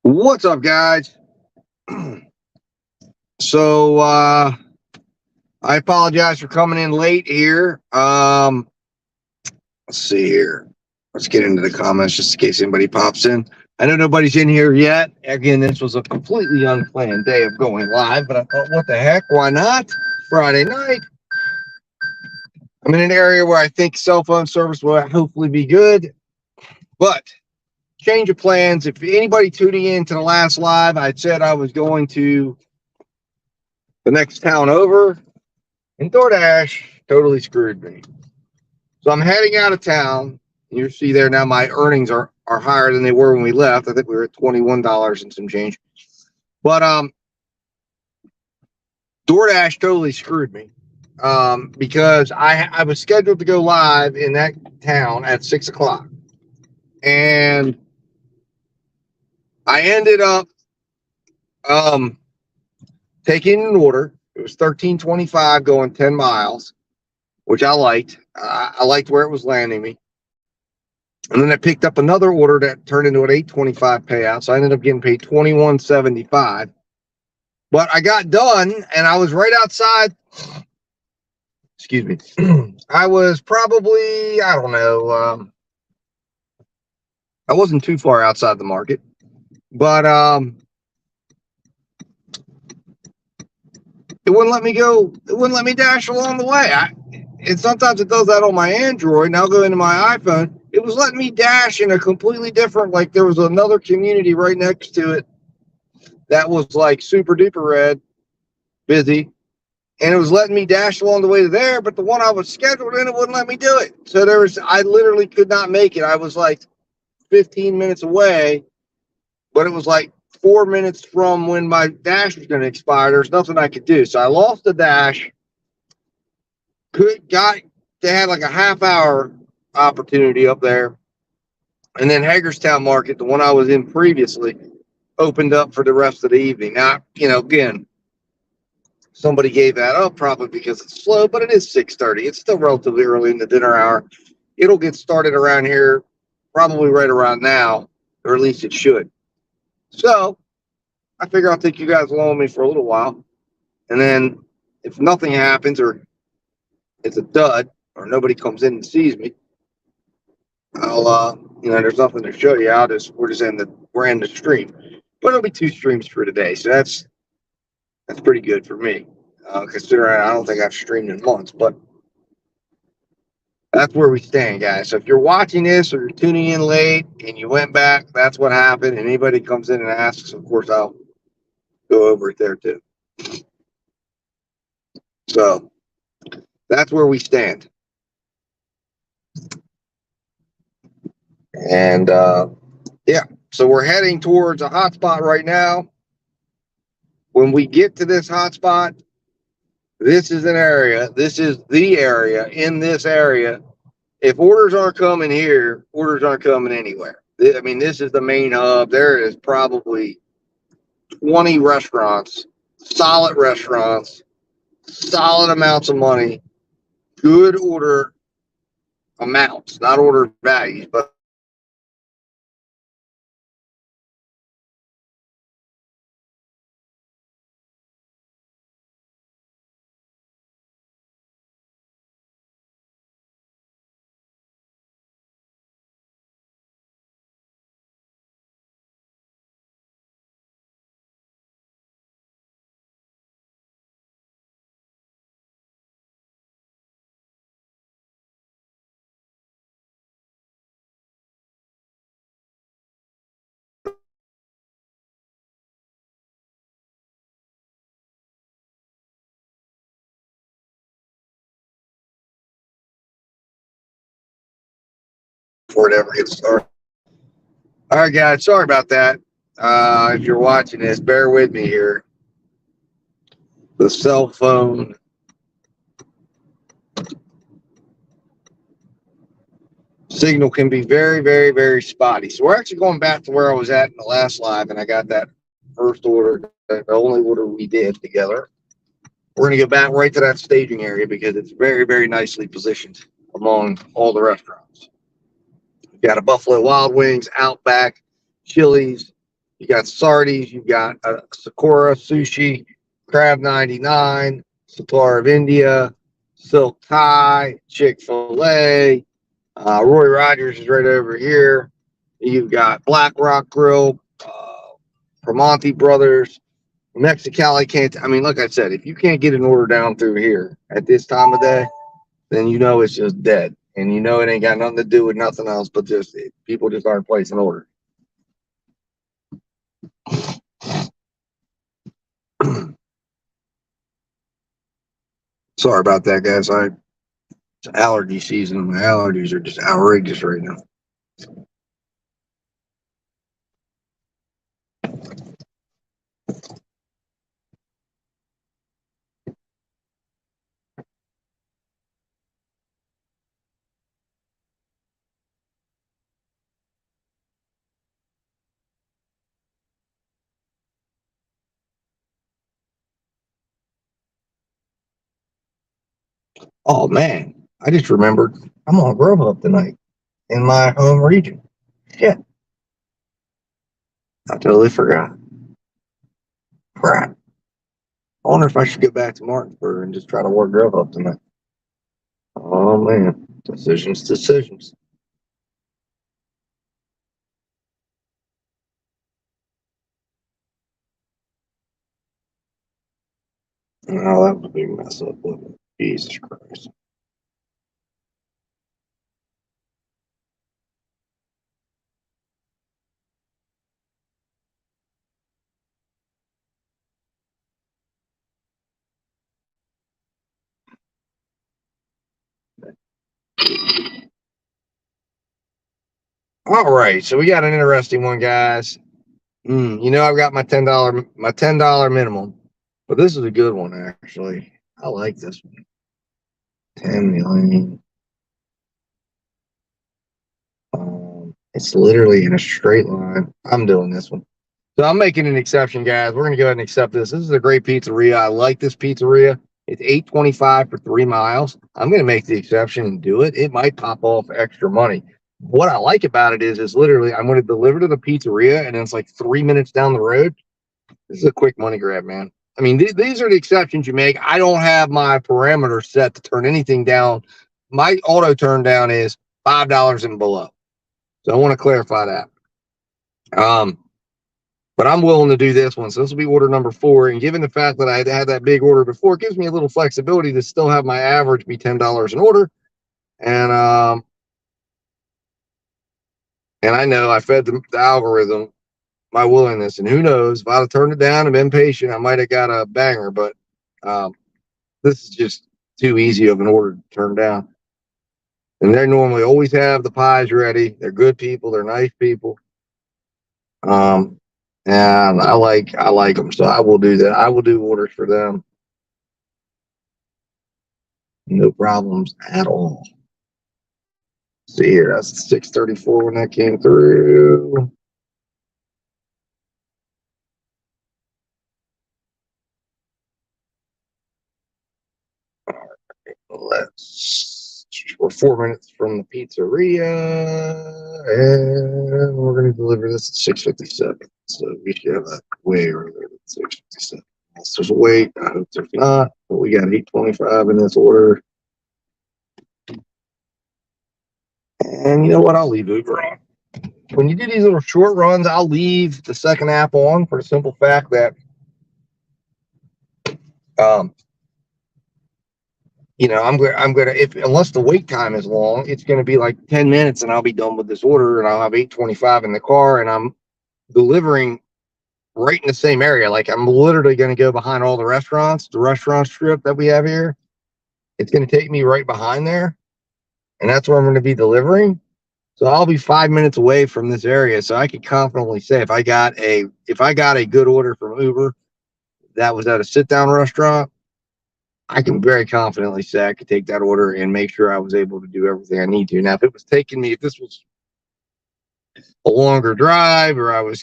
What's up, guys? So I apologize for coming in late here. Let's see here. Let's get into the comments just in case anybody pops in. I know nobody's in here yet. Again, this was a completely unplanned day of going live, but I thought, what the heck? Why not? Friday night. I'm in an area where I think cell phone service will hopefully be good, but change of plans. If anybody tuning in to the last live, I said I was going to the next town over, and DoorDash totally screwed me. So I'm heading out of town. You see there now my earnings are higher than they were when we left. I think we were at $21 and some change. But DoorDash totally screwed me because I was scheduled to go live in that town at 6 o'clock. And I ended up taking an order. It was $13.25 going 10 miles, which I liked. I liked where it was landing me. And then I picked up another order that turned into an $8.25 payout. So I ended up getting paid $21.75. But I got done and I was right outside. Excuse me. I was probably, I don't know. I wasn't too far outside the market. But it wouldn't let me go. It wouldn't let me dash along the way. And sometimes it does that on my Android. And I'll go into my iPhone. It was letting me dash in a completely different, like there was another community right next to it that was like super duper red, busy. And it was letting me dash along the way to there, but the one I was scheduled in, it wouldn't let me do it. So I literally could not make it. I was like 15 minutes away, but it was like 4 minutes from when my dash was going to expire. There's nothing I could do. So I lost the dash. They had like a half hour opportunity up there. And then Hagerstown Market, the one I was in previously, opened up for the rest of the evening. Now, again, somebody gave that up probably because it's slow, but it is 6:30. It's still relatively early in the dinner hour. It'll get started around here probably right around now, or at least it should. So I figure I'll take you guys along with me for a little while. And then if nothing happens or it's a dud or nobody comes in and sees me, I'll there's nothing to show you. We're in the stream. But it'll be 2 streams for today. So that's pretty good for me. Considering I don't think I've streamed in months, but that's where we stand, guys. So if you're watching this or you're tuning in late and you went back, that's what happened. And anybody comes in and asks, of course, I'll go over it there too. So that's where we stand. And so we're heading towards a hotspot right now. When we get to this hotspot, this is the area in this area. If orders aren't coming here, orders aren't coming anywhere. I mean, this is the main hub. There is probably 20 restaurants, solid amounts of money, good order amounts, not order values, but before it ever gets started. All right, guys, sorry about that. If you're watching this, bear with me here. The cell phone signal can be very, very, very spotty. So we're actually going back to where I was at in the last live, and I got that first order, the only order we did together. We're going to go back right to that staging area because it's very, very nicely positioned among all the restaurants. We've got a Buffalo Wild Wings, Outback, Chili's, You got Sardi's, you got Sakura Sushi, Crab 99, Satar of India, Silk Thai, Chick-fil-A. Roy Rogers is right over here. You've got Black Rock Grill, Primanti Brothers, Mexicali can't. I mean, like I said, if you can't get an order down through here at this time of day, then you know it's just dead, and you know it ain't got nothing to do with nothing else, but just people just aren't placing orders. Sorry about that, guys. It's allergy season. My allergies are just outrageous right now. Oh man, I just remembered I'm on Grubhub tonight in my home region. Shit, I totally forgot. Crap. I wonder if I should get back to Martinsburg and just try to work Grubhub tonight. Oh man, decisions. Oh, that was a big mess up, wasn't it? Jesus Christ. All right, so we got an interesting one, guys. You know, I've got my $10 minimum, but this is a good one actually. I like this one. 10 million. It's literally in a straight line. I'm doing this one. So I'm making an exception, guys. We're gonna go ahead and accept this. This is a great pizzeria. I like this pizzeria. It's $8.25 for 3 miles. I'm gonna make the exception and do it. It might pop off extra money. What I like about it is literally I'm gonna deliver to the pizzeria and it's like 3 minutes down the road. This is a quick money grab, man. I mean, these are the exceptions you make. I don't have my parameter set to turn anything down. My auto turn down is $5 and below. So I want to clarify that. But I'm willing to do this one. So this will be order number 4. And given the fact that I had that big order before, it gives me a little flexibility to still have my average be $10 an order. And I know I fed the algorithm my willingness. And who knows, if I'd have turned it down and been patient, I might have got a banger. But this is just too easy of an order to turn down. And they normally always have the pies ready. They're good people. They're nice people. And I like them. So I will do that. I will do orders for them. No problems at all. See here, that's 634 when that came through. We're 4 minutes from the pizzeria, and we're going to deliver this at 6:57. So we should have that way earlier than 6:57. Unless there's a wait, I hope there's not. But we got 825 in this order. And you know what? I'll leave Uber on. When you do these little short runs, I'll leave the second app on for the simple fact that, you know, I'm gonna if unless the wait time is long, it's gonna be like 10 minutes and I'll be done with this order and I'll have 825 in the car and I'm delivering right in the same area. Like I'm literally gonna go behind all the restaurant strip that we have here. It's gonna take me right behind there, and that's where I'm gonna be delivering. So I'll be 5 minutes away from this area. So I can confidently say if I got a good order from Uber that was at a sit down restaurant, I can very confidently say I could take that order and make sure I was able to do everything I need to. Now, if this was a longer drive or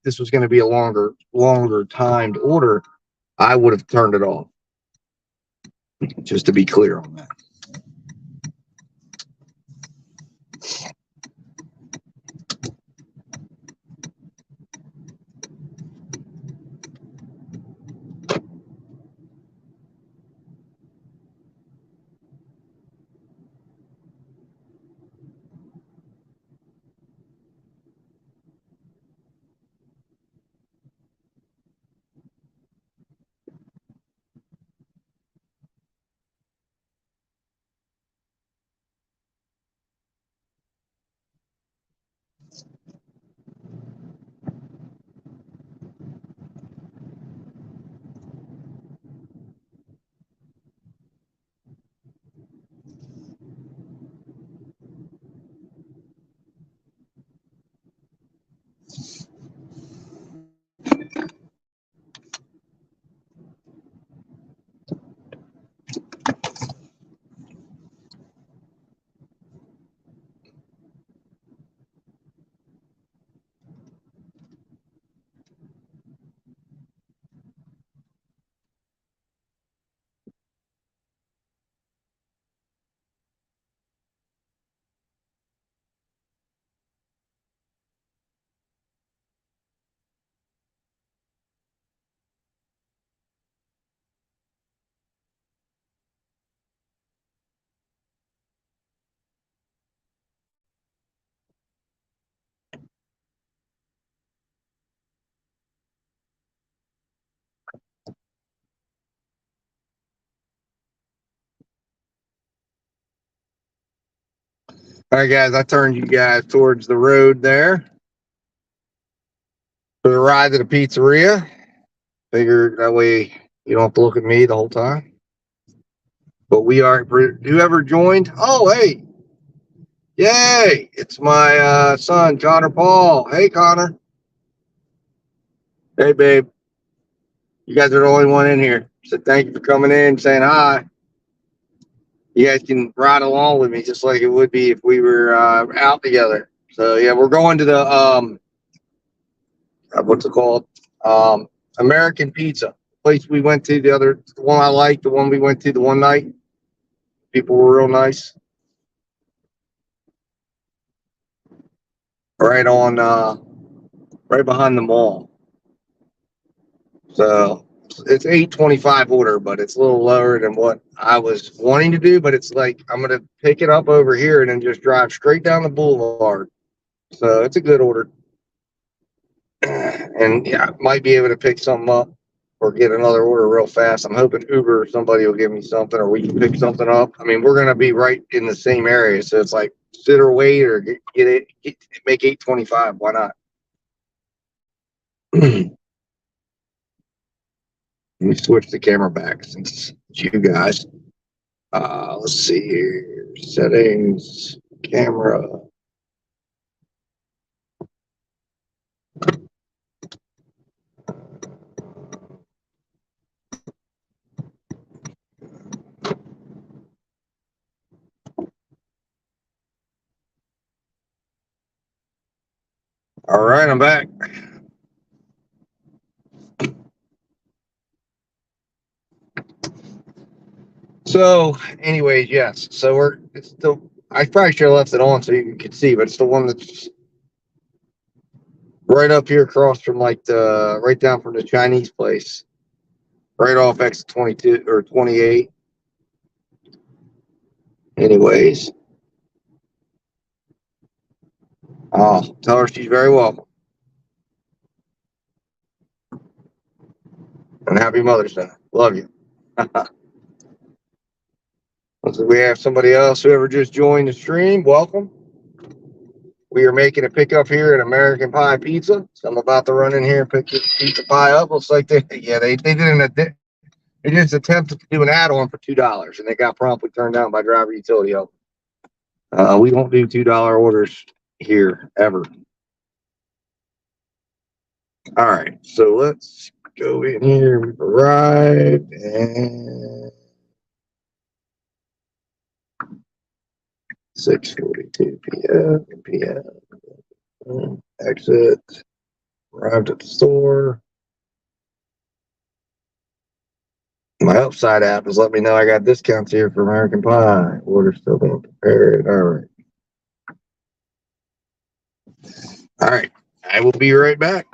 this was going to be a longer timed order, I would have turned it off. Just to be clear on that. All right, guys, I turned you guys towards the road there for the ride to the pizzeria. Figure that way you don't have to look at me the whole time. But we are, whoever joined, oh, hey, yay, it's my son, Connor Paul. Hey, Connor. Hey, babe. You guys are the only one in here. So thank you for coming in, saying hi. You guys can ride along with me just like it would be if we were out together. So yeah, we're going to the what's it called? American Pizza place we went to the one I liked, the one we went to the one night. People were real nice. Right on, right behind the mall. So it's 825 order, but it's a little lower than what I was wanting to do. But it's like I'm gonna pick it up over here and then just drive straight down the boulevard. So it's a good order. And yeah, might be able to pick something up or get another order real fast. I'm hoping Uber or somebody will give me something or we can pick something up. I mean, we're gonna be right in the same area, so it's like sit or wait or make 825. Why not? Let me switch the camera back since it's you guys. Let's see here. Settings, camera. All right, I'm back. So, anyways, yes. So it's still. I probably should have left it on so you could see, but it's the one that's right up here across from like the right down from the Chinese place, right off exit 22 or 28. Anyways, tell her she's very welcome and happy Mother's Day. Love you. We have somebody else, whoever just joined the stream, welcome. We are making a pickup here at American Pie Pizza. So I'm about to run in here and pick this pizza pie up. Looks like they just attempted to do an add-on for $2 and they got promptly turned down by Driver Utility Help. We don't do $2 orders here ever. All right, so let's go in here. We've arrived and 6:42 p.m. Exit. Arrived at the store. My Upside app has let me know I got discounts here for American Pie. Order still being prepared. All right. All right. I will be right back.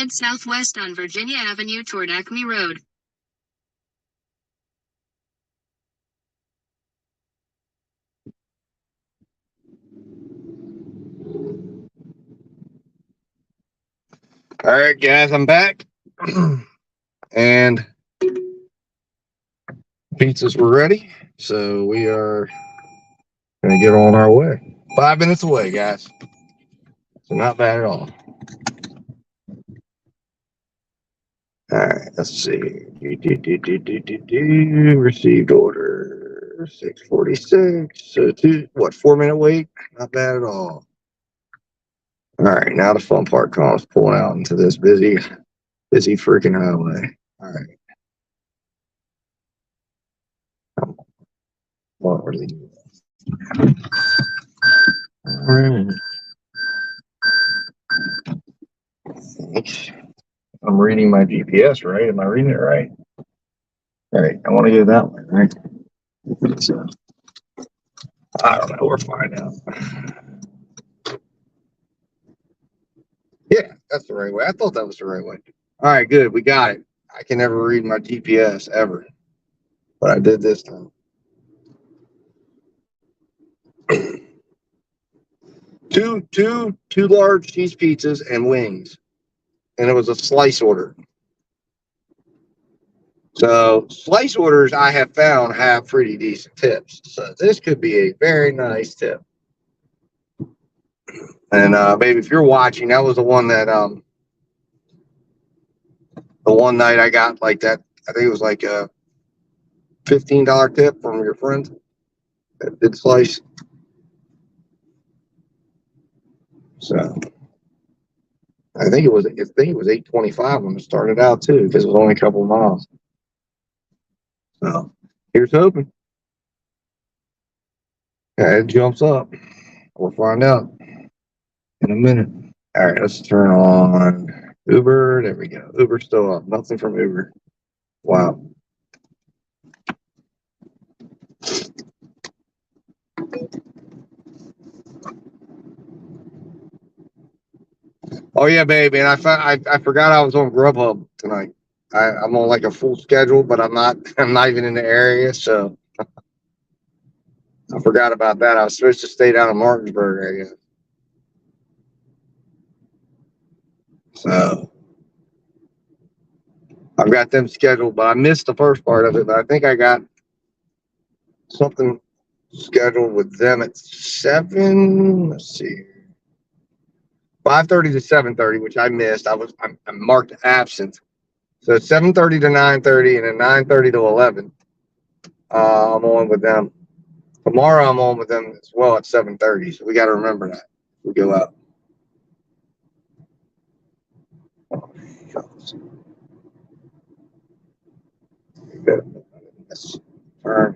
head southwest on Virginia Avenue toward Acme Road. All right, guys, I'm back. And pizzas were ready. So we are going to get on our way. 5 minutes away, guys. So not bad at all. All right, let's see. Received order 646. So 4 minute wait? Not bad at all. All right, now the fun part comes, pulling out into this busy freaking highway. All right. What are they doing? All right. Thanks. I'm reading my GPS, right? Am I reading it right? All right, I want to go that way, right? So, I don't know. We'll find out. Yeah, that's the right way. I thought that was the right way. All right, good. We got it. I can never read my GPS ever, but I did this time. two large cheese pizzas and wings, and it was a slice order. So slice orders I have found have pretty decent tips. So this could be a very nice tip. And baby, if you're watching, that was the one that the one night I got like that. I think it was like a $15 tip from your friend that did slice. So I think it was $8.25 when it started out too, because it was only a couple of miles. So here's hoping. Yeah, it jumps up. We'll find out in a minute. All right, let's turn on Uber. There we go. Uber's still up. Nothing from Uber. Wow. Oh yeah, baby. And I forgot I was on Grubhub tonight. I'm on like a full schedule, but I'm not. I'm not even in the area, so I forgot about that. I was supposed to stay down in Martinsburg area. So I've got them scheduled, but I missed the first part of it. But I think I got something scheduled with them at 7. Let's see, 5:30 to 7:30, which I missed. I'm marked absent. So 7:30 to 9:30, and then 9:30 to 11. I'm on with them. Tomorrow I'm on with them as well at 7:30. So we got to remember that we go out. Oh, let's turn.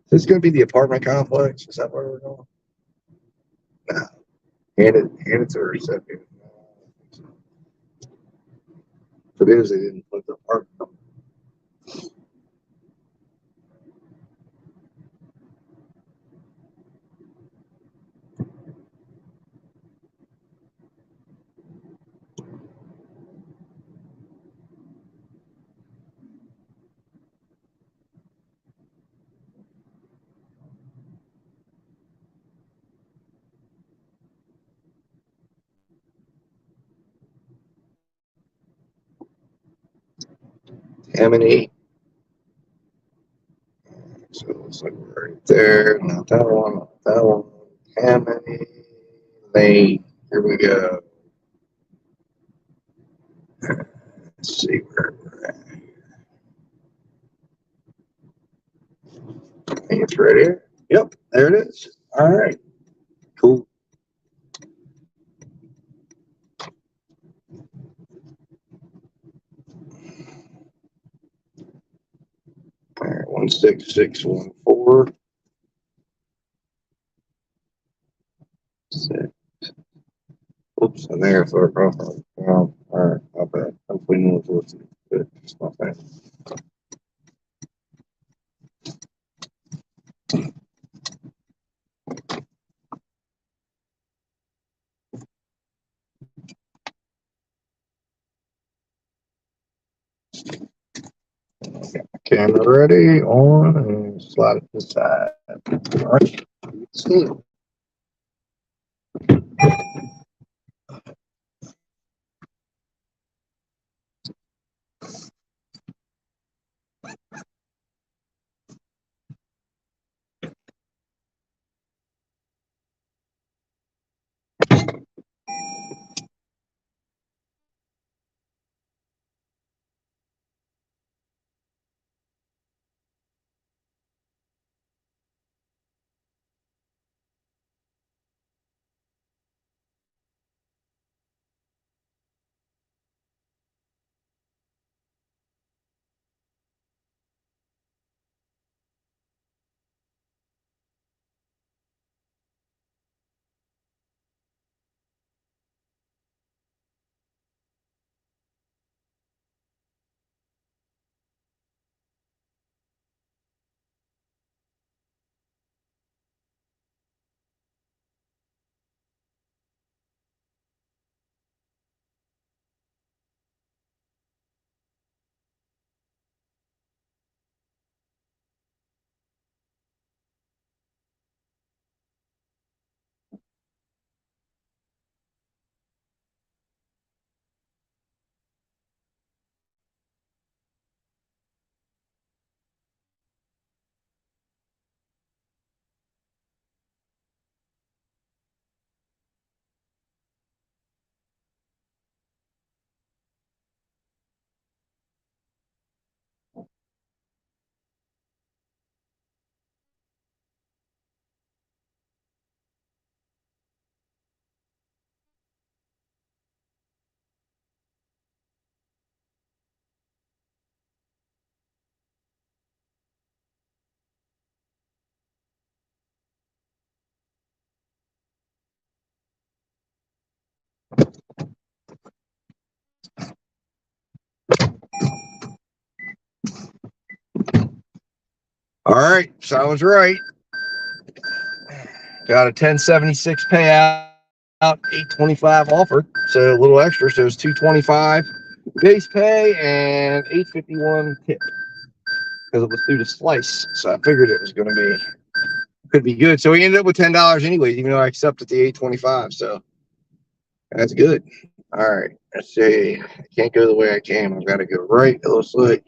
Is this going to be the apartment complex? Is that where we're going? No. Hand it to her. If it is, they didn't put the apartment complex. Tammany. So it looks like we're right there. Not that one. Not that one. Tammany Lane. Here we go. Let's see where we're at. I think it's right here. Yep, there it is. All right. Cool. All right, 16614. Oops, and there's our profile. All right, not bad. Hopefully no one's listening. Good. It's not bad. Camera ready, on, and slide it to the side. All right. See. All right, so I was right. Got a 1076 payout, 825 offered, so a little extra. So it's 225 base pay and 851 tip because it was through the slice. So I figured it was going to be could be good. So we ended up with $10 anyways, even though I accepted the 825. So that's good. All right, let's see. I can't go the way I came. I've got to go right. It looks like.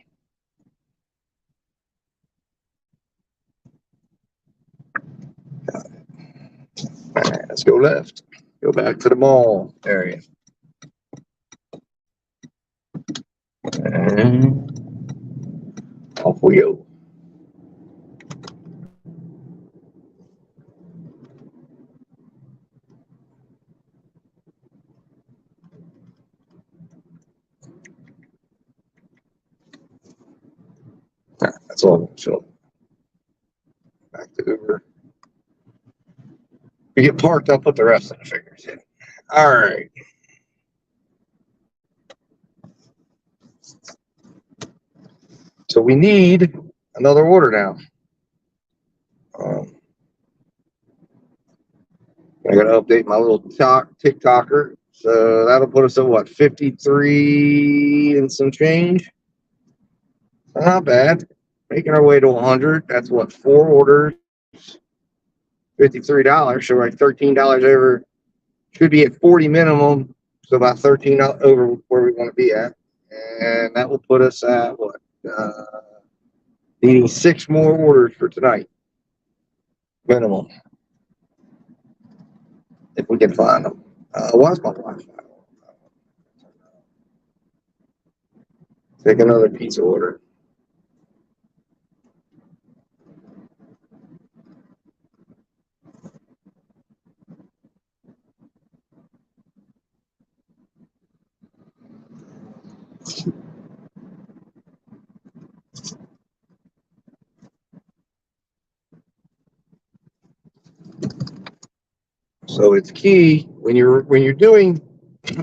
All right, let's go left. Go back to the mall area. And off we go. All right, that's all. So back to Uber. We get parked, I'll put the rest of the figures in. All right. So we need another order now. I got to update my little TikToker. So that'll put us at what, 53 and some change? Not bad. Making our way to 100. That's what, 4 orders, $53. So like $13 over. Should be at 40 minimum. So about 13 over where we want to be at. And that will put us at what? Needing 6 more orders for tonight. Minimum. If we can find them. Why's my Wi-Fi? Take another pizza order. So it's key when you're doing,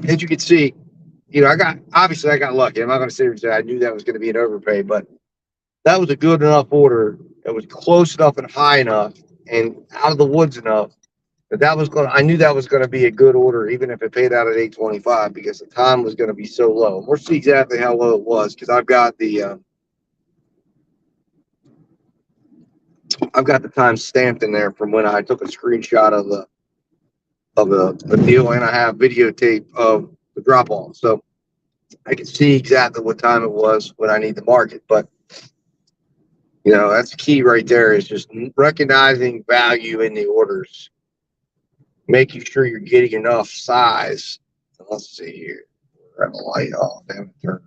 as you can see, I got lucky. I'm not going to sit here and say I knew that was going to be an overpay, but that was a good enough order. It was close enough and high enough and out of the woods enough But I knew that was gonna be a good order, even if it paid out at 825, because the time was gonna be so low. And we'll see exactly how low it was, because I've got the time stamped in there from when I took a screenshot of the deal, and I have videotape of the drop off, so I can see exactly what time it was when I need to mark it. But that's the key right there, is just recognizing value in the orders, making sure you're getting enough size. So let's see here. We're at a light off inventory.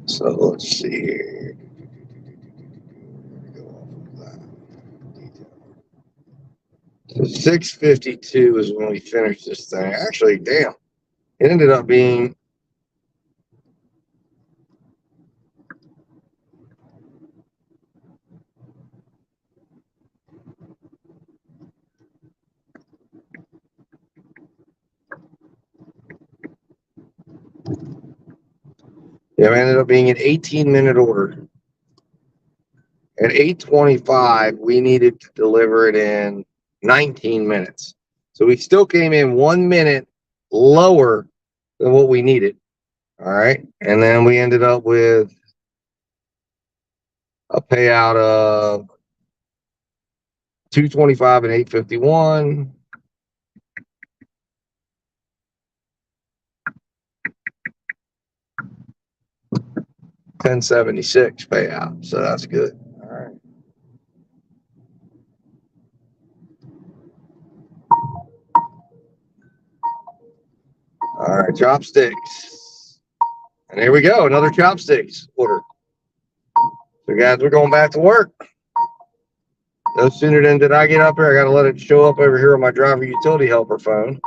So let's see here. So 652 is when we finished this thing. Actually, damn, it ended up being it ended up being an 18-minute order. At 825, we needed to deliver it in 19 minutes. So we still came in 1 minute lower than what we needed. All right. And then we ended up with a payout of 225 and 851. $1076 payout. So that's good. All right. All right, chopsticks. And here we go, another chopsticks order. So guys, we're going back to work. No sooner than did I get up here, I got to let it show up over here on my driver utility helper phone.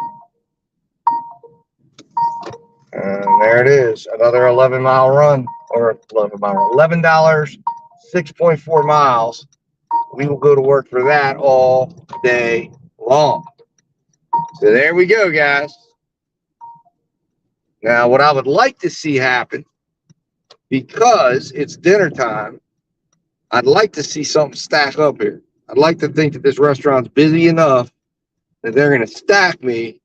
And there it is, another 11-mile run, or 11-mile run, $11, 6.4 miles. We will go to work for that all day long. So there we go, guys. Now, what I would like to see happen, because it's dinner time, I'd like to see something stack up here. I'd like to think that this restaurant's busy enough that they're going to stack me,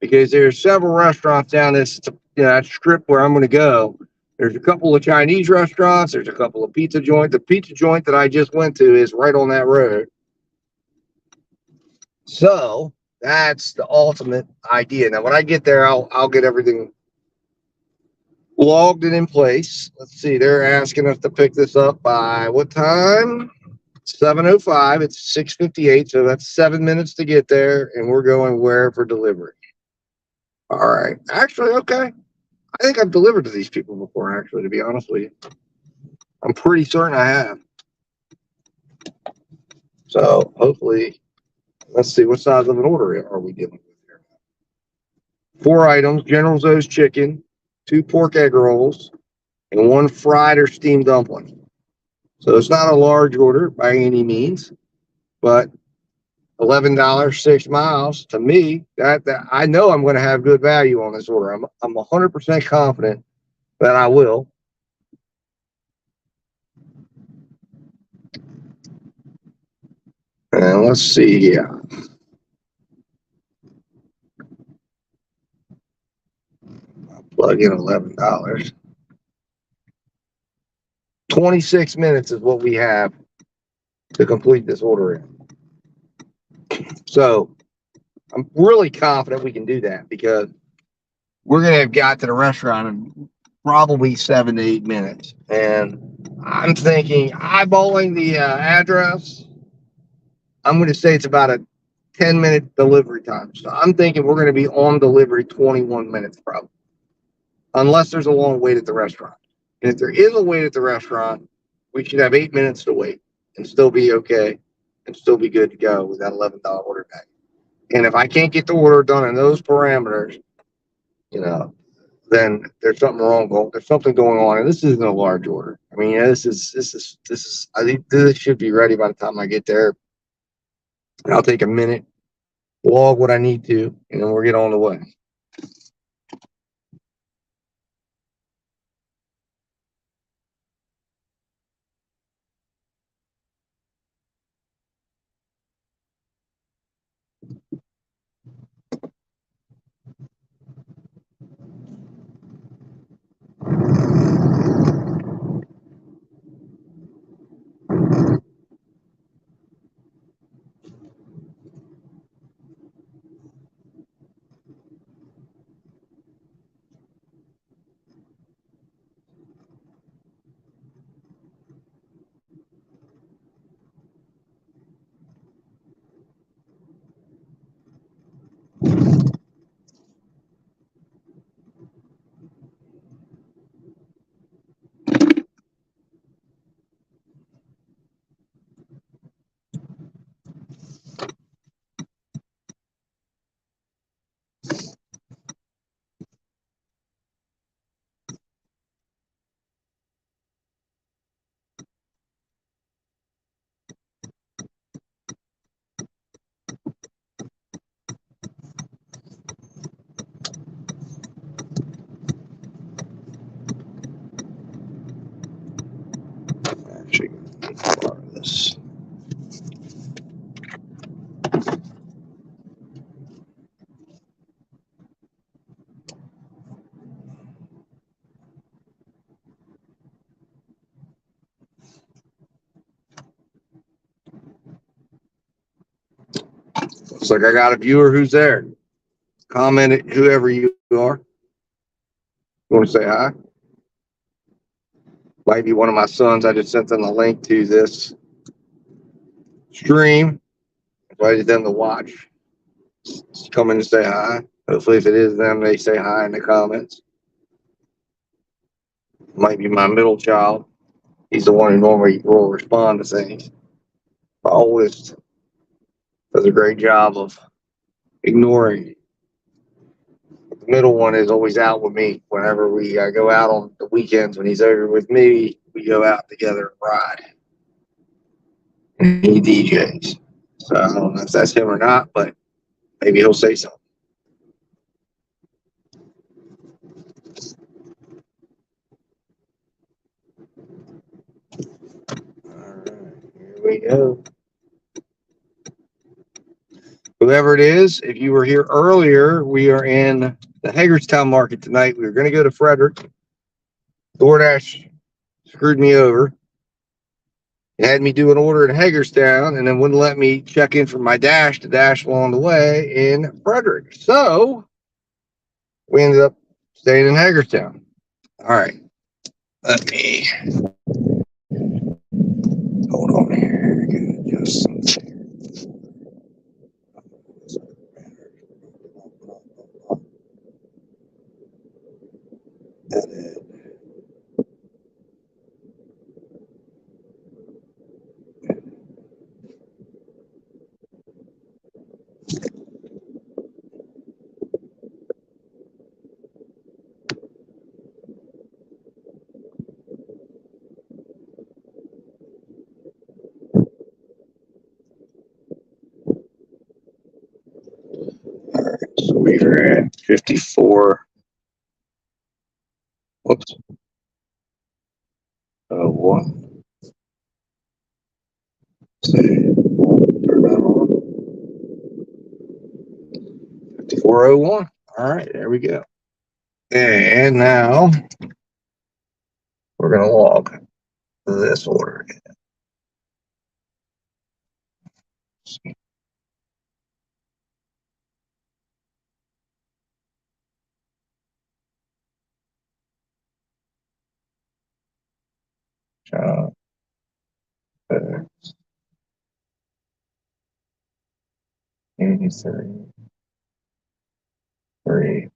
because there's several restaurants down this that strip where I'm going to go. There's a couple of Chinese restaurants. There's a couple of pizza joints. The pizza joint that I just went to is right on that road. So that's the ultimate idea. Now, when I get there, I'll get everything logged and in place. Let's see. They're asking us to pick this up by what time? 7:05. It's 6:58. So that's 7 minutes to get there, and we're going where for delivery? All right. Actually, okay. I think I've delivered to these people before, actually, to be honest with you. I'm pretty certain I have. So hopefully, let's see, what size of an order are we dealing with here? 4 items: General Tso's chicken, 2 pork egg rolls, and 1 fried or steamed dumpling. So it's not a large order by any means, but $11, 6 miles, to me, that I know I'm going to have good value on this order. I'm 100% confident that I will. And let's see here. I'll plug in $11. 26 minutes is what we have to complete this order in. So I'm really confident we can do that, because we're going to have got to the restaurant in probably 7 to 8 minutes. And I'm thinking, eyeballing the address, I'm going to say it's about a 10-minute delivery time. So I'm thinking we're going to be on delivery 21 minutes probably, unless there's a long wait at the restaurant. And if there is a wait at the restaurant, we should have 8 minutes to wait and still be okay and still be good to go with that $11 order bag. And if I can't get the order done in those parameters, then there's something wrong. There's something going on, and this isn't a large order. I mean, this is. I think this should be ready by the time I get there. And I'll take a minute, log what I need to, and then we'll get on the way. Looks like I got a viewer who's there. Comment it, whoever you are. You want to say hi? Might be one of my sons. I just sent them a link to this stream. Invited them to watch. Just come in and say hi. Hopefully, if it is them, they say hi in the comments. Might be my middle child. He's the one who normally will respond to things. My oldest does a great job of ignoring. The middle one is always out with me. Whenever we go out on the weekends, when he's over with me, we go out together and ride. And he DJs. So I don't know if that's him or not, but maybe he'll say something. All right, here we go. Whoever it is, if you were here earlier, we are in the Hagerstown market tonight. We were going to go to Frederick. DoorDash screwed me over. It had me do an order in Hagerstown and then wouldn't let me check in for my dash to dash along the way in Frederick. So we ended up staying in Hagerstown. All right. Let me hold on here. Just edit. All right. So we are at 54. Whoops. Oh, one. Turn that on. 5401. All right, there we go. And now we're going to log this order again. John, 83, 3.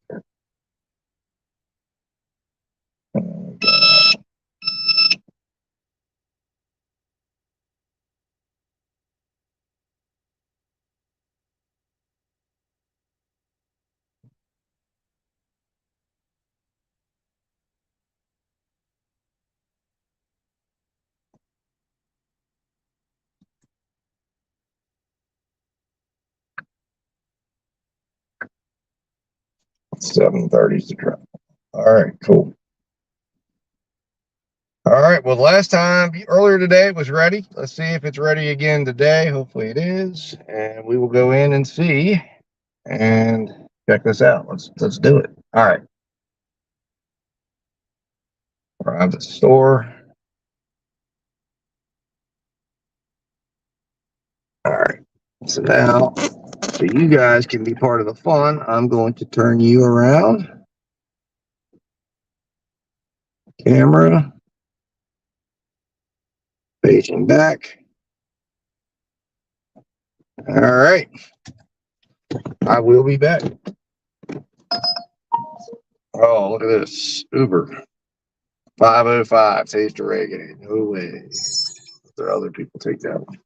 7:30 is the drop. All right, cool. All right, well, last time, earlier today, it was ready. Let's see if it's ready again today. Hopefully it is. And we will go in and see and check this out. Let's do it. All right. Arrive at the store. All right. So now, so you guys can be part of the fun, I'm going to turn you around. Camera. Facing back. All right. I will be back. Oh, look at this. Uber. 505. Taste of reggae. No way. There other people take that one.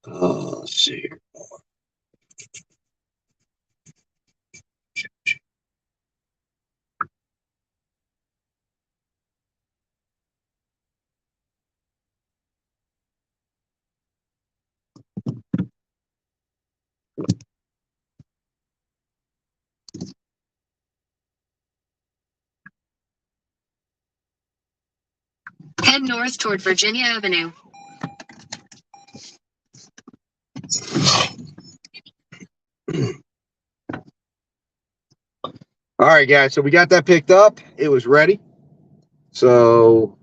Let's see. Head north toward Virginia Avenue. All right, guys. So we got that picked up. It was ready. So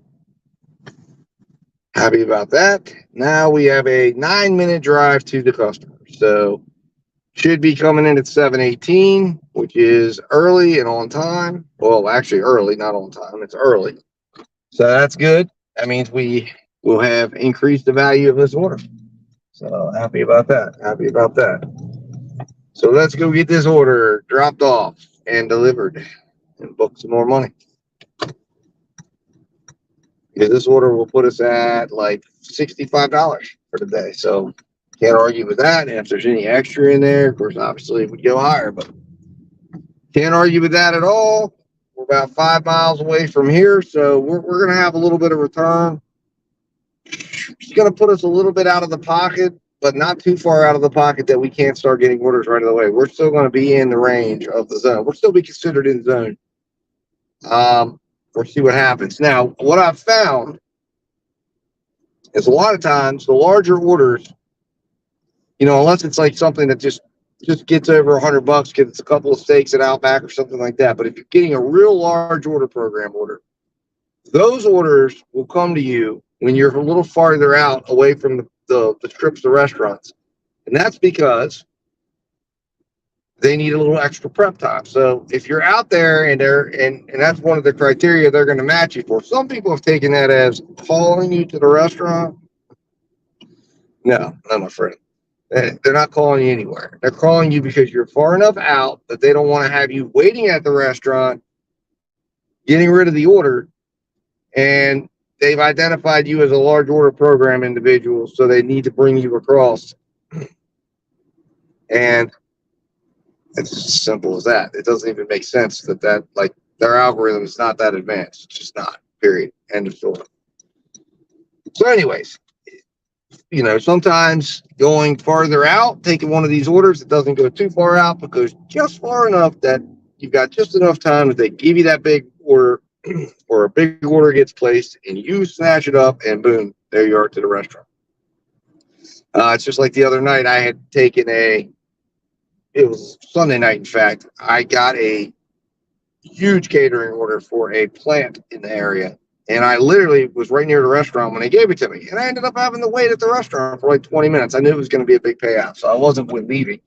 happy about that. Now we have a 9-minute drive to the customer. So should be coming in at 7:18, which is early and on time. Well, actually early, not on time. It's early. So that's good. That means we will have increased the value of this order. So happy about that. Happy about that. So let's go get this order dropped off and delivered and book some more money. Because this order will put us at like $65 for the day. So can't argue with that. And if there's any extra in there, of course, obviously it would go higher, but can't argue with that at all. We're about 5 miles away from here. So we're going to have a little bit of return. It's going to put us a little bit out of the pocket, but not too far out of the pocket that we can't start getting orders right away. We're still going to be in the range of the zone. We'll still be considered in zone. We'll see what happens. Now, what I've found is a lot of times the larger orders, unless it's like something that just gets over $100 because it's a couple of steaks at Outback or something like that. But if you're getting a real large program order, those orders will come to you when you're a little farther out away from the strips of restaurants. And that's because they need a little extra prep time. So if you're out there and that's one of the criteria they're going to match you for. Some people have taken that as calling you to the restaurant. No, my friend. They're not calling you anywhere. They're calling you because you're far enough out that they don't want to have you waiting at the restaurant, getting rid of the order, and they've identified you as a large order program individual, so they need to bring you across. And it's as simple as that. It doesn't even make sense that like their algorithm is not that advanced. It's just not. Period. End of story. So, anyways, sometimes going farther out, taking one of these orders, it doesn't go too far out, but goes just far enough that you've got just enough time that they give you that big order or a big order gets placed and you snatch it up and boom, there you are to the restaurant. It's just like the other night I had taken it was Sunday night, in fact. I got a huge catering order for a plant in the area. And I literally was right near the restaurant when they gave it to me. And I ended up having to wait at the restaurant for like 20 minutes. I knew it was going to be a big payout, so I wasn't leaving.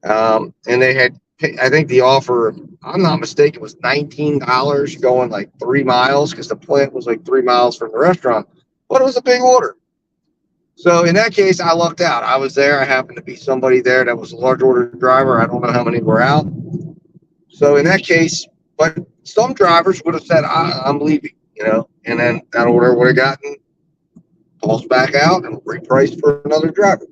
And they had, I think the offer, I'm not mistaken, was $19 going like 3 miles because the plant was like 3 miles from the restaurant. But it was a big order. So in that case, I lucked out. I was there. I happened to be somebody there that was a large order driver. I don't know how many were out. So in that case, but some drivers would have said, I'm leaving, and then that order would have gotten tossed back out and repriced for another driver.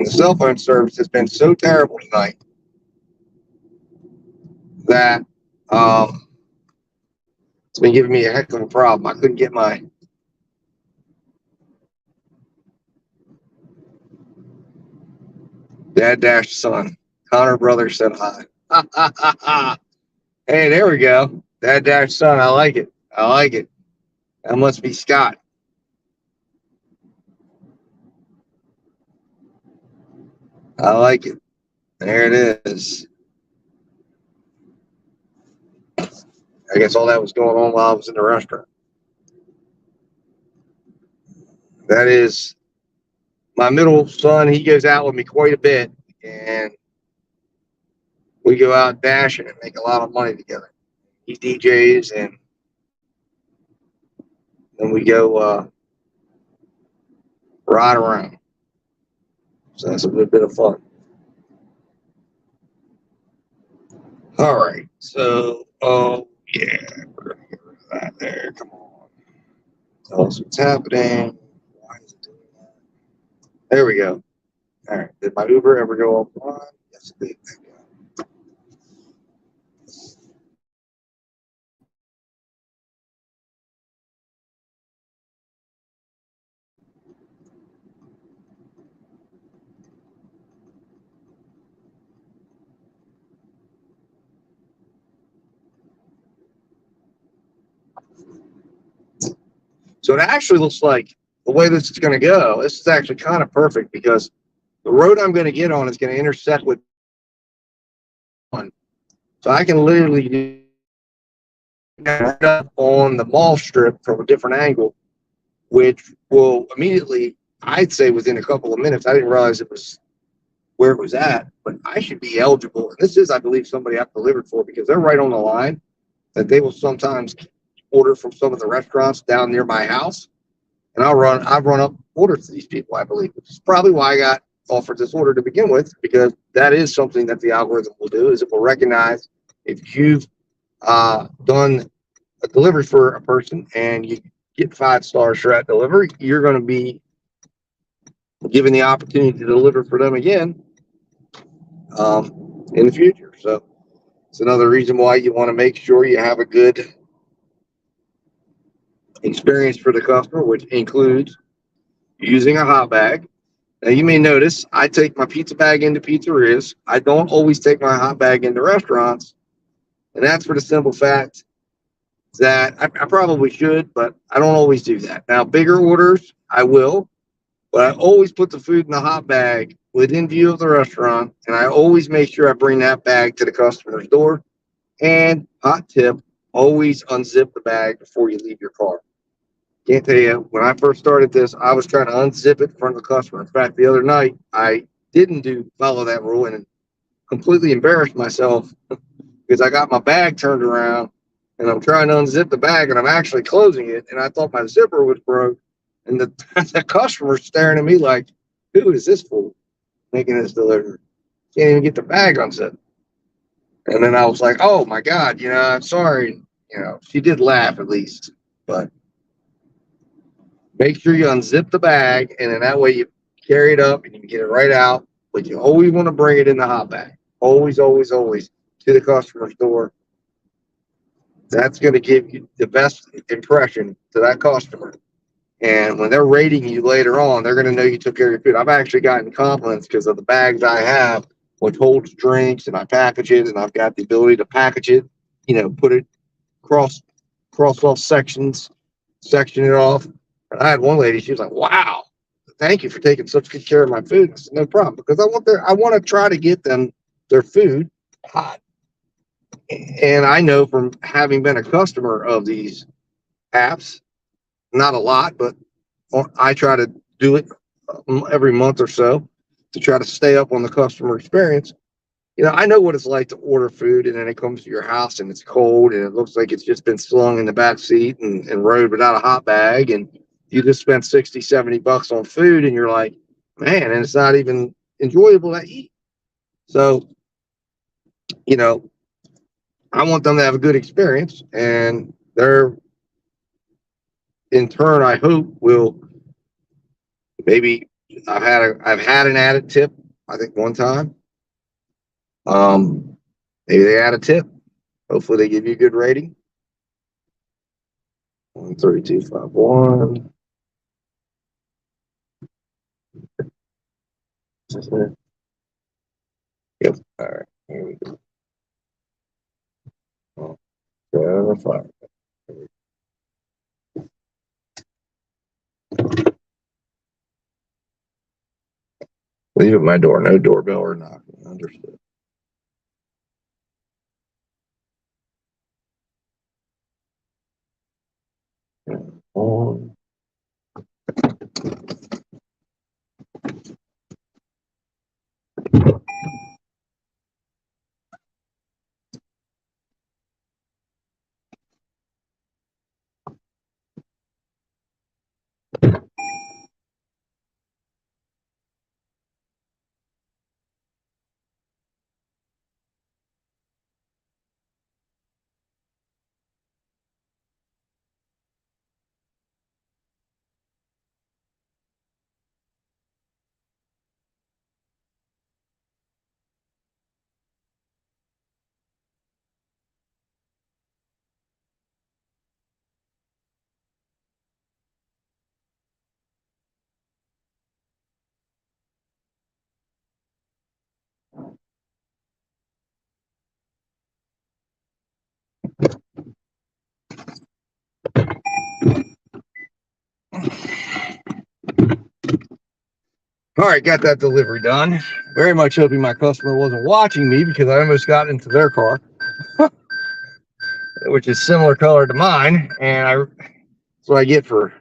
the cell phone service has been so terrible tonight that it's been giving me a heck of a problem. I couldn't get my dad dash son. Connor brother said hi. Hey, there we go. Dad dash son. I like it. I like it. That must be Scott. I like it. There it is. I guess all that was going on while I was in the restaurant. That is my middle son. He goes out with me quite a bit, and we go out dashing and make a lot of money together. He DJs, and then we go ride around. So that's a good bit of fun. All right. So, yeah, we're gonna get rid of that there. Come on. Tell us what's happening. Why is it doing that? There we go. All right. Did my Uber ever go offline? Yes, it did. Thank God. So it actually looks like the way this is going to go, this is actually kind of perfect because the road I'm going to get on is going to intersect with one. So I can literally get up on the mall strip from a different angle, which will immediately, I'd say within a couple of minutes, I didn't realize it was where it was at, but I should be eligible. And this is, I believe, somebody I've delivered for because they're right on the line that they will sometimes order from some of the restaurants down near my house. And I've run up orders to these people, I believe, which is probably why I got offered this order to begin with, because that is something that the algorithm will do, is it will recognize if you've done a delivery for a person and you get 5 stars for that delivery, you're going to be given the opportunity to deliver for them again in the future. So it's another reason why you want to make sure you have a good experience for the customer, which includes using a hot bag. Now, you may notice I take my pizza bag into pizzerias. I don't always take my hot bag into restaurants. And that's for the simple fact that I probably should, but I don't always do that. Now, bigger orders, I will, but I always put the food in the hot bag within view of the restaurant, and I always make sure I bring that bag to the customer's door. And hot tip, always unzip the bag before you leave your car. Can't tell you, when I first started this, I was trying to unzip it in front of the customer. In fact, the other night, I didn't follow that rule and completely embarrassed myself because I got my bag turned around and I'm trying to unzip the bag and I'm actually closing it. And I thought my zipper was broke. And the customer's staring at me like, who is this fool making this delivery? Can't even get the bag unzipped. And then I was like, oh my God, I'm sorry. She did laugh at least, but make sure you unzip the bag, and then that way you carry it up and you can get it right out. But you always want to bring it in the hot bag. Always, always, always to the customer's door. That's going to give you the best impression to that customer. And when they're rating you later on, they're going to know you took care of your food. I've actually gotten compliments because of the bags I have, which holds drinks, and I package it, and I've got the ability to package it, put it cross off sections, section it off. And I had one lady, she was like, wow, thank you for taking such good care of my food. I said, no problem, because I want to try to get them their food hot. And I know from having been a customer of these apps, not a lot, but I try to do it every month or so to try to stay up on the customer experience. I know what it's like to order food and then it comes to your house and it's cold and it looks like it's just been slung in the back seat and rode without a hot bag, and you just spent 60, 70 bucks on food and you're like, man, and it's not even enjoyable to eat. So, I want them to have a good experience, and they're, in turn, I hope, will maybe I've had an added tip, I think one time. Maybe they add a tip. Hopefully they give you a good rating. 13251. Yep. All right. Here we go. Verify. Leave at my door. No doorbell or knocking. Understood. On. All right, got that delivery done. Very much hoping my customer wasn't watching me because I almost got into their car, which is similar color to mine. And that's what I get for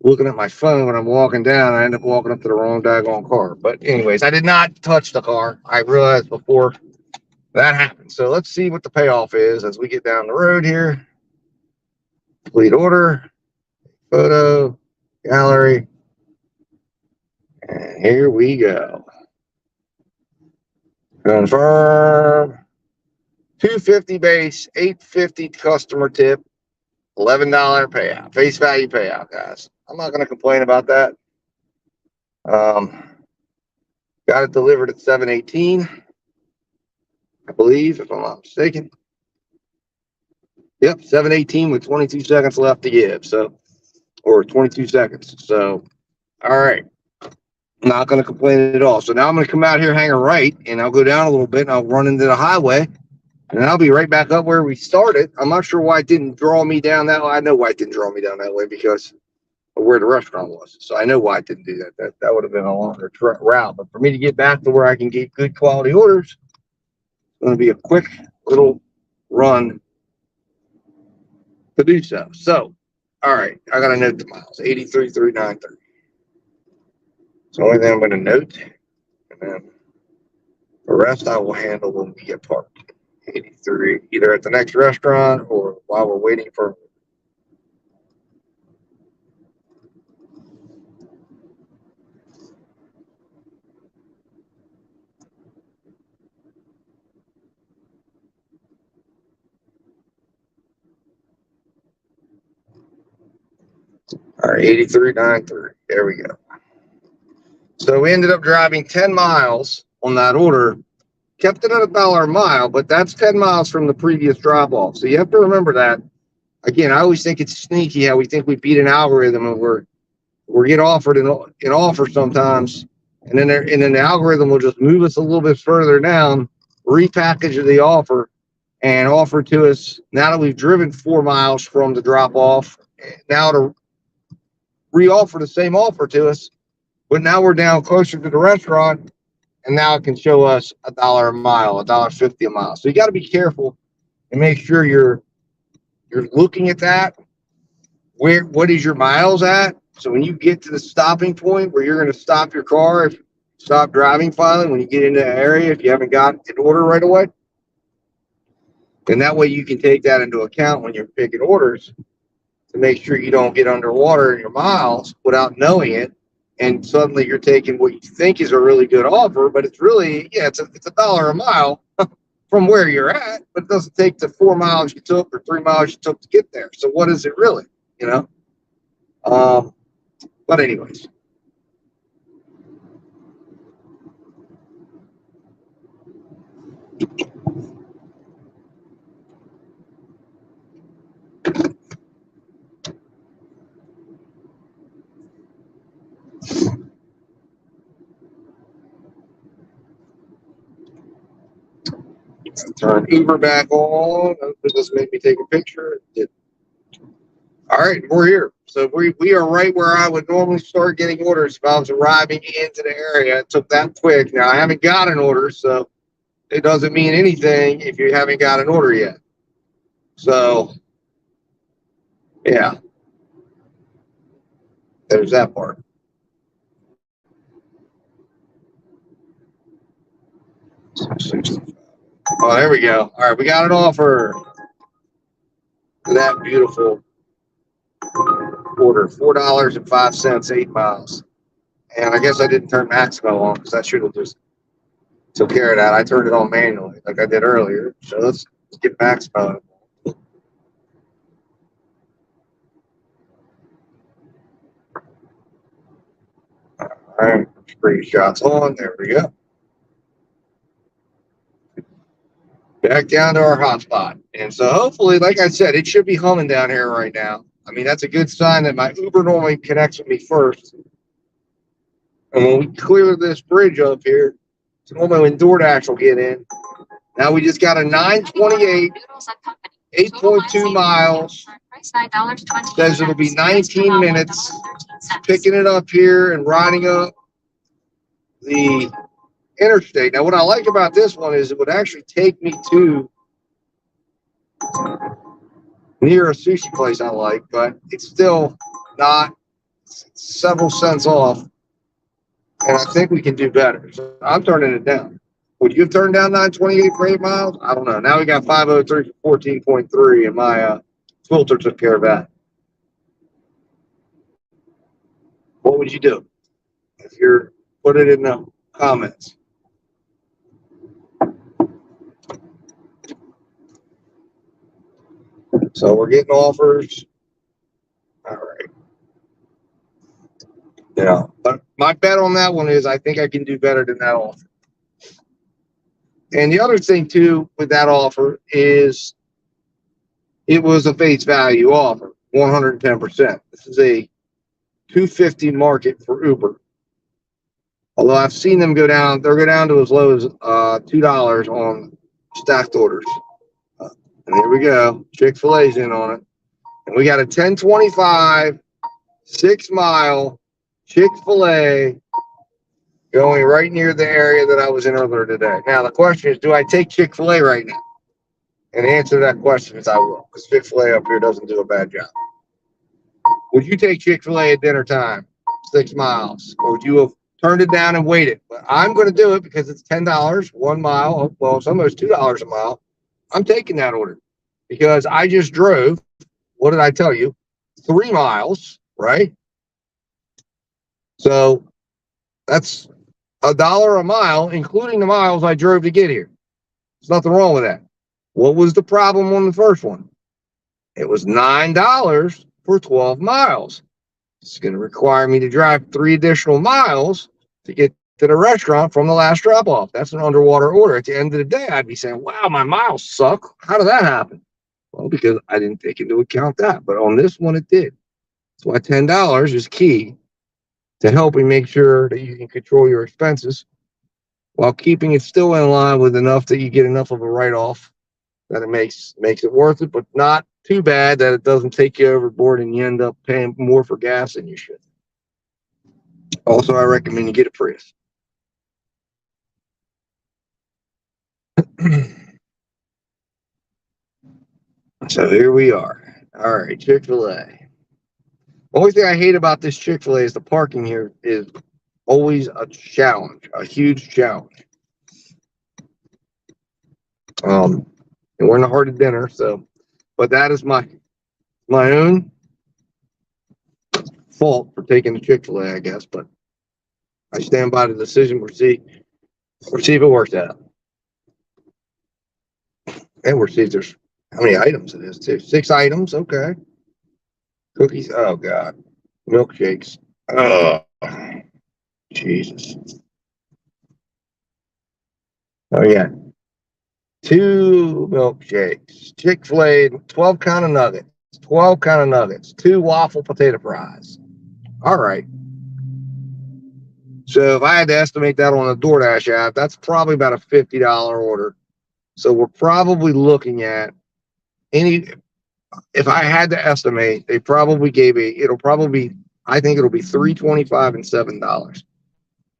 looking at my phone when I'm walking down. I end up walking up to the wrong daggone car. But anyways, I did not touch the car. I realized before that happened. So let's see what the payoff is as we get down the road here. Complete order, photo, gallery. And here we go. Confirm. 250 base, 850 customer tip, $11 payout, face value payout, guys. I'm not going to complain about that. Got it delivered at 7:18, I believe, if I'm not mistaken. Yep, 7:18 with 22 seconds left to give. So, or 22 seconds. So, all right. Not going to complain at all. So now I'm going to come out here, hang a right, and I'll go down a little bit, and I'll run into the highway. And I'll be right back up where we started. I'm not sure why it didn't draw me down that way. I know why it didn't draw me down that way because of where the restaurant was. So I know why it didn't do that. That would have been a longer route. But for me to get back to where I can get good quality orders, it's going to be a quick little run to do so. So, all right, I got to note the miles, 83,393. It's the only thing I'm going to note. And then the rest I will handle when we get parked. 83, either at the next restaurant or while we're waiting for. All right, 83.93. There we go. So we ended up driving 10 miles on that order. Kept it at $1 a mile, but that's 10 miles from the previous drop off. So you have to remember that. Again, I always think it's sneaky how we think we beat an algorithm and we're get offered an offer sometimes, and then the algorithm will just move us a little bit further down, repackage the offer, and offer to us now that we've driven 4 miles from the drop off, now to re-offer the same offer to us, but now we're down closer to the restaurant, and now it can show us $1 a mile, $1.50 a mile. So you got to be careful and make sure you're looking at that. What is your miles at? So when you get to the stopping point where you're going to stop your car, if you stop driving finally, when you get into the area, if you haven't got an order right away, then that way you can take that into account when you're picking orders to make sure you don't get underwater in your miles without knowing it. And suddenly you're taking what you think is a really good offer, but it's really, it's $1 a mile from where you're at, but it doesn't take the 4 miles you took or 3 miles you took to get there. So what is it really, But anyways, Turn Uber back on. This made me take a picture. All right, we're here. So we are right where I would normally start getting orders if I was arriving into the area. It took that quick. Now I haven't got an order, so it doesn't mean anything if you haven't got an order yet. So yeah, there's that part. Oh, there we go. All right, we got an offer. That beautiful order, $4.05, 8 miles. And I guess I didn't turn Maximo on because I should have just took care of that. I turned it on manually like I did earlier. So let's get Maximo. All right, screenshots on. There we go. Back down to our hotspot. And so hopefully, like I said, it should be humming down here right now. I mean, that's a good sign that my Uber normally connects with me first. And when we clear this bridge up here, it's normally when DoorDash will get in. Now we just got a 928, 8.2 miles. Says it'll be 19 minutes. Picking it up here and riding up the interstate. Now, what I like about this one is it would actually take me to near a sushi place I like, but it's still not several cents off. And I think we can do better. So I'm turning it down. Would you have turned down 928 for 8 miles? I don't know. Now we got 503 for 14.3, and my filter took care of that. What would you do if you're put it in the comments? So we're getting offers. All right. Yeah, but my bet on that one is I think I can do better than that offer. And the other thing too with that offer is it was a face value offer, 110%. This is a 250 market for Uber. Although I've seen them go down, they'll go down to as low as $2 on stacked orders. And here we go. Chick-fil-A's in on it. And we got a 1025, 6 mile Chick-fil-A going right near the area that I was in earlier today. Now, the question is, do I take Chick-fil-A right now? And the answer to that question is I will, because Chick-fil-A up here doesn't do a bad job. Would you take Chick-fil-A at dinner time, 6 miles? Or would you have turned it down and waited? But I'm going to do it because it's $10, 1 mile. Well, it's almost $2 a mile. I'm taking that order because I just drove, what did I tell you? 3 miles, right? So that's $1 a mile, including the miles I drove to get here. There's nothing wrong with that. What was the problem on the first one? It was $9 for 12 miles. It's going to require me to drive 3 additional miles to get to the restaurant from the last drop off. That's an underwater order. At the end of the day, I'd be saying, wow, my miles suck. How did that happen? Well, because I didn't take into account that. But on this one, it did. That's why $10 is key to helping make sure that you can control your expenses while keeping it still in line with enough that you get enough of a write-off that it makes it worth it, but not too bad that it doesn't take you overboard and you end up paying more for gas than you should. Also, I recommend you get a Prius. So here we are. All right, Chick-fil-A. Only thing I hate about this Chick-fil-A is the parking here is always a challenge, a huge challenge. And we're in the heart of dinner, so, but that is my own fault for taking the Chick-fil-A, I guess, but I stand by the decision. We'll see if it works out. And we'll see if there's how many items it is too. 6 items, okay. Cookies, oh God. Milkshakes. Oh, Jesus. Oh yeah. 2 milkshakes, Chick-fil-A, 12 kind of nuggets, 12 kind of nuggets, 2 waffle potato fries. All right. So if I had to estimate that on the DoorDash app, that's probably about a $50 order. So we're probably looking at if I had to estimate, they probably I think it'll be $3.25 and $7.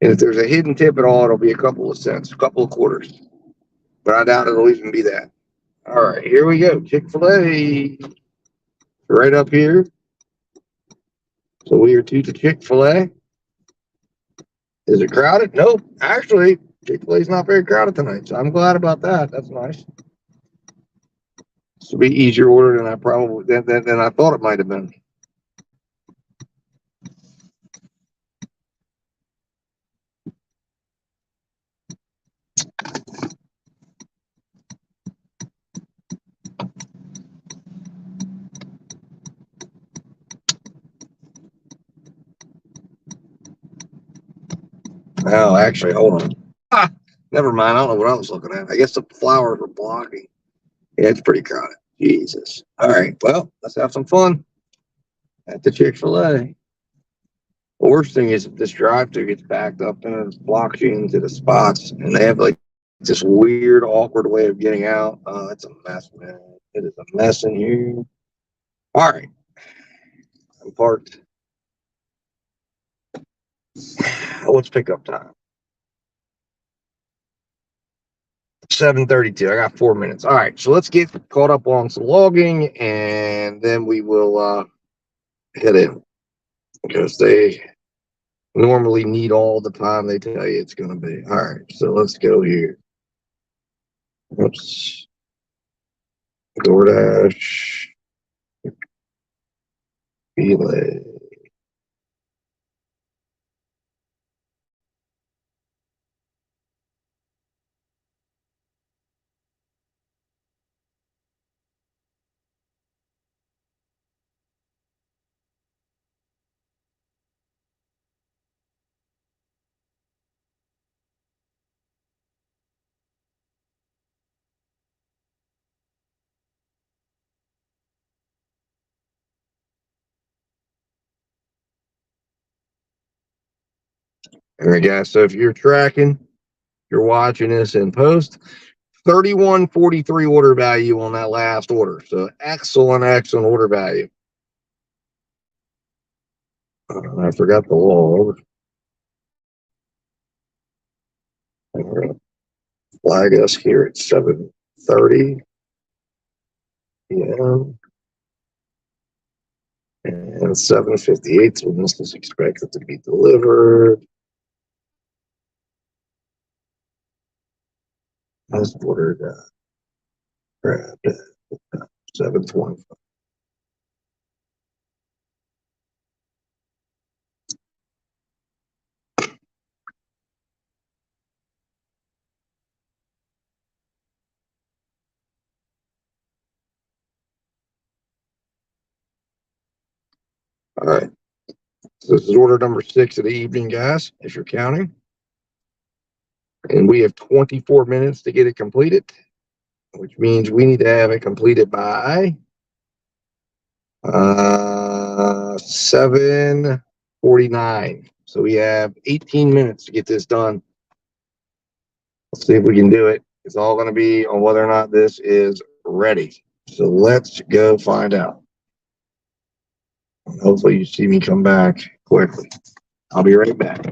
And if there's a hidden tip at all, it'll be a couple of cents, a couple of quarters. But I doubt it'll even be that. All right, here we go. Chick-fil-A. Right up here. So we are to the Chick-fil-A. Is it crowded? Nope. Actually, Chick-fil-A's not very crowded tonight, so I'm glad about that. That's nice. This will be easier order than I thought it might have been. Oh, actually, hold on. Never mind. I don't know what I was looking at. I guess the flowers were blocking. Yeah, it's pretty crowded. Jesus. All right. Well, let's have some fun at the Chick-fil-A. The worst thing is if this drive-thru gets backed up and it blocks you into the spots, and they have like this weird, awkward way of getting out. It's a mess, man. It is a mess in here. All right. I'm parked. What's pickup time? 7:32. I got 4 minutes. All right. So let's get caught up on some logging, and then we will head in because they normally need all the time they tell you it's going to be. All right. So let's go here. Oops. DoorDash. Relay. All right, guys. So if you're tracking, you're watching this in post, 31.43 order value on that last order. So excellent order value. I forgot the log. Flag us here at 7:30 p.m. and 7:58 when this is expected to be delivered. As ordered, grabbed at 7:25. All right. So this is order number 6 of the evening, guys, if you're counting. And we have 24 minutes to get it completed, which means we need to have it completed by 7:49. So we have 18 minutes to get this done. Let's see if we can do it. It's all going to be on whether or not this is ready. So let's go find out. Hopefully you see me come back quickly. I'll be right back.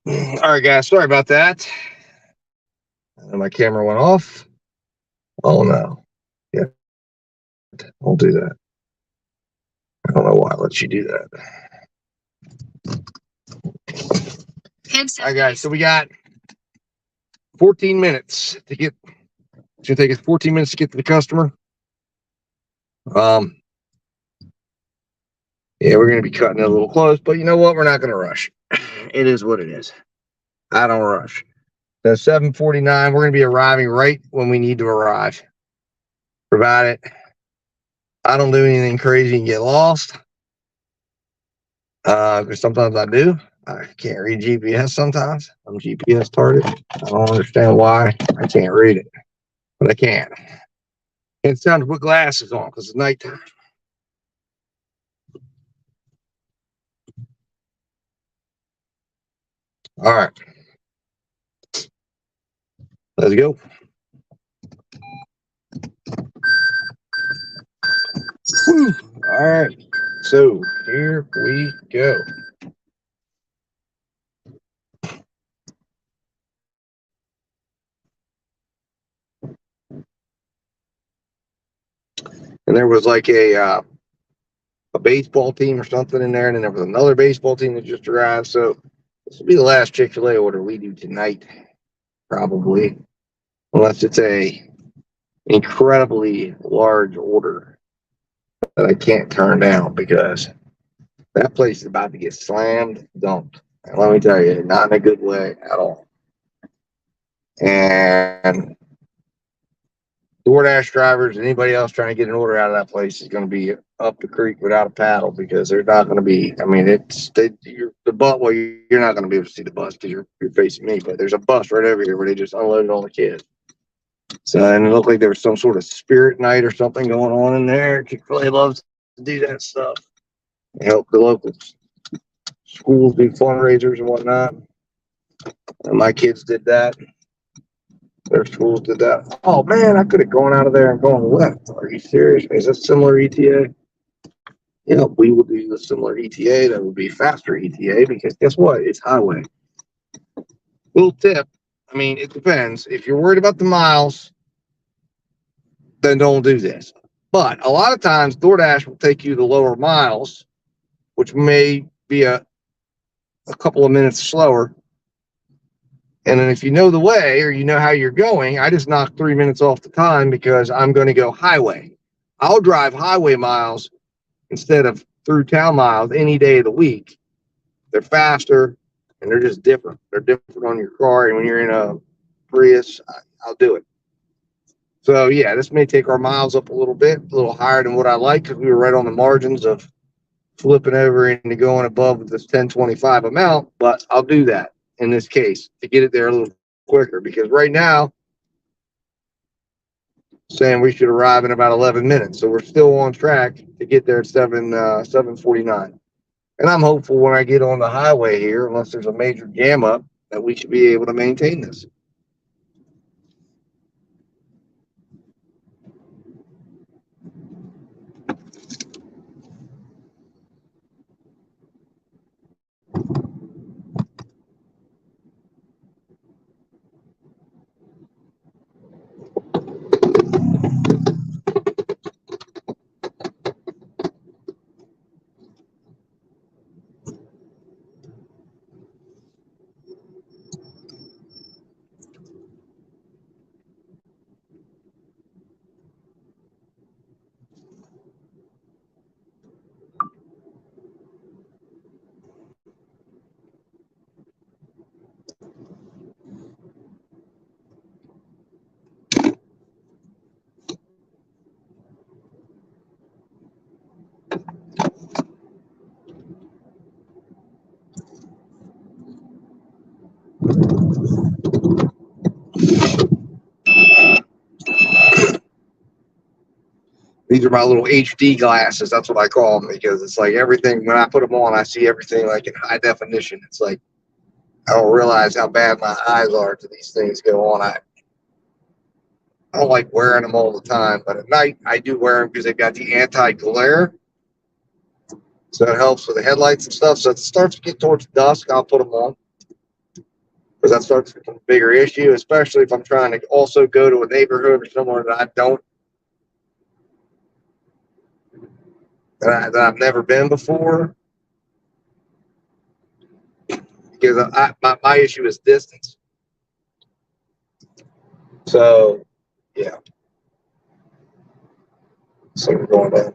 All right, guys. Sorry about that. And my camera went off. Oh no. Yeah. Don't do that. I don't know why it lets you do that. All right, guys. So we got 14 minutes to get. It's gonna take us 14 minutes to get to the customer. Yeah, we're gonna be cutting it a little close, but you know what? We're not gonna rush. It is what it is. I don't rush. So 7:49, we're gonna be arriving right when we need to arrive. Provided I don't do anything crazy and get lost. Because sometimes I do. I can't read GPS sometimes. I'm GPS target. I don't understand why I can't read it, but I can. And it's time to put glasses on because it's nighttime. All right. Let's go. Whew. All right. So here we go. And there was like a baseball team or something in there, and then there was another baseball team that just arrived. So this will be the last Chick-fil-A order we do tonight, probably, unless it's a incredibly large order that I can't turn down because that place is about to get slammed dunked. And let me tell you, not in a good way at all. And DoorDash drivers and anybody else trying to get an order out of that place is going to be up the creek without a paddle because they're not going to be. I mean, you're the bus. Well, you're not going to be able to see the bus because you're facing me. But there's a bus right over here where they just unloaded all the kids. So and it looked like there was some sort of spirit night or something going on in there. Chick-fil-A loves to do that stuff. They help the local schools do fundraisers and whatnot. And my kids did that. Their schools did that. Oh man, I could have gone out of there and gone left. Are you serious? Is that similar ETA? Yeah, we will do the similar ETA. That would be faster ETA because guess what? It's highway. Little tip. I mean, it depends. If you're worried about the miles, then don't do this. But a lot of times DoorDash will take you the lower miles, which may be a couple of minutes slower. And then if you know the way or you know how you're going, I just knock 3 minutes off the time because I'm going to go highway. I'll drive highway miles instead of through town miles any day of the week. They're faster and they're just different. They're different on your car. And when you're in a Prius, I'll do it. So yeah, this may take our miles up a little bit, a little higher than what I like because we were right on the margins of flipping over into going above this 1025 amount, but I'll do that in this case to get it there a little quicker because right now saying we should arrive in about 11 minutes. So we're still on track to get there at 7:49. And I'm hopeful when I get on the highway here, unless there's a major jam up, that we should be able to maintain this. These are my little HD glasses. That's what I call them because it's like everything, when I put them on, I see everything like in high definition. It's like I don't realize how bad my eyes are till these things go on. I don't like wearing them all the time, but at night I do wear them because they've got the anti-glare. So it helps with the headlights and stuff. So if it starts to get towards dusk, I'll put them on. because that starts to become a bigger issue, especially if I'm trying to also go to a neighborhood or somewhere that I don't, that I've never been before. Because my issue is distance. So, yeah. So we're going down.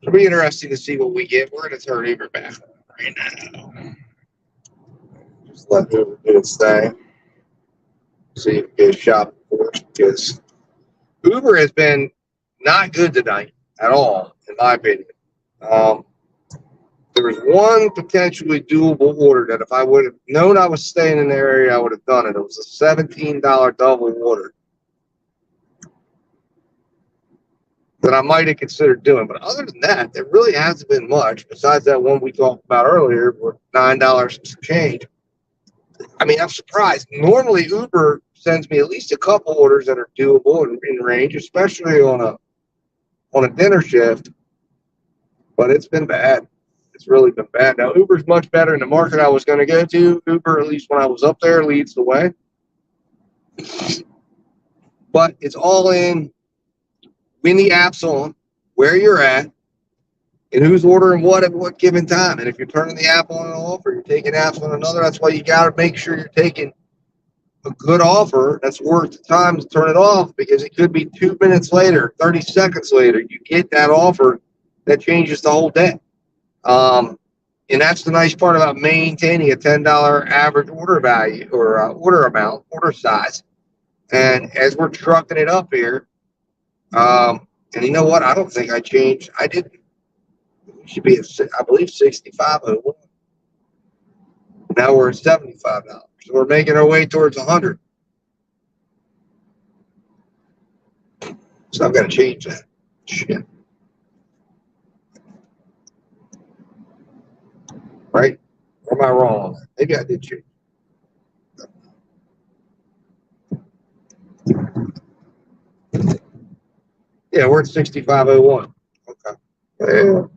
It'll be interesting to see what we get. We're going to turn Uber back right now. Just let Uber do its thing. See if we get a shop for us, because Uber has been not good tonight at all, in my opinion. There was one potentially doable order that if I would have known I was staying in the area, I would have done it. It was a $17 double order that I might have considered doing. But other than that, there really hasn't been much besides that one we talked about earlier for $9 and some change. I mean, I'm surprised. Normally, Uber sends me at least a couple orders that are doable and in range, especially on a dinner shift. But it's been bad. It's really been bad. Now, Uber's much better in the market I was going to go to. Uber, at least when I was up there, leads the way. But it's all in when the app's on, where you're at, and who's ordering what at what given time. And if you're turning the app on and off, or you're taking apps on another, that's why you got to make sure you're taking a good offer that's worth the time to turn it off, because it could be 2 minutes later, 30 seconds later, you get that offer that changes the whole day. And that's the nice part about maintaining a $10 average order value or order amount, order size. And as we're trucking it up here, and you know what? I don't think I changed. I didn't. It should be, I believe, $65.01. Now we're at $75. So we're making our way towards 100. So I've got to change that. Shit. Right? Or am I wrong on that? Maybe I did change. Yeah, we're at 65.01. Okay. Well,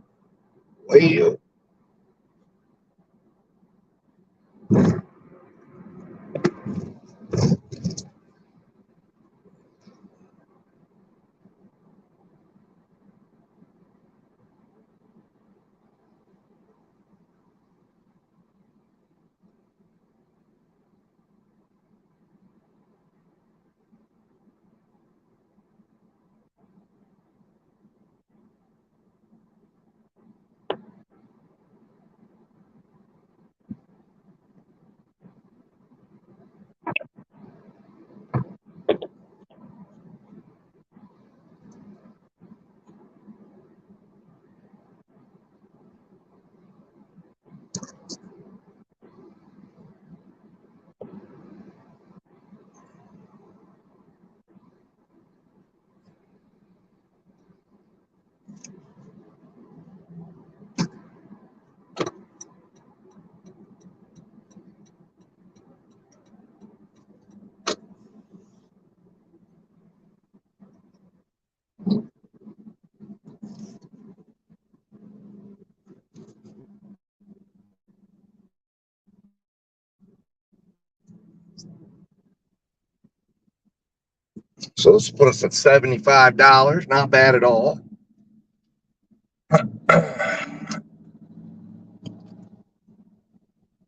so this put us at $75. Not bad at all.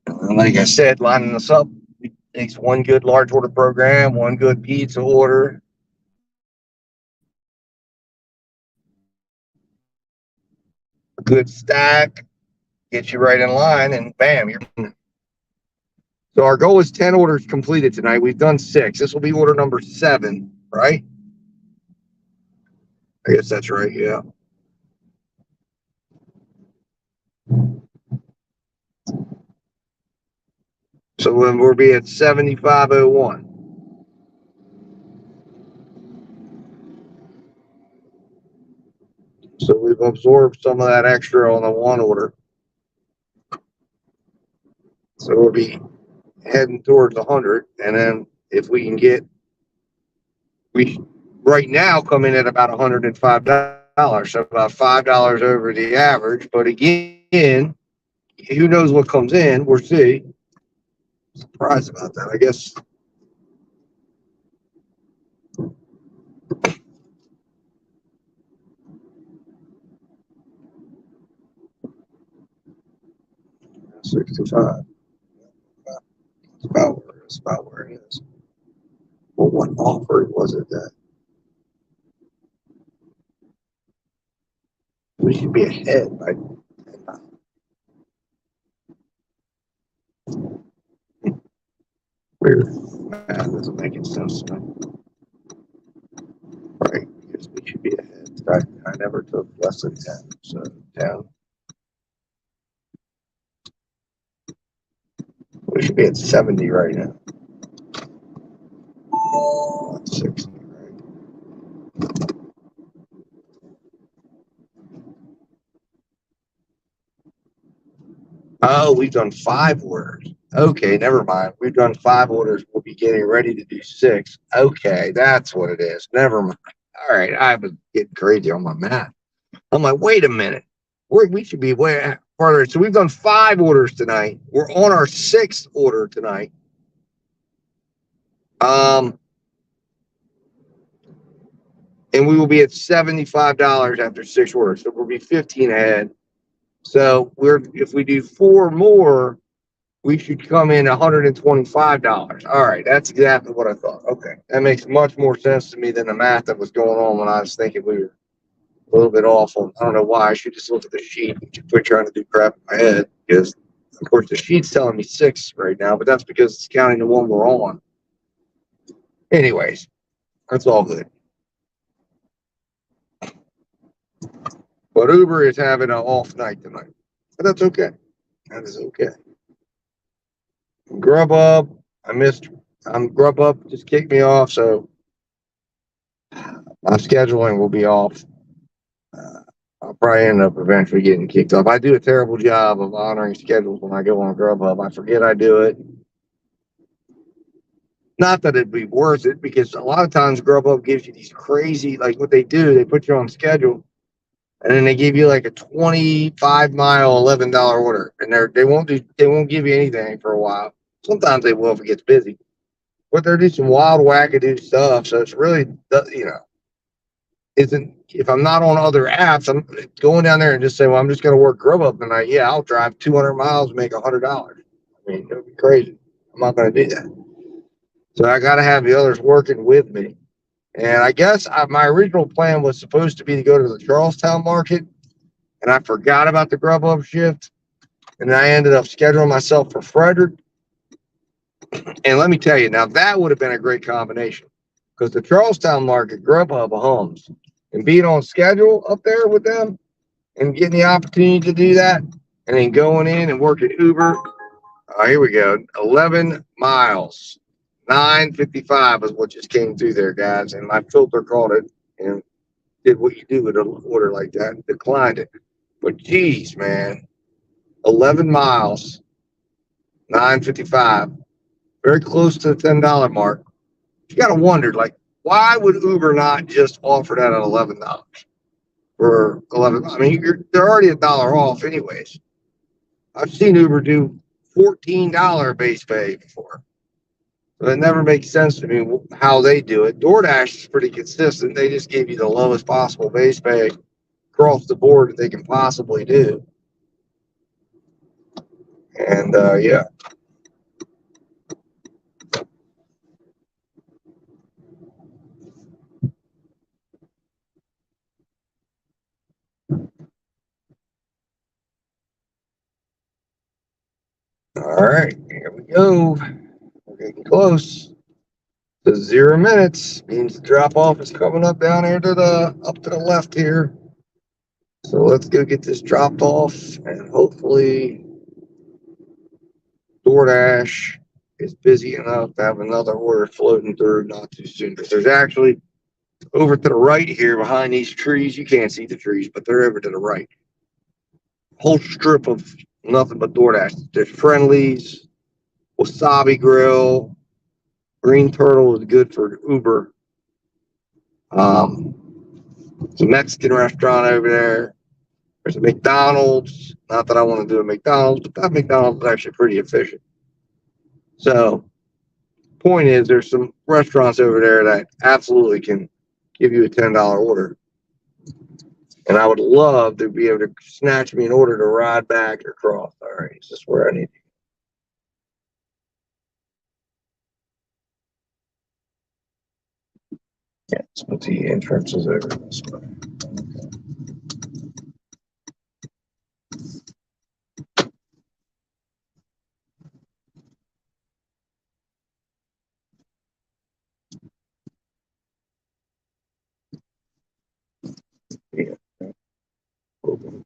And like I said, lining this up takes one good large order program, one good pizza order. A good stack, get you right in line, and bam, you're. So our goal is 10 orders completed tonight. We've done 6. This will be order number 7, right? I guess that's right, yeah. So we'll be at 75.01. So we've absorbed some of that extra on the one order. So we'll be heading towards 100. And then if we can get, we right now come in at about $105, so about $5 over the average. But again, who knows what comes in? We'll see. Surprised about that, I guess. $65. That's about where it is. Well, what offer was it that we should be ahead by? Weird. Math doesn't make any sense to me. Right, because we should be ahead. I never took less than 10, so 10. We should be at 70 right now. 60, right? Oh, we've done 5 orders. Okay, never mind. We've done 5 orders. We'll be getting ready to do 6. Okay, that's what it is. Never mind. All right, I was getting crazy on my math. I'm like, wait a minute. We should be way farther. So we've done 5 orders tonight. We're on our 6th order tonight. And we will be at $75 after 6 orders. So we'll be 15 ahead. So if we do 4 more, we should come in $125. All right, that's exactly what I thought. Okay, that makes much more sense to me than the math that was going on when I was thinking we were a little bit off on. I don't know why. I should just look at the sheet and quit trying to do crap in my head, because of course the sheet's telling me 6 right now, but that's because it's counting the one we're on. Anyways, that's all good. But Uber is having an off night tonight. But that's okay. That is okay. Grubhub, Grubhub just kicked me off, so my scheduling will be off. I'll probably end up eventually getting kicked off. I do a terrible job of honoring schedules when I go on Grubhub. I forget I do it. Not that it'd be worth it, because a lot of times Grubhub gives you these crazy, like what they do, they put you on schedule, and then they give you like a 25-mile $11 order, and they won't give you anything for a while. Sometimes they will if it gets busy, but they're doing some wild wackadoo stuff. So it's really, if I'm not on other apps, I'm going down there and just say, well, I'm just going to work Grubhub tonight. Yeah, I'll drive 200 miles and make $100. I mean, it would be crazy. I'm not going to do that. So I got to have the others working with me. And I guess my original plan was supposed to be to go to the Charlestown market, and I forgot about the Grubhub shift. And I ended up scheduling myself for Frederick. And let me tell you, now that would have been a great combination, because the Charlestown market, Grubhub hums, and being on schedule up there with them and getting the opportunity to do that, and then going in and working Uber. Here we go. 11 miles. 9:55 is what just came through there, guys. And my filter caught it and did what you do with an order like that, declined it. But geez, man, 11 miles, 9:55, very close to the $10 mark. You got to wonder, like, why would Uber not just offer that at $11 for 11? I mean, they're already $1 off, anyways. I've seen Uber do $14 base pay before. So it never makes sense to me how they do it. DoorDash is pretty consistent. They just give you the lowest possible base pay across the board that they can possibly do. And yeah. All right, here we go. We're getting close. The 0 minutes means the drop off is coming up down here to the left here. So let's go get this dropped off, and hopefully DoorDash is busy enough to have another order floating through not too soon. Because there's actually over to the right here behind these trees, you can't see the trees, but they're over to the right. Whole strip of nothing but DoorDash. There's Friendlies, Wasabi Grill. Green Turtle is good for Uber. It's a Mexican restaurant over there. There's a McDonald's. Not that I want to do a McDonald's, but that McDonald's is actually pretty efficient. So, point is, there's some restaurants over there that absolutely can give you a $10 order. And I would love to be able to snatch me an order to ride back across. All right, is this where I need to? Yeah, let's put the entrances over this way. Yeah. Open.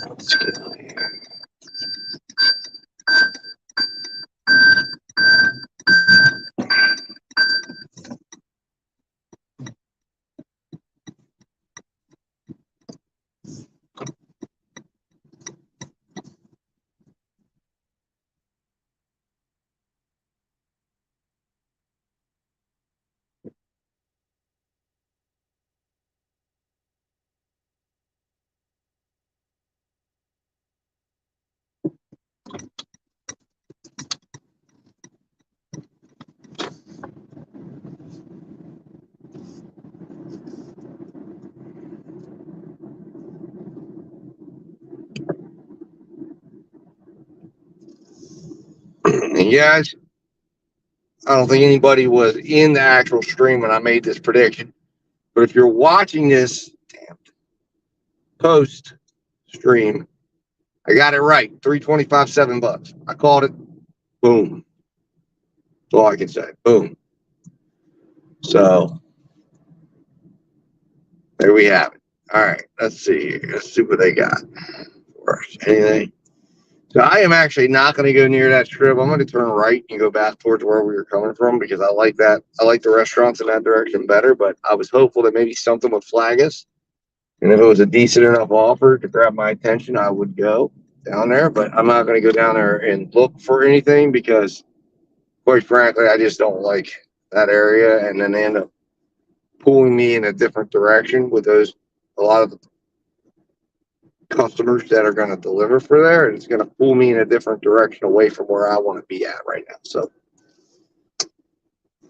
Let's get out of here. And guys, I don't think anybody was in the actual stream when I made this prediction. But if you're watching this post stream, I got it right. 325, $7. I called it. Boom. That's all I can say. Boom. So there we have it. All right. Let's see. Let's see what they got for us. Anything? So I am actually not going to go near that strip. I'm going to turn right and go back towards where we were coming from because I like that. I like the restaurants in that direction better, but I was hopeful that maybe something would flag us. And if it was a decent enough offer to grab my attention, I would go down there. But I'm not going to go down there and look for anything because, quite frankly, I just don't like that area. And then they end up pulling me in a different direction with those, a lot of the customers that are going to deliver for there. And it's going to pull me in a different direction away from where I want to be at right now. So,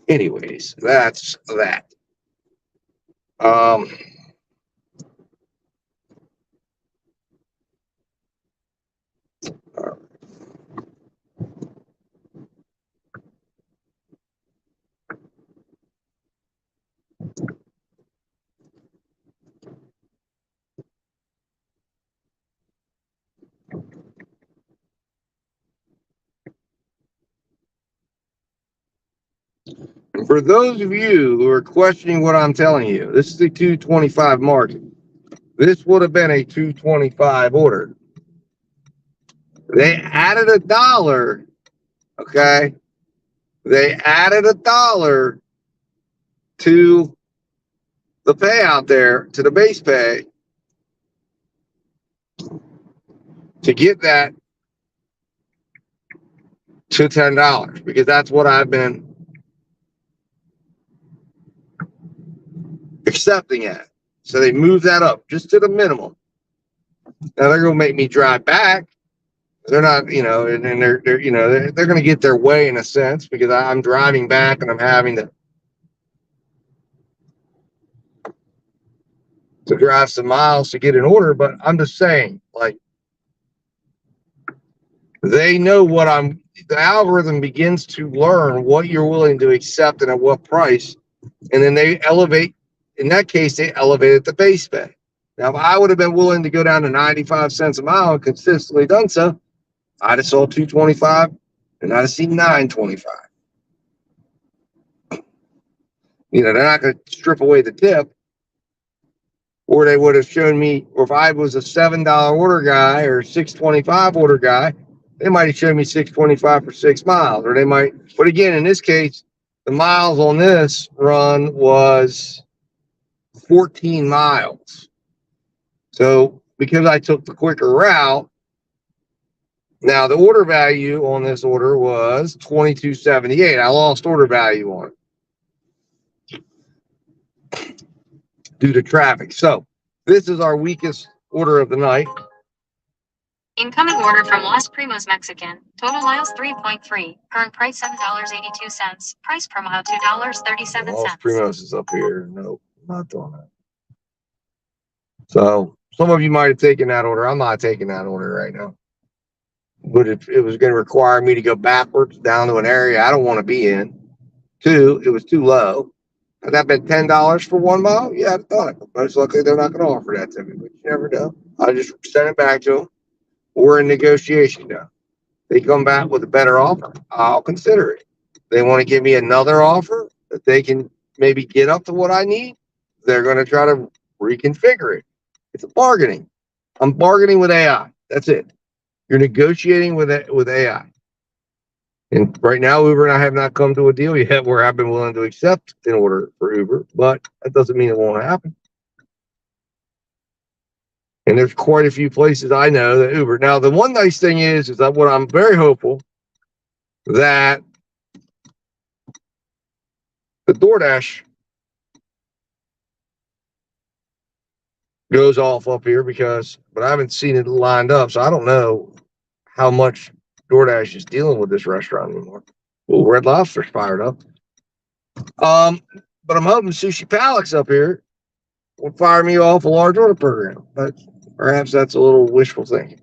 anyways, that's that. Um, And for those of you who are questioning what I'm telling you, this is a 225 market. This would have been a 225 order. They added $1. Okay. They added $1 to the payout there, to the base pay, to get that to $10, because that's what I've been accepting at. So they moved that up just to the minimum. Now they're going to make me drive back. They're not, and they're they're going to get their way in a sense, because I'm driving back and I'm having to drive some miles to get an order. But I'm just saying, like, they know the algorithm begins to learn what you're willing to accept and at what price. And then they elevate, in that case, they elevated the base pay. Now, if I would have been willing to go down to 95 cents a mile and consistently done so, I'd have sold 225 and I'd have seen 925. They're not going to strip away the tip, or they would have shown me, or if I was a $7 order guy or $6.25 order guy, they might have shown me 625 for 6 miles, or they might. But again, in this case, the miles on this run was 14 miles. So because I took the quicker route, now the order value on this order was $22.78. I lost order value on it due to traffic. So this is our weakest order of the night. Incoming order from Los Primos Mexican. Total miles 3.3. Current price $7.82. Price per mile $2.37. Los Primos is up here. Nope, not doing that. So some of you might have taken that order. I'm not taking that order right now. But if it was going to require me to go backwards down to an area I don't want to be in, it was too low. Had that been $10 for 1 mile? Yeah, I'd have done it. But most likely they're not going to offer that to me. But you never know. I'll just send it back to them. We're in negotiation now. They come back with a better offer, I'll consider it. They want to give me another offer that they can maybe get up to what I need. They're going to try to reconfigure it. It's a bargaining. I'm bargaining with AI. That's it. You're negotiating with AI. And right now, Uber and I have not come to a deal yet where I've been willing to accept an order for Uber, but that doesn't mean it won't happen. And there's quite a few places I know that Uber. Now, the one nice thing is that what I'm very hopeful that the DoorDash goes off up here, but I haven't seen it lined up, so I don't know how much DoorDash is dealing with this restaurant anymore. Well, Red Lobster's fired up. But I'm hoping Sushi Palace up here will fire me off a large order program. But perhaps that's a little wishful thinking.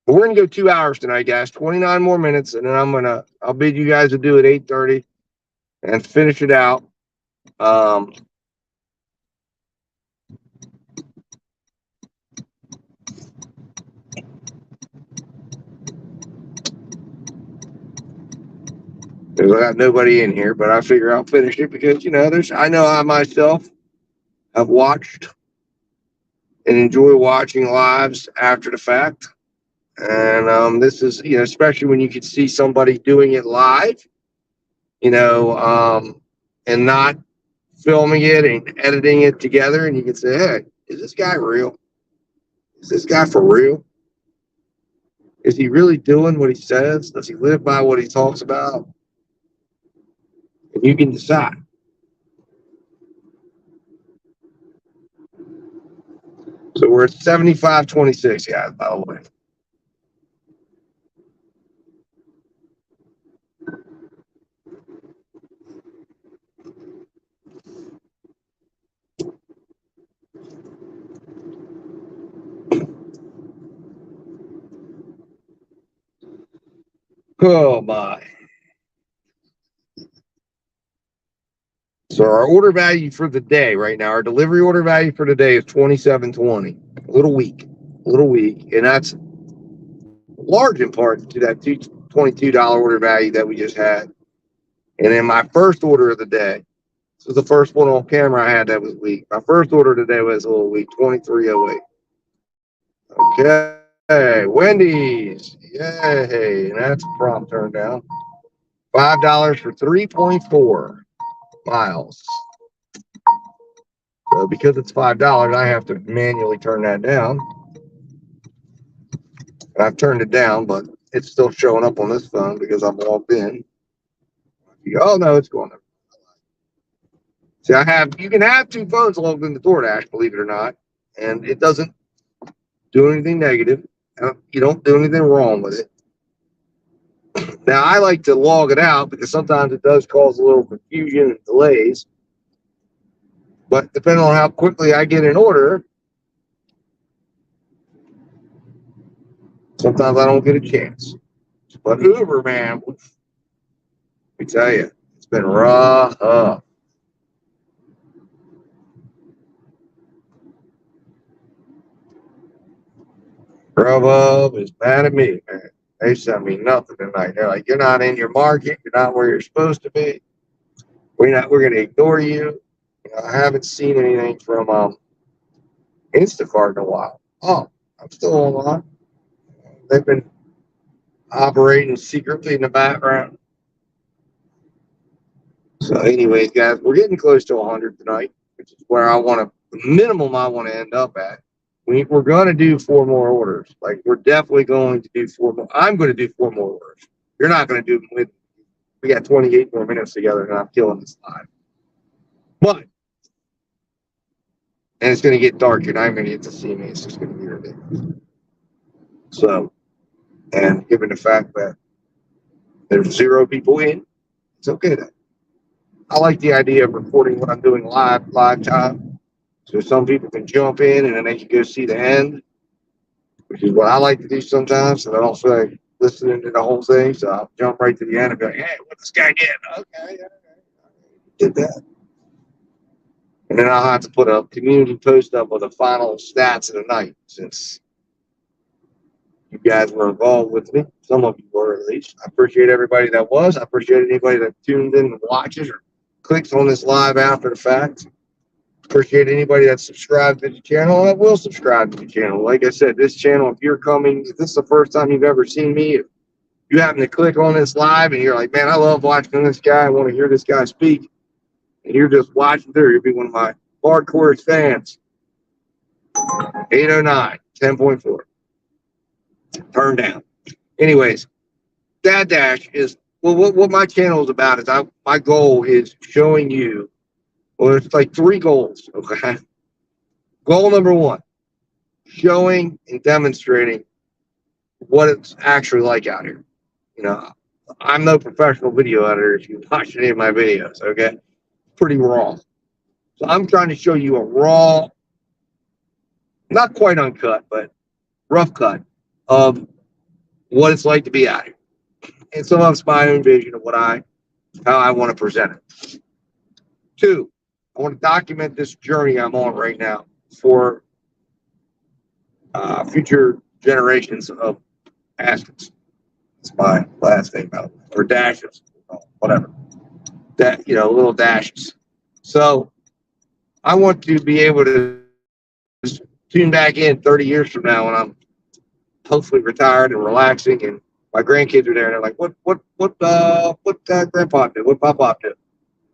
But we're gonna go 2 hours tonight, guys. 29 more minutes, and then I'll bid you guys adieu at 8:30 and finish it out. I got nobody in here, but I figure I'll finish it because I know I myself have watched and enjoy watching lives after the fact. And this is, especially when you can see somebody doing it live, and not filming it and editing it together. And you can say, hey, is this guy real? Is this guy for real? Is he really doing what he says? Does he live by what he talks about? And you can decide. So we're at 75-26, guys, by the way. Oh my. So our order value for the day right now, our delivery order value for today is $27.20. A little weak. And that's large in part to that $22 order value that we just had. And then my first order of the day, this was the first one on camera I had that was weak. My first order today was a little weak, 2308. Okay, Wendy's. Yay. And that's a prompt turned down. $5 for 3.4 miles. So because it's $5, I have to manually turn that down. And I've turned it down, but it's still showing up on this phone because I'm logged in. Oh no, it's going there. See, you can have two phones logged into DoorDash, believe it or not, and it doesn't do anything negative. You don't do anything wrong with it. Now, I like to log it out because sometimes it does cause a little confusion and delays. But depending on how quickly I get an order, sometimes I don't get a chance. But Uber, man, let me tell you, it's been rough. Grubhub is mad at me, man. They sent me nothing tonight. They're like, you're not in your market. You're not where you're supposed to be. We're going to ignore you. I haven't seen anything from Instacart in a while. Oh, I'm still online. They've been operating secretly in the background. So anyways, guys, we're getting close to 100 tonight, which is where the minimum I want to end up at. We're going to do 4 more orders. Like, we're definitely going to do 4 more. I'm going to do 4 more orders. You're not going to do them with me. We got 28 more minutes together, and I'm killing this live. But, and it's going to get dark. You're not going to get to see me. It's just going to be ridiculous. So, and given the fact that there's 0 people in, it's okay then. I like the idea of recording what I'm doing live time. So some people can jump in and then they can go see the end, which is what I like to do sometimes. So I don't feel like listening to the whole thing. So I'll jump right to the end and be like, hey, what this guy did? Okay, did that. And then I'll have to put a community post up with the final stats of the night, since you guys were involved with me. Some of you were, at least. I appreciate everybody that was. I appreciate anybody that tuned in and watches or clicks on this live after the fact. Appreciate anybody that subscribed to the channel and that will subscribe to the channel. Like I said, this channel, if this is the first time you've ever seen me, if you happen to click on this live and you're like, man, I love watching this guy, I want to hear this guy speak, and you're just watching through, you'll be one of my hardcore fans. 809, 10.4. Turn down. Anyways, Dad Dash is, well, what my channel is about is my goal is showing you, well, it's like 3 goals, okay? Goal number 1, showing and demonstrating what it's actually like out here. You know, I'm no professional video editor if you watch any of my videos, okay? Pretty raw. So I'm trying to show you a raw, not quite uncut, but rough cut of what it's like to be out here. And some of it's my own vision of how I want to present it. 2, I want to document this journey I'm on right now for future generations of Askins. It's my last name, or Dashes, whatever. That, little dashes. So I want to be able to tune back in 30 years from now when I'm hopefully retired and relaxing, and my grandkids are there, and they're like, what grandpa did, what papa did.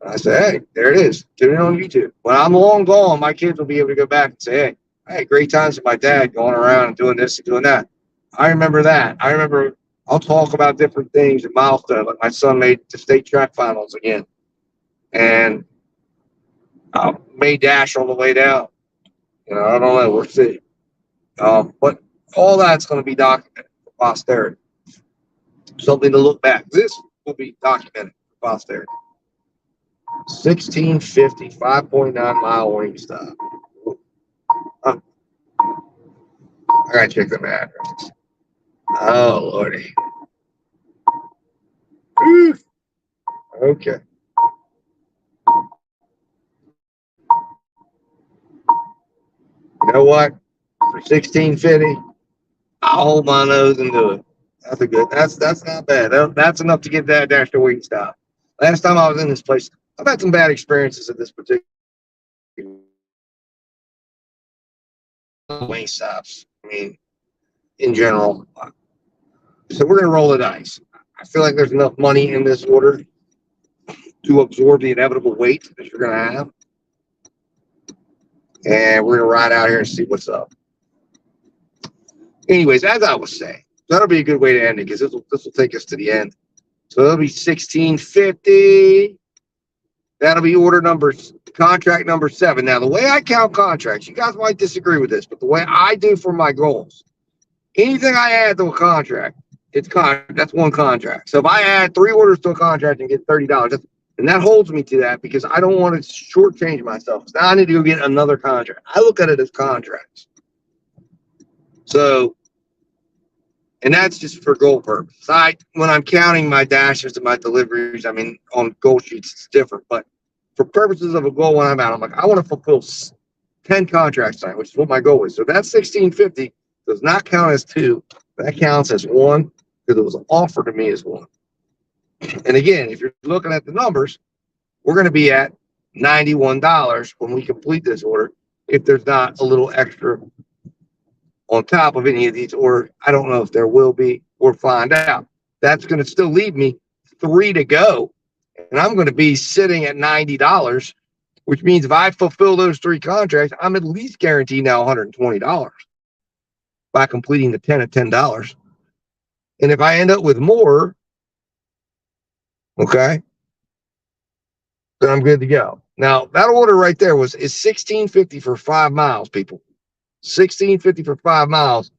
And I say, hey, there it is. Tune in on YouTube. When I'm long gone, my kids will be able to go back and say, hey, I had great times with my dad going around and doing this and doing that. I remember that. I'll talk about different things and milestones. Like my son made the state track finals again, and may dash on the way down. I don't know. We'll see. But all that's going to be documented for posterity. Something to look back. This will be documented for posterity. 1650, 5.9 mile wing stop. I gotta check the address. Oh lordy. Ooh. Okay. You know what? For 1650, I'll hold my nose and do it. That's not bad. That's enough to get that dash to wing stop. Last time I was in this place, I've had some bad experiences at this particular wing stops. I mean, in general. So we're going to roll the dice. I feel like there's enough money in this order to absorb the inevitable weight that you're going to have. And we're going to ride out here and see what's up. Anyways, as I was saying, that'll be a good way to end it because this will take us to the end. So that'll be 1650. That'll be contract number 7. Now, the way I count contracts, you guys might disagree with this, but the way I do for my goals, anything I add to a contract, that's one contract. So if I add 3 orders to a contract and get $30, and that holds me to that because I don't want to shortchange myself. Now I need to go get another contract. I look at it as contracts. So, and that's just for goal purposes. When I'm counting my dashes and my deliveries, I mean, on goal sheets, it's different. But for purposes of a goal, when I'm out, I'm like, I want to fulfill 10 contracts tonight, which is what my goal is. So that 1650 does not count as 2. That counts as 1 because it was offered to me as 1. And again, if you're looking at the numbers, we're going to be at $91 when we complete this order. If there's not a little extra on top of any of these, or I don't know if there will be, we'll find out. That's going to still leave me 3 to go. And I'm going to be sitting at $90, which means if I fulfill those 3 contracts, I'm at least guaranteed now $120 by completing the 10 at $10. And if I end up with more, okay, then I'm good to go. Now, that order right there is $16.50 for 5 miles, people. $16.50 for 5 miles.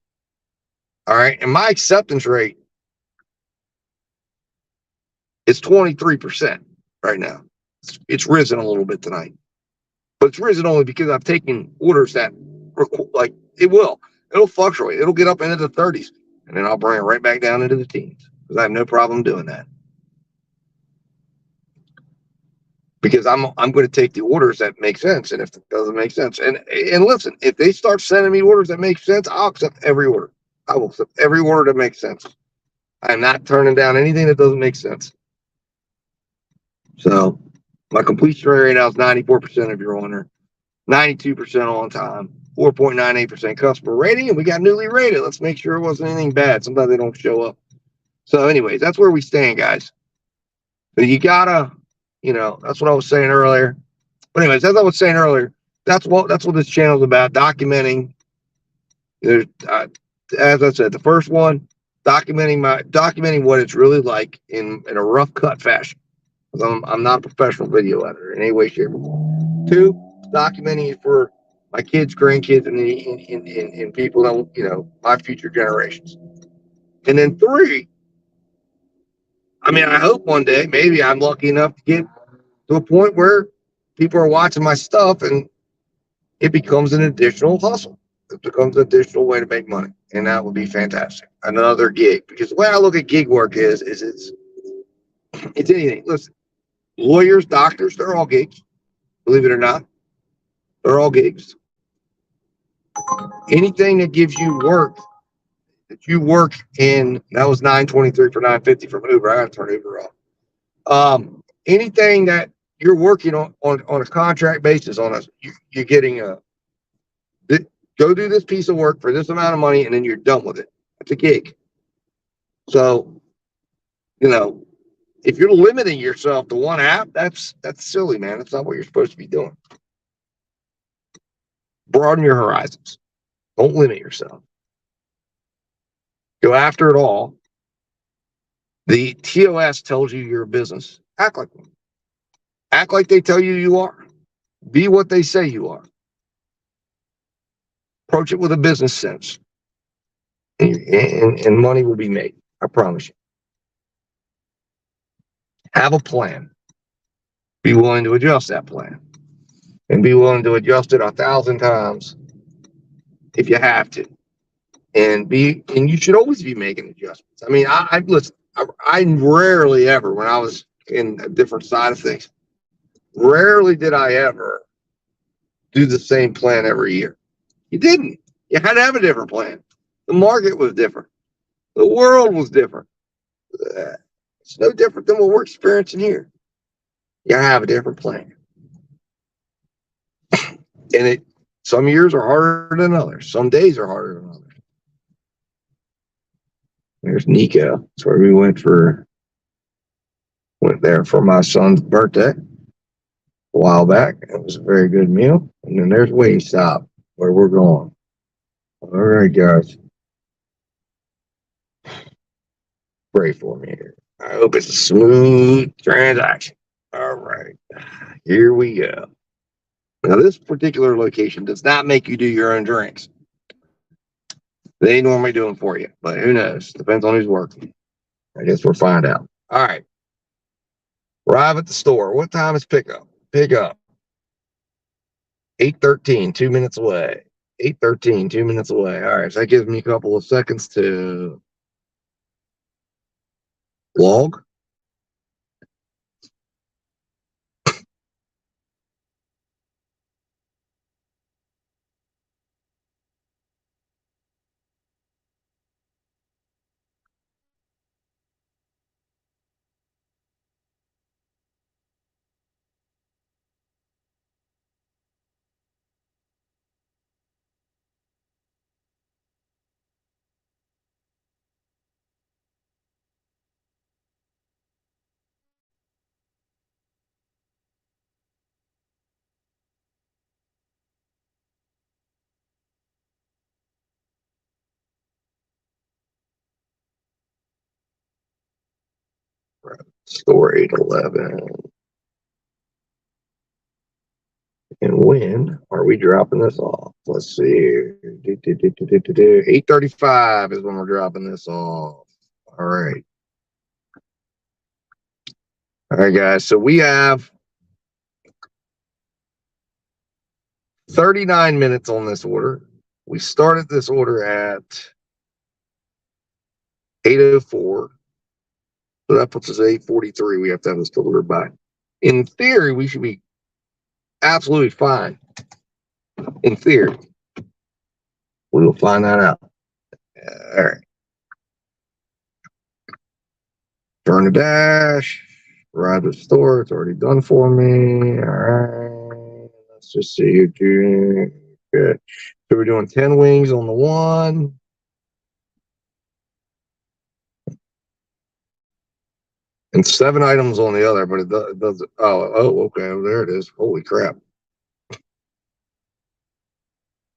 All right. And my acceptance rate is 23% right now. It's risen a little bit tonight, but it's risen only because I've taken orders that it'll fluctuate. It'll get up into the 30s and then I'll bring it right back down into the teens because I have no problem doing that. Because I'm going to take the orders that make sense, and if it doesn't make sense, and listen, if they start sending me orders that make sense, I'll accept every order. I will accept every order that makes sense. I'm not turning down anything that doesn't make sense. So my completion rate right now is 94% if you're on there, 92% on time, 4.98% customer rating, and we got newly rated. Let's make sure it wasn't anything bad. Sometimes they don't show up. So, anyways, that's where we stand, guys. So you gotta. That's what I was saying earlier. But anyways, as I was saying earlier, that's what this channel is about, documenting. As I said, the first one, documenting what it's really like in a rough cut fashion. I'm not a professional video editor in any way, shape, or form. 2, documenting it for my kids, grandkids, and people that my future generations. And then 3, I mean, I hope one day maybe I'm lucky enough to get to a point where people are watching my stuff and it becomes an additional hustle. It becomes an additional way to make money. And that would be fantastic. Another gig. Because the way I look at gig work is it's anything. Listen, lawyers, doctors, they're all gigs. Believe it or not. They're all gigs. Anything that gives you work that you work in, that was $9.23 for $9.50 from Uber. I got to turn Uber off. Anything that you're working on a contract basis you're getting go do this piece of work for this amount of money and then you're done with it. That's a gig. So, if you're limiting yourself to one app, that's silly, man. That's not what you're supposed to be doing. Broaden your horizons. Don't limit yourself. Go after it all. The TOS tells you you're a business. Act like one. Act like they tell you are. Be what they say you are. Approach it with a business sense. And money will be made. I promise you. Have a plan. Be willing to adjust that plan. And be willing to adjust it 1,000 times if you have to. And you should always be making adjustments. I mean, I rarely ever, when I was in a different side of things, rarely did I ever do the same plan every year. You didn't. You had to have a different plan. The market was different. The world was different. It's no different than what we're experiencing here. You have a different plan. And some years are harder than others. Some days are harder than others. There's Nico. That's where we went there for my son's birthday a while back. It was a very good meal. And then there's Wingstop, where we're going. All right, guys. Pray for me here. I hope it's a smooth transaction. All right. Here we go. Now, this particular location does not make you do your own drinks. They normally do them for you, but who knows? Depends on who's working. I guess we'll find out. All right. Arrive at the store. What time is pickup? Pickup. 8:13, 2 minutes away. 8:13, 2 minutes away. All right. So that gives me a couple of seconds to log. Store 811. And when are we dropping this off? Let's see. 8:35 is when we're dropping this off. All right. All right, guys. So we have 39 minutes on this order. We started this order at 8:04. So that puts us at 8:43. We have to have this delivered by. In theory, we should be absolutely fine. In theory. We will find that out. All right. Turn the dash. Arrive at the store. It's already done for me. All right. Let's just see here. Good. So we're doing 10 wings on the one. And 7 items on the other, but it does. Oh, okay. There it is. Holy crap.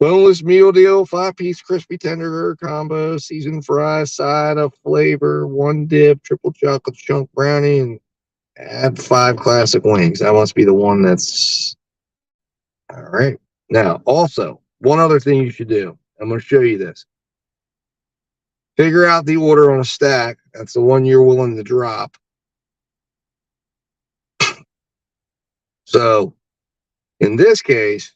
Boneless meal deal, 5-piece crispy tender combo, seasoned fries, side of flavor, 1 dip, triple chocolate chunk brownie, and add 5 classic wings. That must be the one that's all right. Now, also, one other thing you should do. I'm going to show you this. Figure out the order on a stack. That's the one you're willing to drop. So, in this case,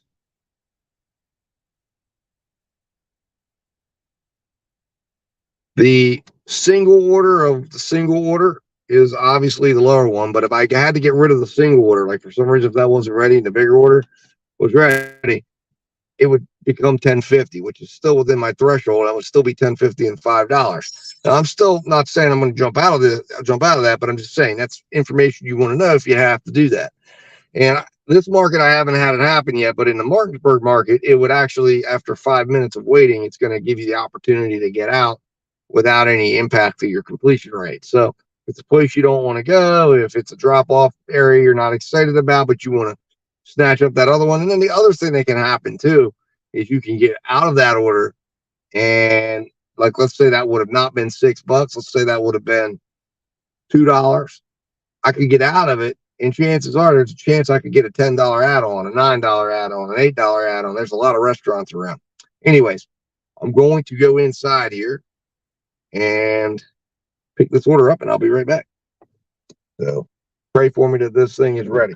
the single order of the single order is obviously the lower one. But if I had to get rid of the single order, like for some reason, if that wasn't ready and the bigger order was ready, it would become 10.50, which is still within my threshold. I would still be 10.50 and $5. Now, I'm still not saying I'm going to jump out of that, but I'm just saying that's information you want to know if you have to do that. And this market, I haven't had it happen yet, but in the Martinsburg market, it would actually, after 5 minutes of waiting, it's going to give you the opportunity to get out without any impact to your completion rate. So if it's a place you don't want to go, if it's a drop-off area you're not excited about, but you want to snatch up that other one. And then the other thing that can happen too is you can get out of that order and like, let's say that would have not been $6. Let's say that would have been $2. I could get out of it. And chances are there's a chance I could get a $10 add-on, a $9 add-on, an $8 add-on. There's a lot of restaurants around. Anyways, I'm going to go inside here and pick this order up and I'll be right back. So pray for me that this thing is ready.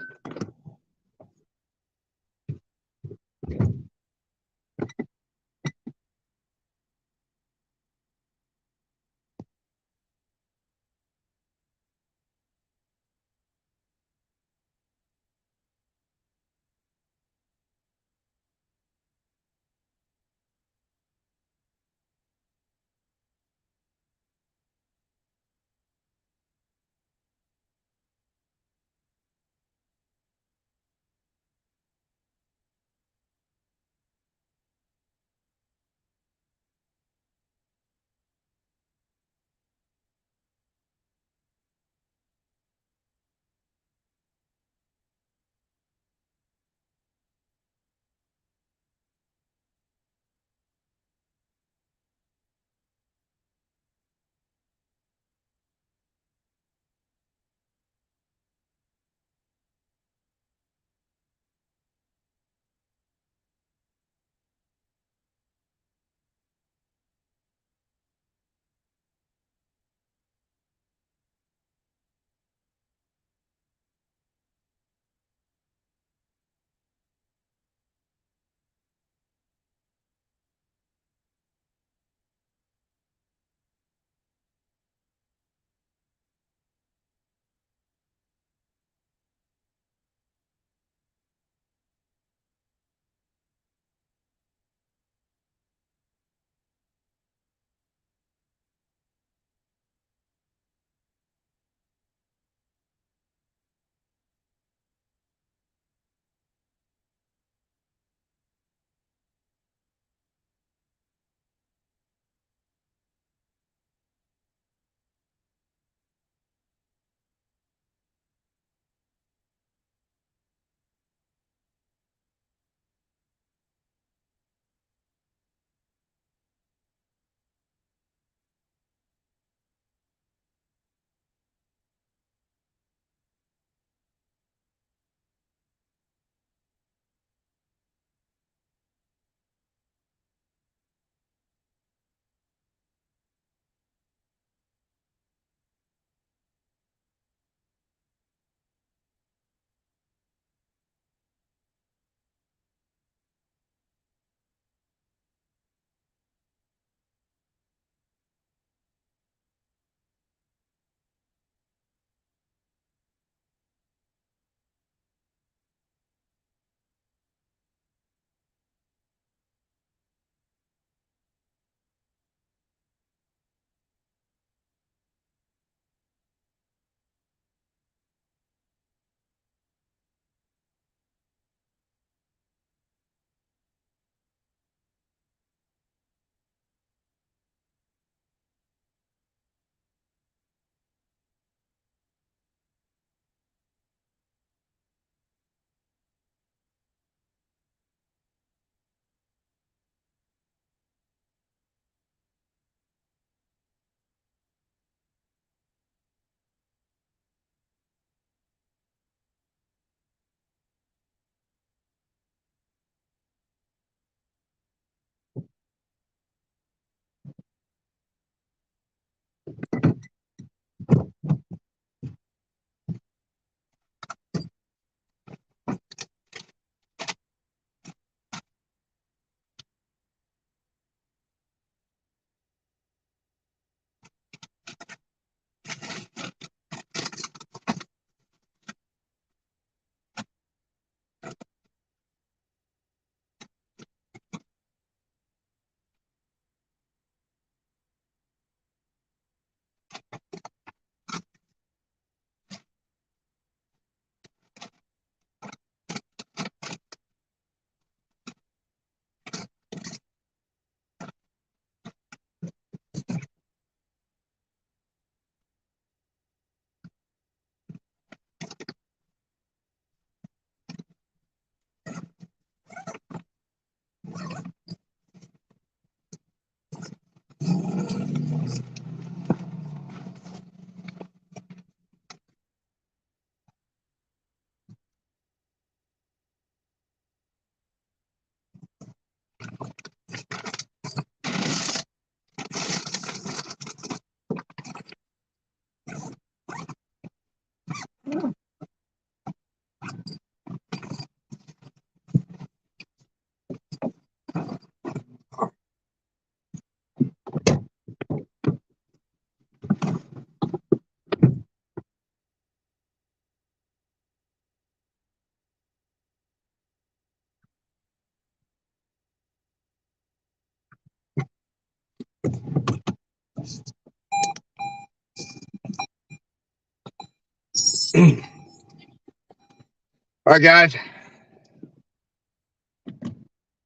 All right, guys.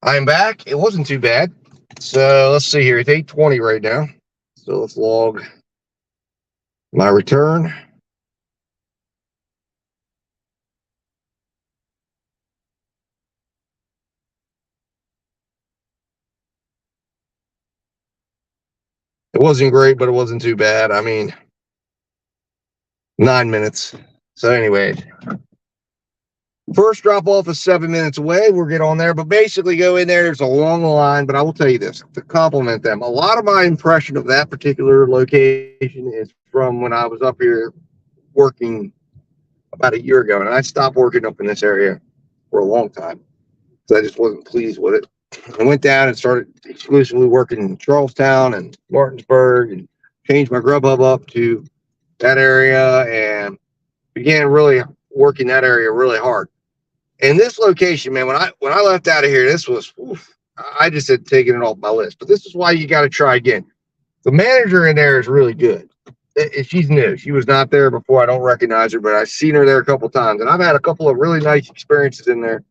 I'm back. It wasn't too bad. So let's see here. It's 8:20 right now. So let's log my return. It wasn't great, but it wasn't too bad. I mean, 9 minutes. So anyway, first drop off is 7 minutes away. We'll get on there, but basically go in there. There's a long line, but I will tell you this to compliment them. A lot of my impression of that particular location is from when I was up here working about a year ago, and I stopped working up in this area for a long time because I just wasn't pleased with it. I went down and started exclusively working in Charlestown and Martinsburg and changed my Grubhub up to that area and began really working that area really hard. And this location, man, when I left out of here, this was, oof, I just had taken it off my list. But this is why you got to try again. The manager in there is really good. She's new. She was not there before. I don't recognize her, but I've seen her there a couple times. And I've had a couple of really nice experiences in there.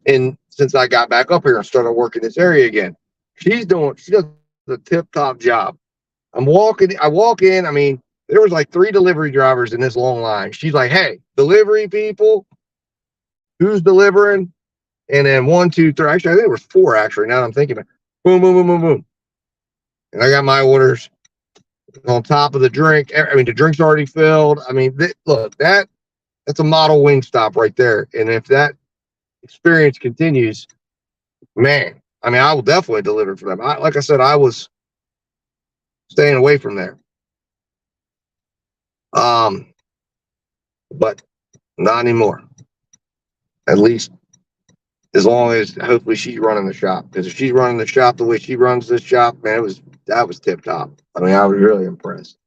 And since I got back up here and started working this area again, she does a tip-top job. I walk in, I mean, there was like 3 delivery drivers in this long line. She's like, hey, delivery people, who's delivering? And then 1, 2, 3. Actually, I think it was 4, actually, now that I'm thinking about it. Boom, boom, boom, boom, boom. And I got my orders on top of the drink. I mean, the drink's already filled. I mean, look, that's a model Wingstop right there. And if that experience continues, man, I mean, I will definitely deliver for them. Like I said, I was staying away from there. But not anymore. At least as long as hopefully she's running the shop. Because if she's running the shop the way she runs this shop, man, that was tip top. I mean, I was really impressed,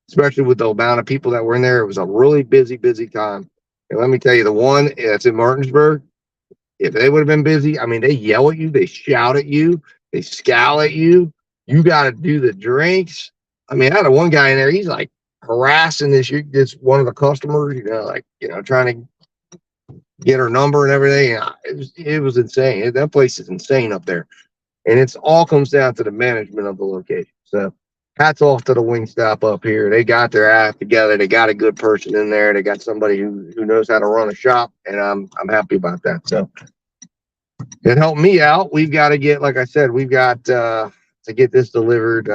especially with the amount of people that were in there. It was a really busy time. And let me tell you, the one that's in Martinsburg, if they would have been busy, I mean, they yell at you, they shout at you, they scowl at you. You got to do the drinks. I mean, I had one guy in there. He's like harassing this one of the customers, trying to get her number and everything. It was insane. That place is insane up there, and it's all comes down to the management of the location. So, hats off to the Wingstop up here. They got their act together. They got a good person in there. They got somebody who knows how to run a shop, and I'm happy about that. So, it helped me out. We've got to get, like I said, we've got to get this delivered.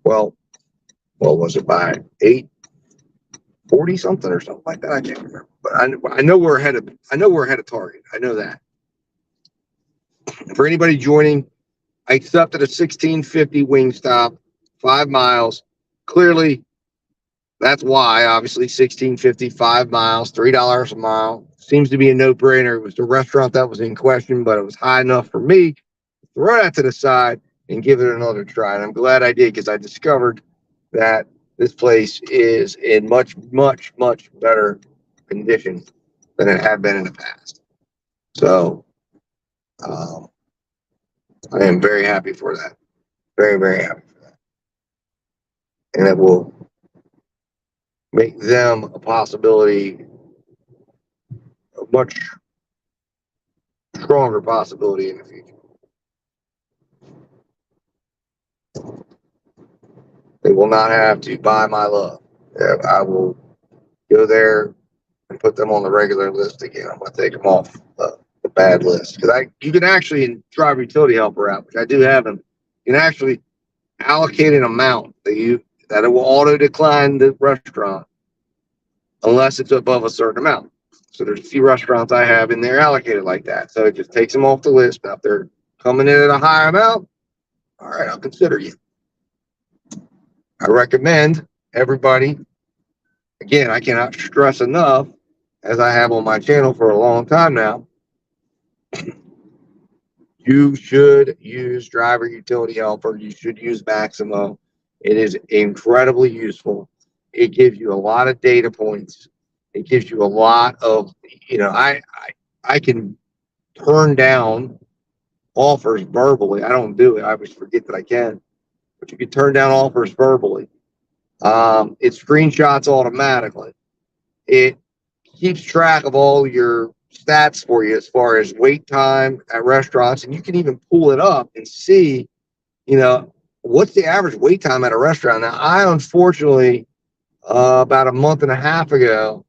Well, what was it, by 8:40 something or something like that? I can't remember, but I know we're ahead of target. I know that. For anybody joining, I accepted a 1650 Wingstop, 5 miles. Clearly, that's why. Obviously, 1650, 5 miles, $3 a mile seems to be a no-brainer. It was the restaurant that was in question, but it was high enough for me to throw that to the side and give it another try. And I'm glad I did, because I discovered that this place is in much, much, much better condition than it had been in the past. So I am very happy for that. Very, very happy for that. And it will make them a possibility, a much stronger possibility in the future. They will not have to buy my love. I will go there and put them on the regular list again. I'm going to take them off the bad list, because you can actually in Driver Utility Helper app, which I do have them, you can actually allocate an amount that it will auto decline the restaurant unless it's above a certain amount. So there's a few restaurants I have in there allocated like that. So it just takes them off the list. Now if they're coming in at a high amount, all right, I'll consider you. I recommend everybody, again, I cannot stress enough, as I have on my channel for a long time now, you should use Driver Utility Helper. You should use Maximo. It is incredibly useful. It gives you a lot of data points. It gives you a lot of, I can turn down offers verbally. I don't do it. I always forget that I can, but you can turn down offers verbally. It screenshots automatically. It keeps track of all your stats for you as far as wait time at restaurants, and you can even pull it up and see, what's the average wait time at a restaurant. Now, I unfortunately, about a month and a half ago,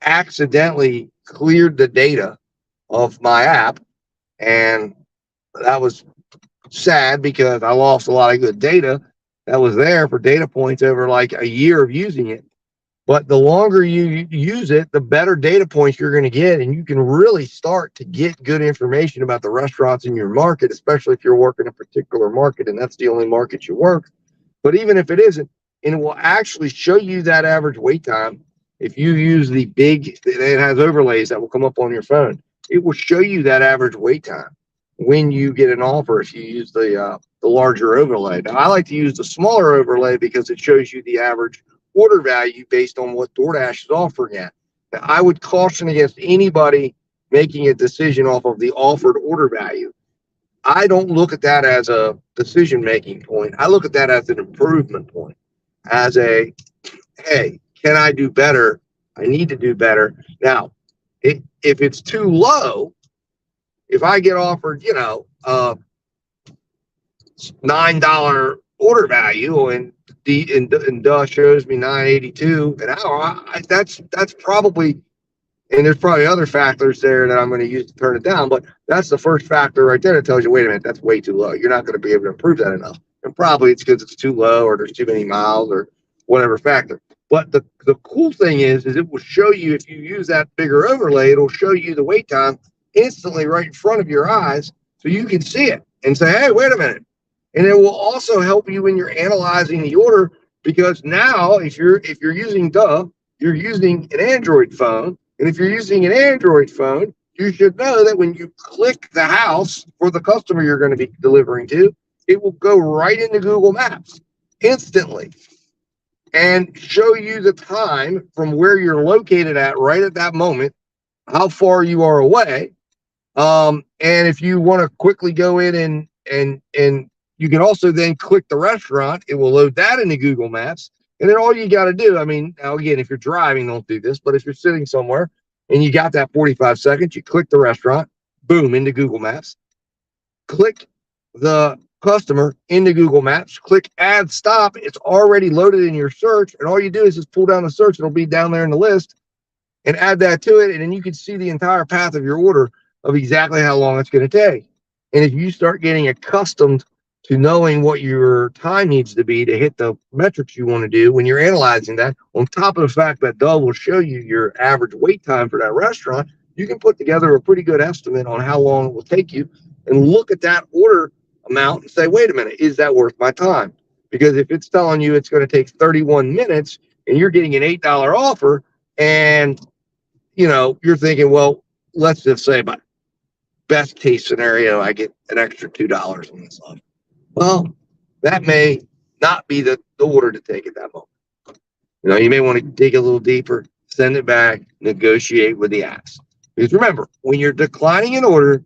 accidentally cleared the data of my app, and that was sad because I lost a lot of good data that was there for data points over like a year of using it. But the longer you use it, the better data points you're going to get, and you can really start to get good information about the restaurants in your market, especially if you're working a particular market and that's the only market you work. But even if it isn't, and it will actually show you that average wait time. If you use the it has overlays that will come up on your phone. It will show you that average wait time when you get an offer if you use the larger overlay. Now, I like to use the smaller overlay because it shows you the average order value based on what DoorDash is offering at. Now, I would caution against anybody making a decision off of the offered order value. I don't look at that as a decision-making point. I look at that as an improvement point, as a, hey, can I do better? I need to do better. Now, if it's too low, if I get offered, $9 order value and Duh shows me $9.82 an hour, that's probably, and there's probably other factors there that I'm going to use to turn it down, but that's the first factor right there that tells you, wait a minute, that's way too low. You're not going to be able to improve that enough. And probably it's because it's too low or there's too many miles or whatever factor. But the cool thing is it will show you, if you use that bigger overlay, it'll show you the wait time instantly right in front of your eyes so you can see it and say, hey, wait a minute. And it will also help you when you're analyzing the order, because now if you're using Duh, you're using an Android phone. And if you're using an Android phone, you should know that when you click the house for the customer you're going to be delivering to, it will go right into Google Maps instantly and show you the time from where you're located at right at that moment, how far you are away. And if you want to quickly go in and you can also then click the restaurant, it will load that into Google Maps. And then all you got to do, now again, if you're driving, don't do this, but if you're sitting somewhere and you got that 45 seconds, you click the restaurant, boom, into Google Maps, click the customer into Google Maps, click add stop. It's already loaded in your search. And all you do is just pull down the search. It'll be down there in the list and add that to it. And then you can see the entire path of your order of exactly how long it's going to take. And if you start getting accustomed to knowing what your time needs to be to hit the metrics you want to do when you're analyzing that, on top of the fact that Duh will show you your average wait time for that restaurant, you can put together a pretty good estimate on how long it will take you and look at that order amount and say, wait a minute, is that worth my time? Because if it's telling you it's going to take 31 minutes and you're getting an $8 offer and, you're thinking, well, let's just say by best case scenario, I get an extra $2 on this offer. Well, that may not be the order to take at that moment. You may want to dig a little deeper, send it back, negotiate with the apps. Because remember, when you're declining an order,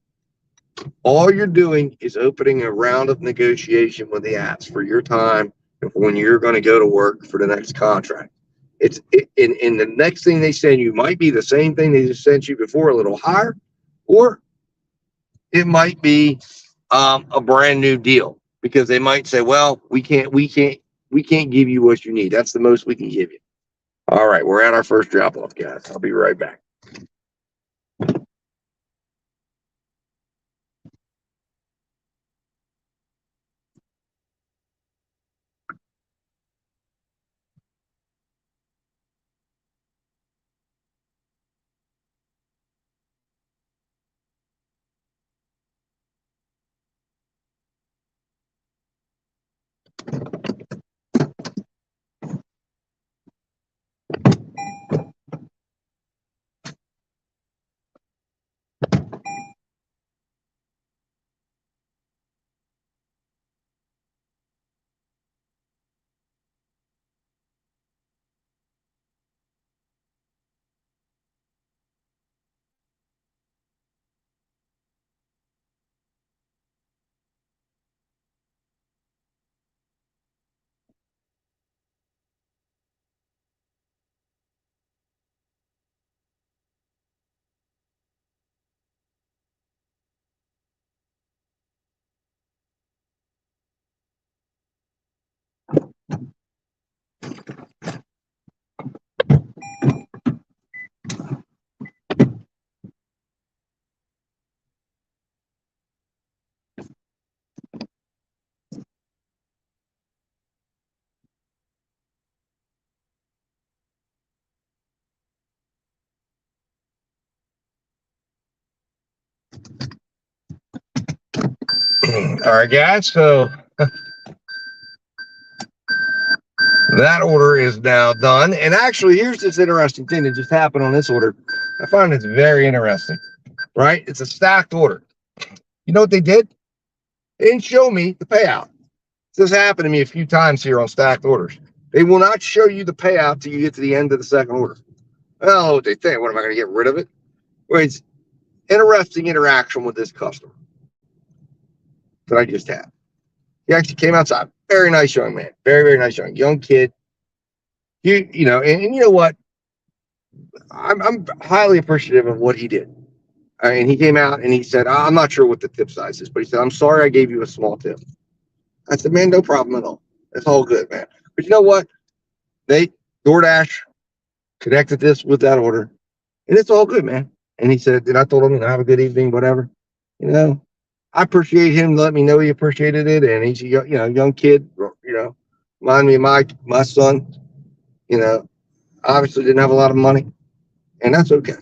all you're doing is opening a round of negotiation with the apps for your time and for when you're going to go to work for the next contract. In the next thing they send you might be the same thing they just sent you before, a little higher, or it might be a brand new deal. Because they might say, well, we can't give you what you need. That's the most we can give you. All right, we're at our first drop off, guys. I'll be right back. All right, guys. So that order is now done. And actually, here's this interesting thing that just happened on this order. I found it's very interesting, right? It's a stacked order. You know what they did? They didn't show me the payout. This happened to me a few times here on stacked orders. They will not show you the payout till you get to the end of the second order. I don't know what they think. What am I going to get rid of it? Well, it's interesting interaction with this customer that I just had. He actually came outside. Very nice young man. Very, very nice young kid. You know, and you know what? I'm highly appreciative of what he did. And he came out and he said, I'm not sure what the tip size is, but he said, I'm sorry I gave you a small tip. I said, man, no problem at all. It's all good, man. But you know what? They DoorDash connected this with that order, and it's all good, man. And he said, and I told him, have a good evening, whatever. You know, I appreciate him letting me know he appreciated it, and he's a young kid. You know, remind me of my son. You know, obviously didn't have a lot of money, and that's okay.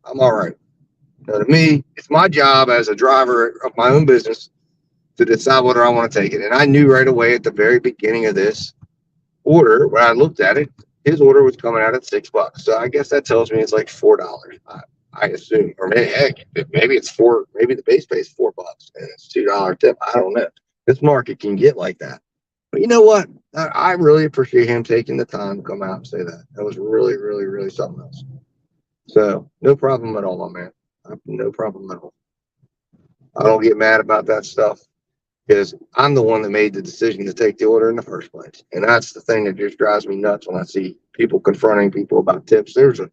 I'm all right. You know, to me, it's my job as a driver of my own business to decide whether I want to take it. And I knew right away at the very beginning of this order, when I looked at it, his order was coming out at $6. So I guess that tells me it's like $4. I assume, or maybe heck, maybe it's four. Maybe the base pay is $4 and it's $2 tip. I don't know. This market can get like that. But you know what? I really appreciate him taking the time to come out and say that. That was really, really, really something else. So no problem at all, my man. No problem at all. I don't get mad about that stuff because I'm the one that made the decision to take the order in the first place. And that's the thing that just drives me nuts when I see people confronting people about tips. There's a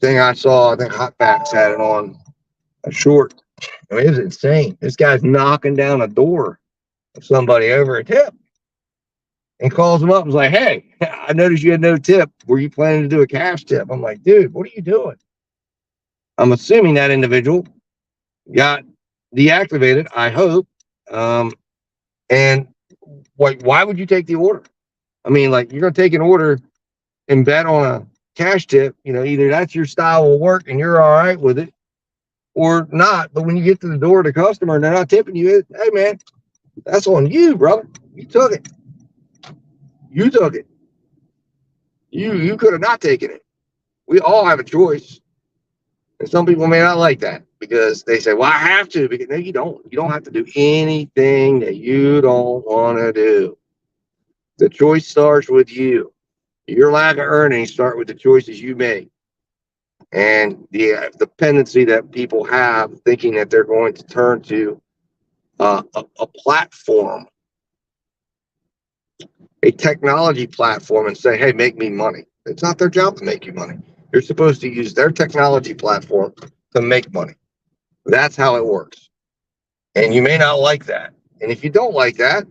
thing I saw, I think Hotbacks had it on a short. I mean, it was insane. This guy's knocking down a door of somebody over a tip and calls them up and was like, hey, I noticed you had no tip. Were you planning to do a cash tip? I'm like, dude, what are you doing? I'm assuming that individual got deactivated, I hope. And why would you take the order? I mean, like, you're going to take an order and bet on a cash tip, you know, either that's your style of work and you're all right with it or not. But when you get to the door of the customer and they're not tipping you, hey, man, that's on you, brother. You took it. You took it. You could have not taken it. We all have a choice. And some people may not like that because they say, well, I have to. Because, no, you don't. You don't have to do anything that you don't want to do. The choice starts with you. Your lack of earnings start with the choices you make. And the dependency that people have thinking that they're going to turn to a platform, a technology platform, and say, hey, make me money. It's not their job to make you money. You're supposed to use their technology platform to make money. That's how it works. And you may not like that. And if you don't like that,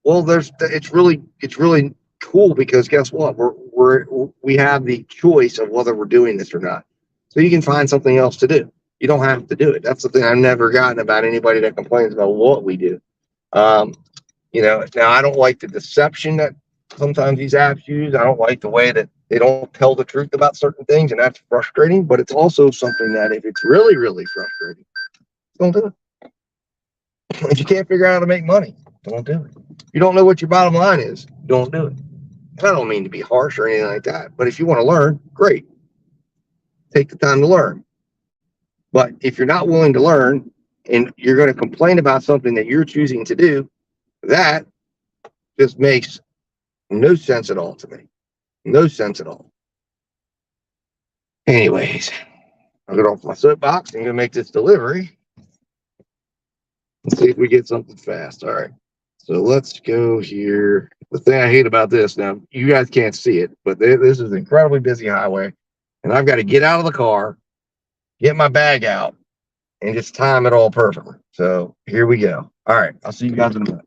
well, it's really cool because guess what? We have the choice of whether we're doing this or not. So you can find something else to do. You don't have to do it. That's the thing I've never gotten about anybody that complains about what we do. You know, now I don't like the deception that sometimes these apps use. I don't like the way that they don't tell the truth about certain things, and that's frustrating. But it's also something that if it's really, really frustrating, don't do it. If you can't figure out how to make money, don't do it. If you don't know what your bottom line is, don't do it. I don't mean to be harsh or anything like that, but if you want to learn, great. Take the time to learn. But if you're not willing to learn and you're going to complain about something that you're choosing to do, that just makes no sense at all to me. No sense at all. Anyways, I'll get off my soapbox and go make this delivery and see if we get something fast. All right. So let's go here. The thing I hate about this now, you guys can't see it, but this is an incredibly busy highway, and I've got to get out of the car, get my bag out, and just time it all perfectly. So here we go. All right. I'll see you guys in a minute.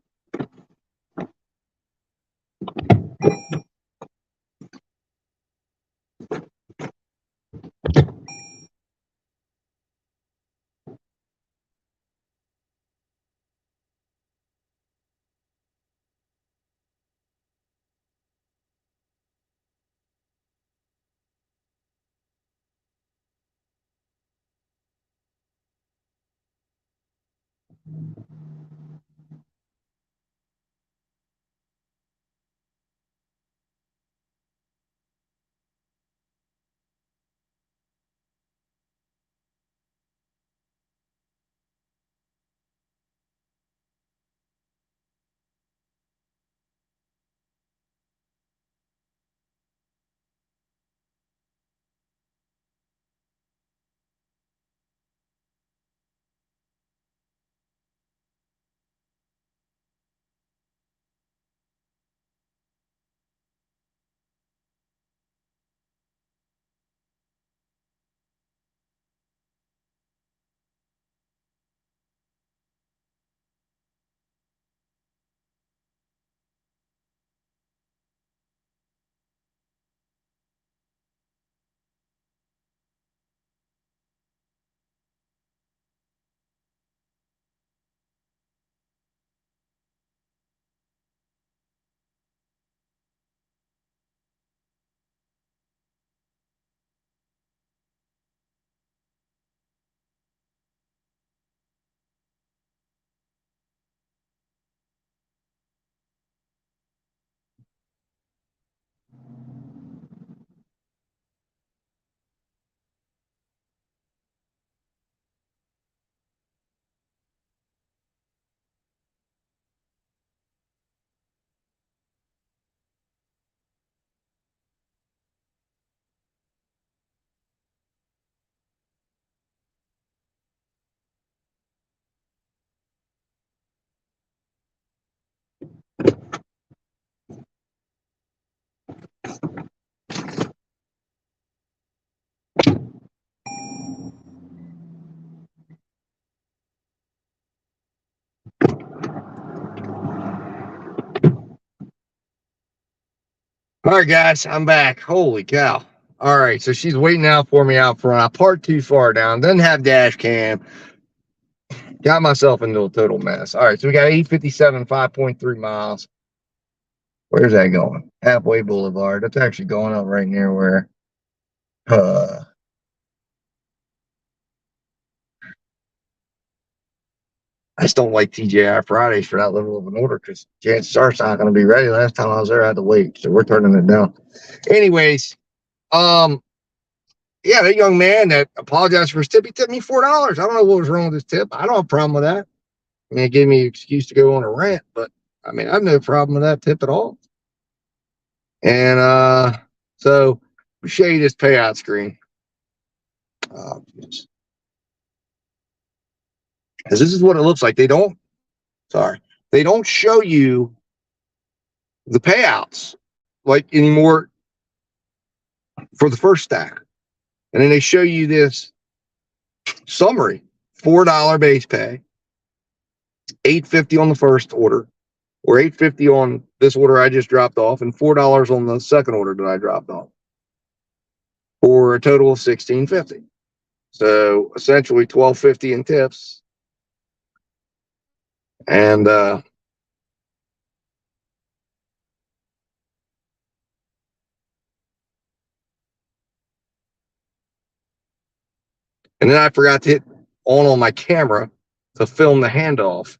All right, guys, I'm back. Holy cow. All right, so she's waiting out for me out front. I parked too far down, doesn't have dash cam. Got myself into a total mess. All right, so we got 857, 5.3 miles. Where's that going? Halfway Boulevard. That's actually going up right near where I just don't like TGI Fridays for that level of an order because chances are it's not going to be ready. Last time I was there, I had to wait, so we're turning it down. Anyways, yeah, that young man that apologized for his tip, he tipped me $4. I don't know what was wrong with his tip. I don't have a problem with that. I mean, it gave me an excuse to go on a rant, but I mean, I have no problem with that tip at all. And so we show you this payout screen. Because this is what it looks like. They don't show you the payouts like anymore for the first stack. And then they show you this summary: $4 base pay, $8.50 on the first order, or $8.50 on this order I just dropped off, and $4 on the second order that I dropped off, for a total of $16.50. So essentially $12.50 in tips. And then I forgot to hit on my camera to film the handoff.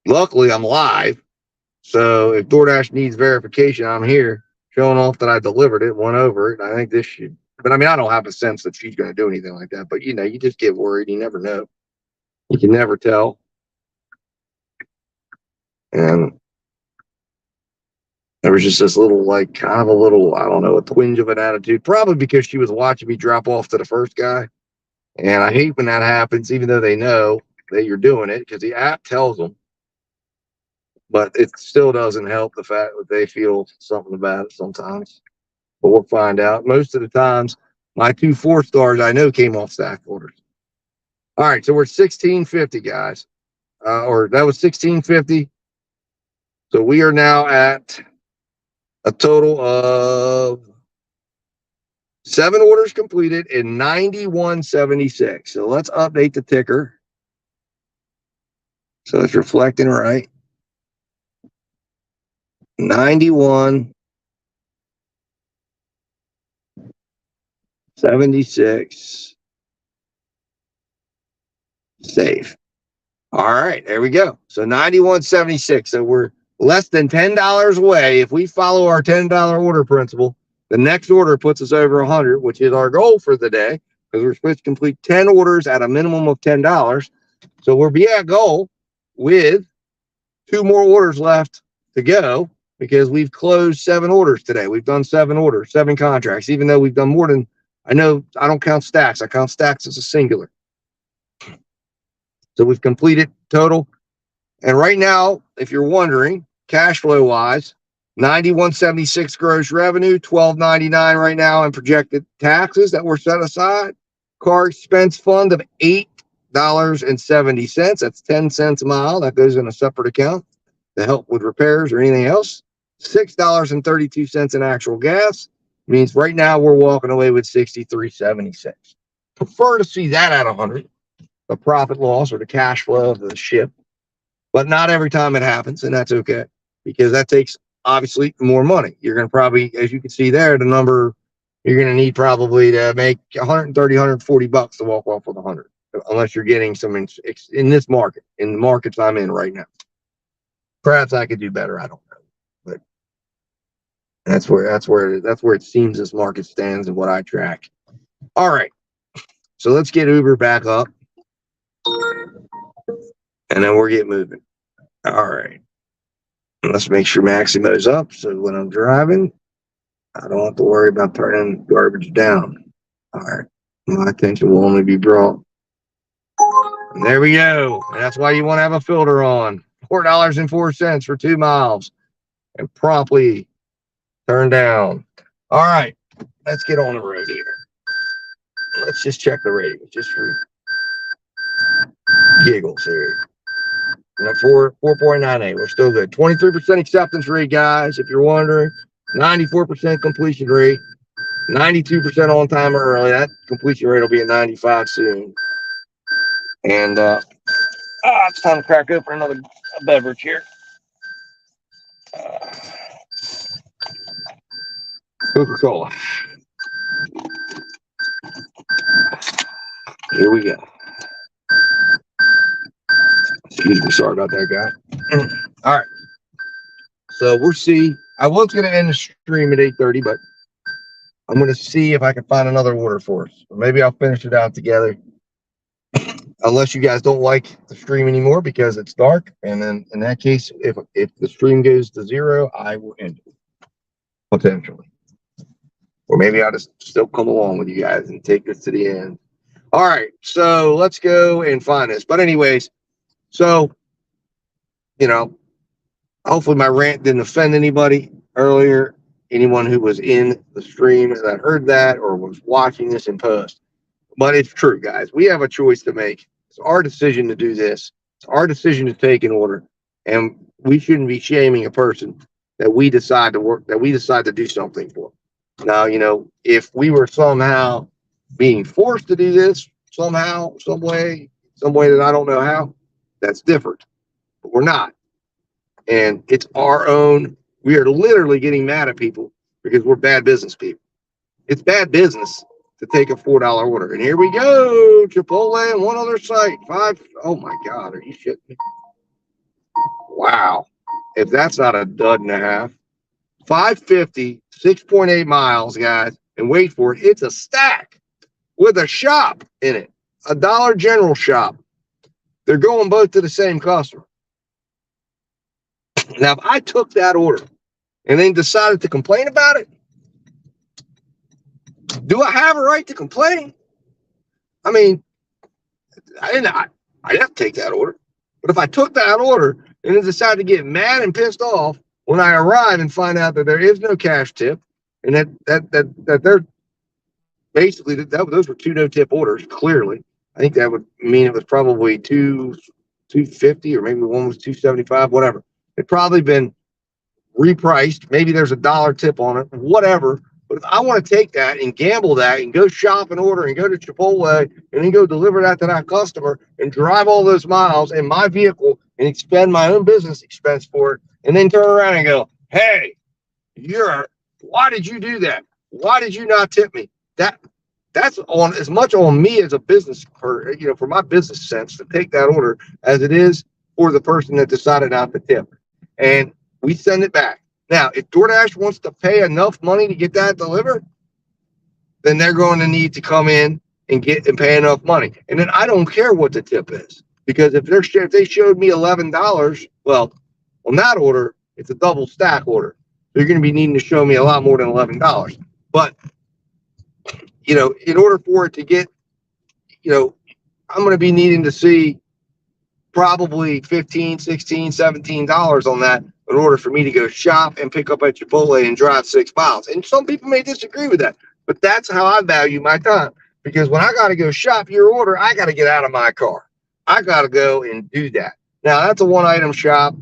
Luckily, I'm live. So if DoorDash needs verification, I'm here showing off that I delivered it, went over it. I think this should, but I mean, I don't have a sense that she's going to do anything like that. But you know, you just get worried. You never know. You can never tell. And there was just this little, like, kind of a little, I don't know, a twinge of an attitude, probably because she was watching me drop off to the first guy. And I hate when that happens, even though they know that you're doing it, because the app tells them. But it still doesn't help the fact that they feel something about it sometimes. But we'll find out. Most of the times, my 2 4-stars I know came off stack orders. All right, so we're 1650, guys. Or that was 1650. So we are now at a total of 7 orders completed and 9176. So let's update the ticker. So it's reflecting right. 9176. 76. Save. All right, there we go. So 91.76. So we're less than $10 away. If we follow our $10 order principle, the next order puts us over 100, which is our goal for the day, because we're supposed to complete 10 orders at a minimum of $10. So we'll be at goal with 2 more orders left to go, because we've closed 7 orders today. We've done 7 orders, 7 contracts, even though we've done more than, I know I don't count stacks. I count stacks as a singular. So we've completed total. And right now, if you're wondering, cash flow wise, 91.76 gross revenue, 12.99 right now in projected taxes that were set aside. Car expense fund of $8.70. That's 10 cents a mile. That goes in a separate account to help with repairs or anything else. $6.32 in actual gas means right now we're walking away with 63.76. Prefer to see that at 100. The profit loss or the cash flow of the ship, but not every time it happens, and that's okay, because that takes obviously more money. You're going to probably, as you can see there, the number you're going to need probably to make 130, 140 bucks to walk off with 100, unless you're getting some in this market, in the markets I'm in right now. Perhaps I could do better. I don't know, but that's where it seems this market stands and what I track. All right, so let's get Uber back up. And then we'll get moving. All right. Let's make sure Maximo's up so when I'm driving, I don't have to worry about turning garbage down. All right. My attention will only be brought. And there we go. And that's why you want to have a filter on. $4.04 for 2 miles. And promptly turn down. All right. Let's get on the road here. Let's just check the rating just for giggles here. 4.98. We're still good. 23% acceptance rate, guys. If you're wondering, 94% completion rate, 92% on time or early. That completion rate will be at 95 soon. And it's time to crack open another beverage here. Coca-Cola. Here we go. Excuse me, sorry about that, guy. All right. So we'll see. I was going to end the stream at 8:30, but I'm going to see if I can find another order for us. Or maybe I'll finish it out together. Unless you guys don't like the stream anymore because it's dark. And then in that case, if the stream goes to 0, I will end it. Potentially. Or maybe I'll just still come along with you guys and take this to the end. All right. So let's go and find this. But anyways, so, hopefully my rant didn't offend anybody earlier, anyone who was in the stream that heard that or was watching this in post. But it's true, guys. We have a choice to make. It's our decision to do this. It's our decision to take an order. And we shouldn't be shaming a person that we decide to do something for. Now, if we were somehow being forced to do this somehow, some way that I don't know how, that's different, but we're not. And it's our own. We are literally getting mad at people because we're bad business people. It's bad business to take a $4 order. And here we go. Chipotle and one other site. 5. Oh my God. Are you shitting me? Wow. If that's not a dud and a half. 550, 6.8 miles, guys. And wait for it. It's a stack with a shop in it. A Dollar General shop. They're going both to the same customer. Now, if I took that order and then decided to complain about it, do I have a right to complain? I mean, I didn't have to take that order. But if I took that order and then decided to get mad and pissed off when I arrive and find out that there is no cash tip and that they're basically those were 2 no-tip orders, clearly. I think that would mean it was probably $250 or maybe one was $275, whatever. It'd probably been repriced. Maybe there's a $1 tip on it, whatever. But if I want to take that and gamble that and go shop and order and go to Chipotle and then go deliver that to that customer and drive all those miles in my vehicle and expend my own business expense for it and then turn around and go, hey, why did you do that? Why did you not tip me? That that's on as much on me as a business for for my business sense to take that order as it is for the person that decided not to tip. And we send it back. Now, if DoorDash wants to pay enough money to get that delivered, then they're going to need to come in and pay enough money. And then I don't care what the tip is, because if they showed me $11, well, on that order, it's a double stack order. They're going to be needing to show me a lot more than $11. But in order for it to get, I'm going to be needing to see probably $15, $16, $17 on that in order for me to go shop and pick up at Chipotle and drive 6 miles. And some people may disagree with that, but that's how I value my time. Because when I got to go shop your order, I got to get out of my car. I got to go and do that. Now, that's a one-item shop.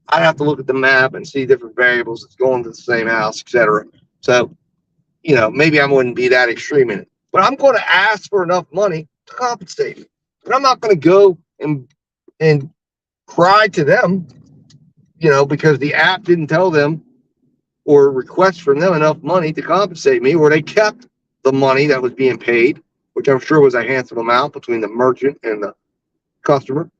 I'd have to look at the map and see different variables that's going to the same house, etc. So, maybe I wouldn't be that extreme in it. But I'm going to ask for enough money to compensate me. But I'm not going to go and cry to them, because the app didn't tell them or request from them enough money to compensate me, or they kept the money that was being paid, which I'm sure was a handsome amount between the merchant and the customer.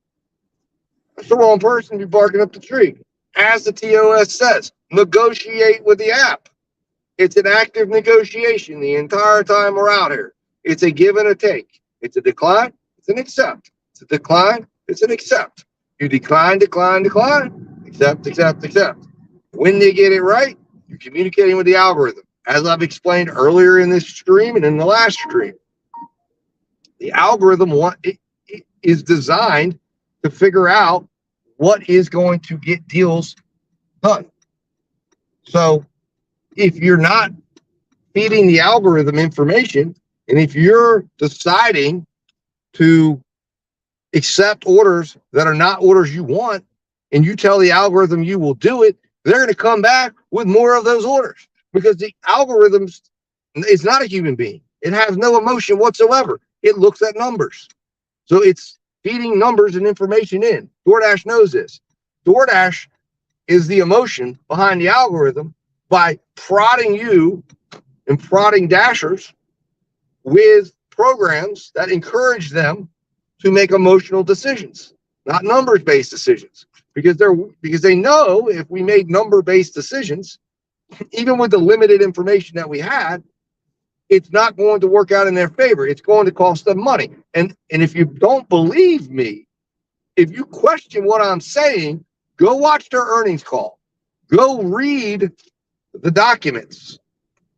That's the wrong person to be barking up the tree. As the TOS says, negotiate with the app. It's an active negotiation the entire time we're out here. It's a give and a take. It's a decline, it's an accept. It's a decline, it's an accept. You decline, decline, decline, accept, accept, accept. When they get it right, you're communicating with the algorithm. As I've explained earlier in this stream and in the last stream, the algorithm is designed to figure out what is going to get deals done. So if you're not feeding the algorithm information, and if you're deciding to accept orders that are not orders you want, and you tell the algorithm you will do it, they're going to come back with more of those orders, because the algorithm is not a human being. It has no emotion whatsoever. It looks at numbers. So it's feeding numbers and information in. DoorDash knows this. DoorDash is the emotion behind the algorithm by prodding you and prodding Dashers with programs that encourage them to make emotional decisions, not numbers-based decisions. Because they know if we made number-based decisions, even with the limited information that we had, it's not going to work out in their favor. It's going to cost them money. And if you don't believe me, if you question what I'm saying, go watch their earnings call. Go read the documents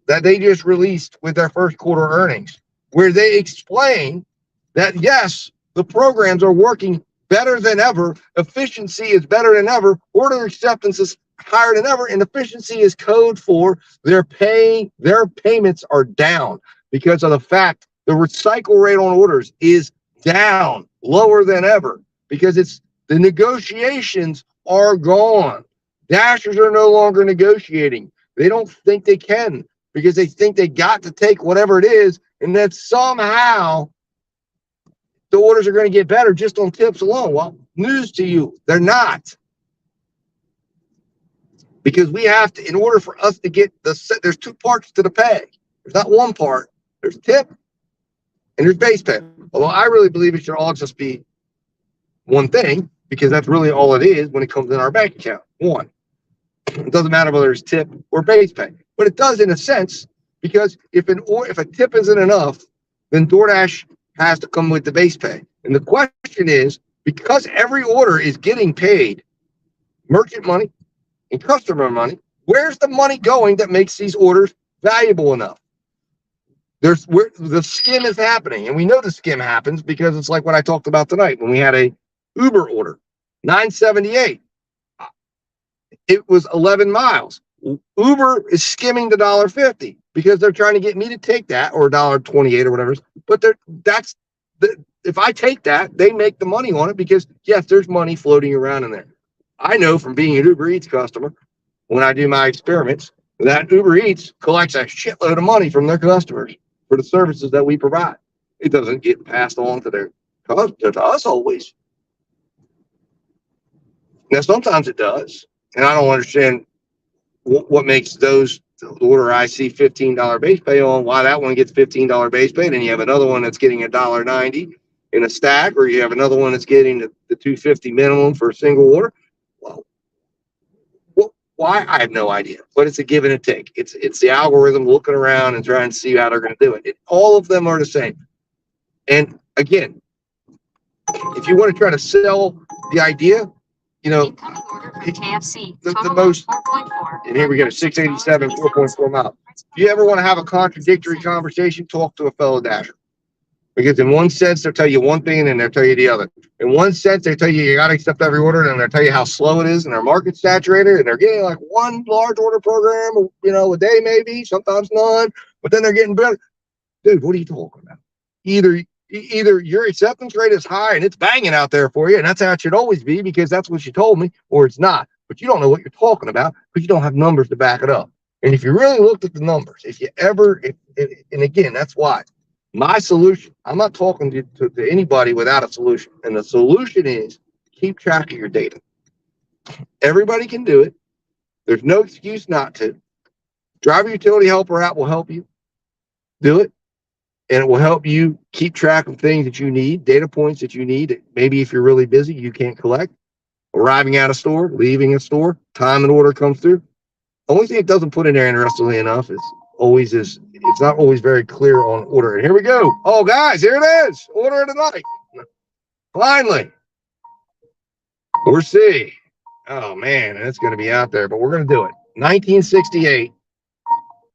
that they just released with their first quarter earnings, where they explain that, yes, the programs are working better than ever. Efficiency is better than ever. Order acceptance is higher than ever. And efficiency is code for their payments are down because of the fact the recycle rate on orders is down, lower than ever, because the negotiations are gone. Dashers are no longer negotiating. They don't think they can, because they think they got to take whatever it is, and that somehow the orders are going to get better just on tips alone. Well, news to you, they're not. Because we have to, in order for us to get there's two parts to the pay. There's not one part. There's tip and there's base pay. Although I really believe it should all just be one thing, because that's really all it is when it comes in our bank account. One. It doesn't matter whether it's tip or base pay. But it does in a sense, because if a tip isn't enough, then DoorDash has to come with the base pay. And the question is, because every order is getting paid merchant money and customer money, where's the money going that makes these orders valuable enough? There's where the skim is happening. And we know the skim happens because it's like what I talked about tonight when we had a Uber order, $9.78. It was 11 miles. Uber is skimming the $1.50 because they're trying to get me to take that, or $1.28 or whatever. But if I take that, they make the money on it, because yes, there's money floating around in there. I know from being an Uber Eats customer, when I do my experiments, that Uber Eats collects a shitload of money from their customers for the services that we provide. It doesn't get passed on to us always. Now, sometimes it does. And I don't understand what makes those the order I see $15 base pay on, why that one gets $15 base pay, and then you have another one that's getting $1.90 in a stack, or you have another one that's getting the $2.50 minimum for a single order. Well, why? I have no idea, but it's a give and a take. It's the algorithm looking around and trying to see how they're going to do it. All of them are the same. And again, if you want to try to sell the idea, you know, Incoming order from KFC. the Total most, 4.4. and here we go, 687, 4.4 miles. If you ever want to have a contradictory conversation, talk to a fellow dasher. Because in one sense, they'll tell you one thing and then they'll tell you the other. In one sense, they tell you got to accept every order, and they'll tell you how slow it is and their market's saturated, and they're getting like one large order program, you know, a day maybe, sometimes none, but then they're getting better. Dude, what are you talking about? Either your acceptance rate is high and it's banging out there for you, and that's how it should always be because that's what you told me, or it's not. But you don't know what you're talking about because you don't have numbers to back it up. And if you really looked at the numbers, and again, that's why. My solution, I'm not talking to anybody without a solution. And the solution is keep track of your data. Everybody can do it. There's no excuse not to. Driver utility helper app will help you do it. And it will help you keep track of things that you need, data points that you need. Maybe if you're really busy, you can't collect. Arriving at a store, leaving a store, time an order comes through. The only thing it doesn't put in there, interestingly enough, it's not always very clear on order. And here we go. Oh, guys, here it is. Order of the night. Finally. We're C. Oh, man, it's going to be out there, but we're going to do it. 1968.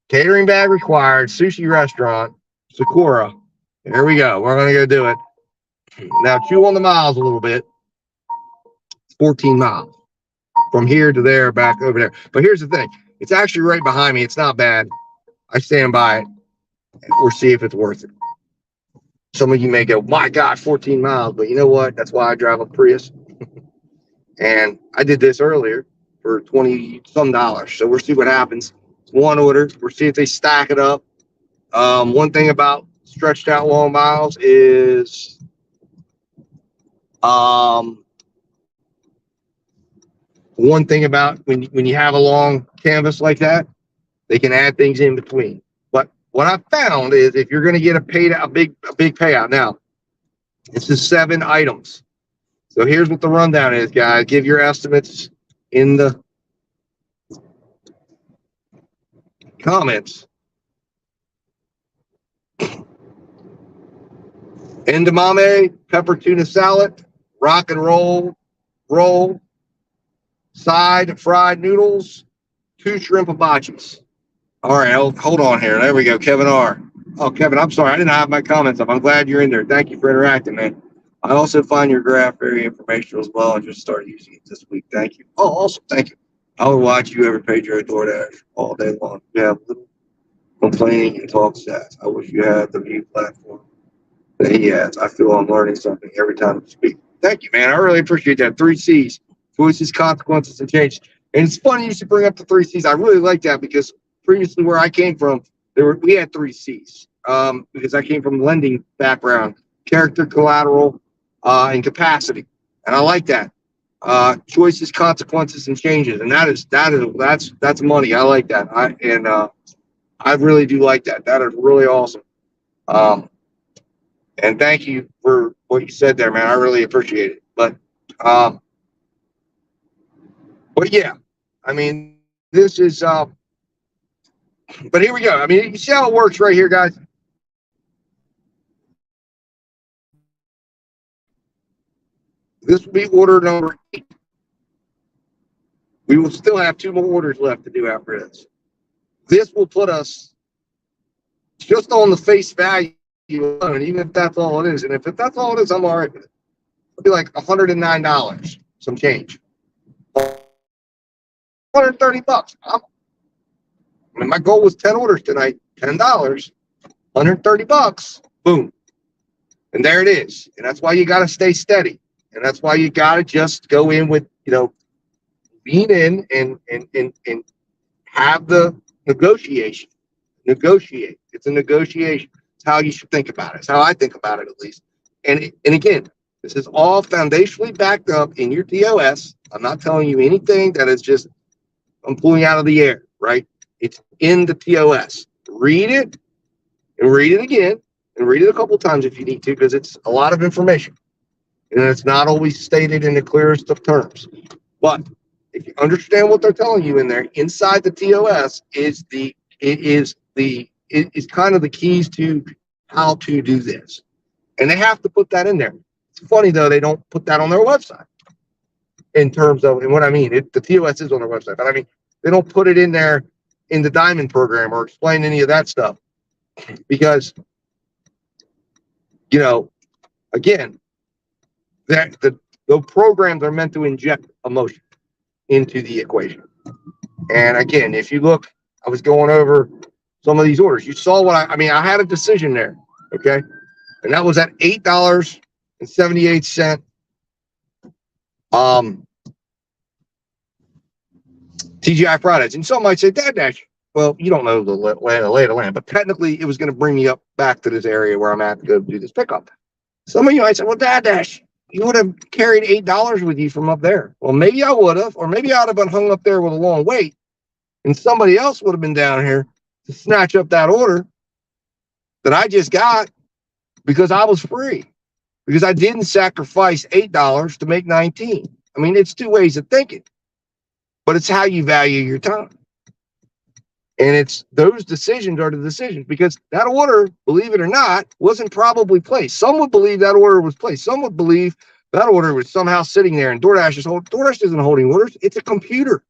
Catering bag required. Sushi restaurant. Sakura. Here we go. We're going to go do it. Now, chew on the miles a little bit. It's 14 miles. From here to there, back over there. But here's the thing. It's actually right behind me. It's not bad. I stand by it. We'll see if it's worth it. Some of you may go, my God, 14 miles. But you know what? That's why I drive a Prius. And I did this earlier for $20-some. So we'll see what happens. It's one order. We'll see if they stack it up. One thing about stretched out long miles is one thing about when you have a long canvas like that, they can add things in between. But what I found is if you're going to get a big payout, now this is 7 items. So here's what the rundown is, guys. Give your estimates in the comments. Edamame, pepper tuna salad, rock and roll, side fried noodles, 2 shrimp hibachis. All right, hold on here. There we go, Kevin R. Oh, Kevin, I'm sorry. I didn't have my comments up. I'm glad you're in there. Thank you for interacting, man. I also find your graph very informational as well. I just started using it this week. Thank you. Oh, awesome. Thank you. I would watch you every page your DoorDash all day long. You have little complaining and talk stats. I wish you had the new platform that he has. I feel I'm learning something every time you speak. Thank you, man. I really appreciate that. 3 C's. Choices, consequences, and change. And it's funny you should bring up the 3 C's. I really like that because previously where I came from, we had 3 C's because I came from lending background, character, collateral, and capacity. And I like that. Choices, consequences, and changes. And that's money. I like that. I really do like that. That is really awesome. And thank you for what you said there, man. I really appreciate it. But yeah, I mean, this is, but here we go. I mean, you see how it works right here, guys. This will be order number 8. We will still have 2 more orders left to do after this. This will put us just on the face value alone, even if that's all it is. And if that's all it is, I'm all right with it. It'll be like $109, some change. $130. I mean, my goal was 10 orders tonight, $10, $130. Boom. And there it is. And that's why you got to stay steady. And that's why you got to just go in with, lean in and have the negotiation. Negotiate. It's a negotiation. It's how you should think about it. It's how I think about it, at least. And again, this is all foundationally backed up in your DOS. I'm not telling you anything that is just I'm pulling out of the air, right? It's in the TOS. Read it and read it again and read it a couple times if you need to, because it's a lot of information. And it's not always stated in the clearest of terms. But if you understand what they're telling you in there, inside the TOS is kind of the keys to how to do this. And they have to put that in there. It's funny though, they don't put that on their website in terms of, and what I mean, the TOS is on their website, but I mean, they don't put it in there in the Diamond program or explain any of that stuff because, again, the programs are meant to inject emotion into the equation. And again, if you look, I was going over some of these orders. You saw what I had a decision there, okay? And that was at $8.78. TGI Fridays. And some might say, Dad Dash, well, you don't know the lay of the land, but technically it was going to bring me up back to this area where I'm at to go do this pickup. Some of you might say, well, Dad Dash, you would have carried $8 with you from up there. Well, maybe I would have, or maybe I'd have been hung up there with a long wait, and somebody else would have been down here to snatch up that order that I just got because I was free, because I didn't sacrifice $8 to make 19. I mean, it's two ways of thinking, but it's how you value your time. And it's those decisions are the decisions, because that order, believe it or not, wasn't probably placed. Some would believe that order was placed. Some would believe that order was somehow sitting there and DoorDash isn't holding orders. It's a computer.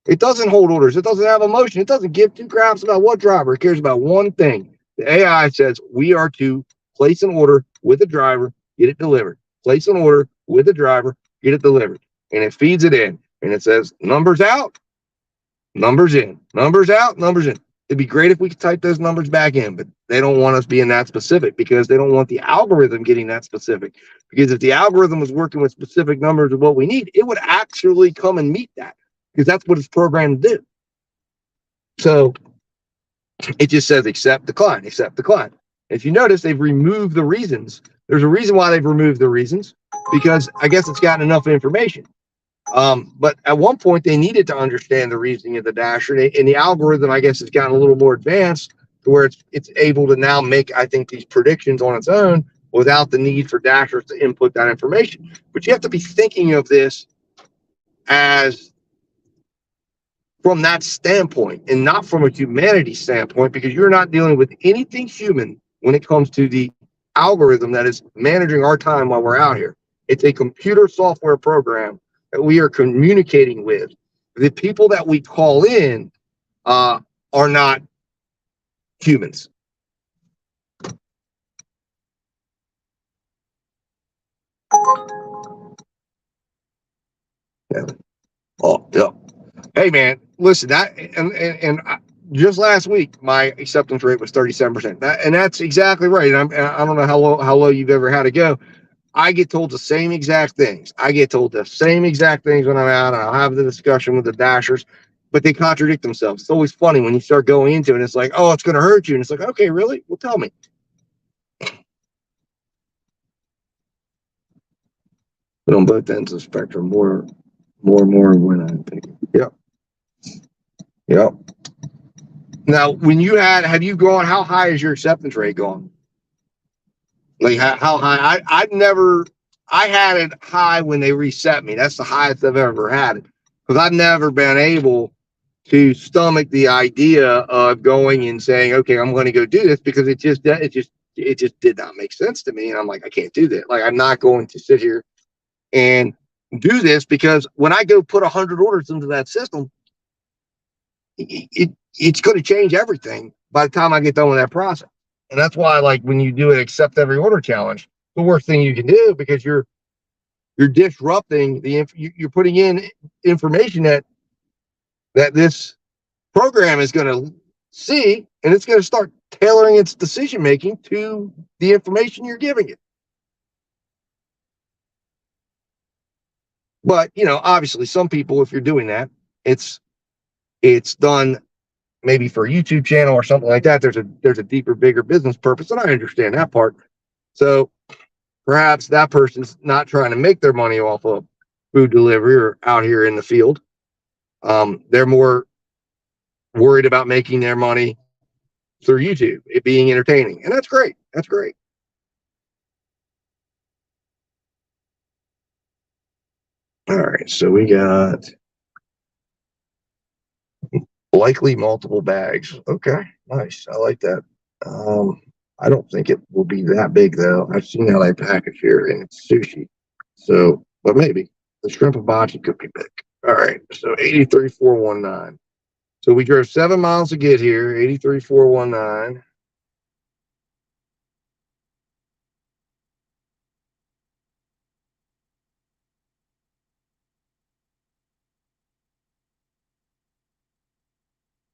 It doesn't hold orders. It doesn't have emotion. It doesn't give two craps about what driver. It cares about one thing. The AI says we are to place an order with a driver, get it delivered. Place an order with a driver, get it delivered. And it feeds it in. And it says numbers out, numbers in, numbers out, numbers in. It'd be great if we could type those numbers back in, but they don't want us being that specific because they don't want the algorithm getting that specific. Because if the algorithm was working with specific numbers of what we need, it would actually come and meet that, because that's what it's programmed to do. So it just says accept, decline, accept, decline. If you notice, they've removed the reasons. There's a reason why they've removed the reasons, because I guess it's gotten enough information. But at one point they needed to understand the reasoning of the dasher, and the algorithm, I guess, has gotten a little more advanced to where it's able to now make, I think, these predictions on its own without the need for dashers to input that information. But you have to be thinking of this as from that standpoint and not from a humanity standpoint, because you're not dealing with anything human when it comes to the algorithm that is managing our time while we're out here. It's a computer software program that we are communicating with. The people that we call in are not humans. Yeah. Oh, yeah. Hey man, listen, just last week my acceptance rate was 37%. And that's exactly right. And I don't know how low you've ever had to go. I get told the same exact things. I get told the same exact things when I'm out, and I'll have the discussion with the dashers, but they contradict themselves. It's always funny when you start going into it. It's like, oh, it's going to hurt you. And it's like, okay, really? Well, tell me. But on both ends of the spectrum, more and more when I'm thinking. Yep. Yep. Now, when have you gone, how high is your acceptance rate gone? Like how high? I had it high when they reset me. That's the highest I've ever had it, because I've never been able to stomach the idea of going and saying, okay, I'm going to go do this, because it just did not make sense to me. And I'm like, I can't do that. Like, I'm not going to sit here and do this, because when I go put 100 orders into that system, it's going to change everything by the time I get done with that process. And that's why, like, when you do an accept every order challenge, the worst thing you can do, because you're disrupting you're putting in information that this program is going to see, and it's going to start tailoring its decision making to the information you're giving it. But obviously, some people, if you're doing that, it's done maybe for a YouTube channel or something like that. There's a deeper, bigger business purpose, and I understand that part. So perhaps that person's not trying to make their money off of food delivery or out here in the field. They're more worried about making their money through YouTube, it being entertaining. And that's great. That's great. All right. So we got likely multiple bags. Okay. Nice. I like that. I don't think it will be that big though. I've seen how they package here and it's sushi. So, but maybe the shrimp hibachi could be big. All right. So 83,419. So we drove 7 miles to get here, 83,419.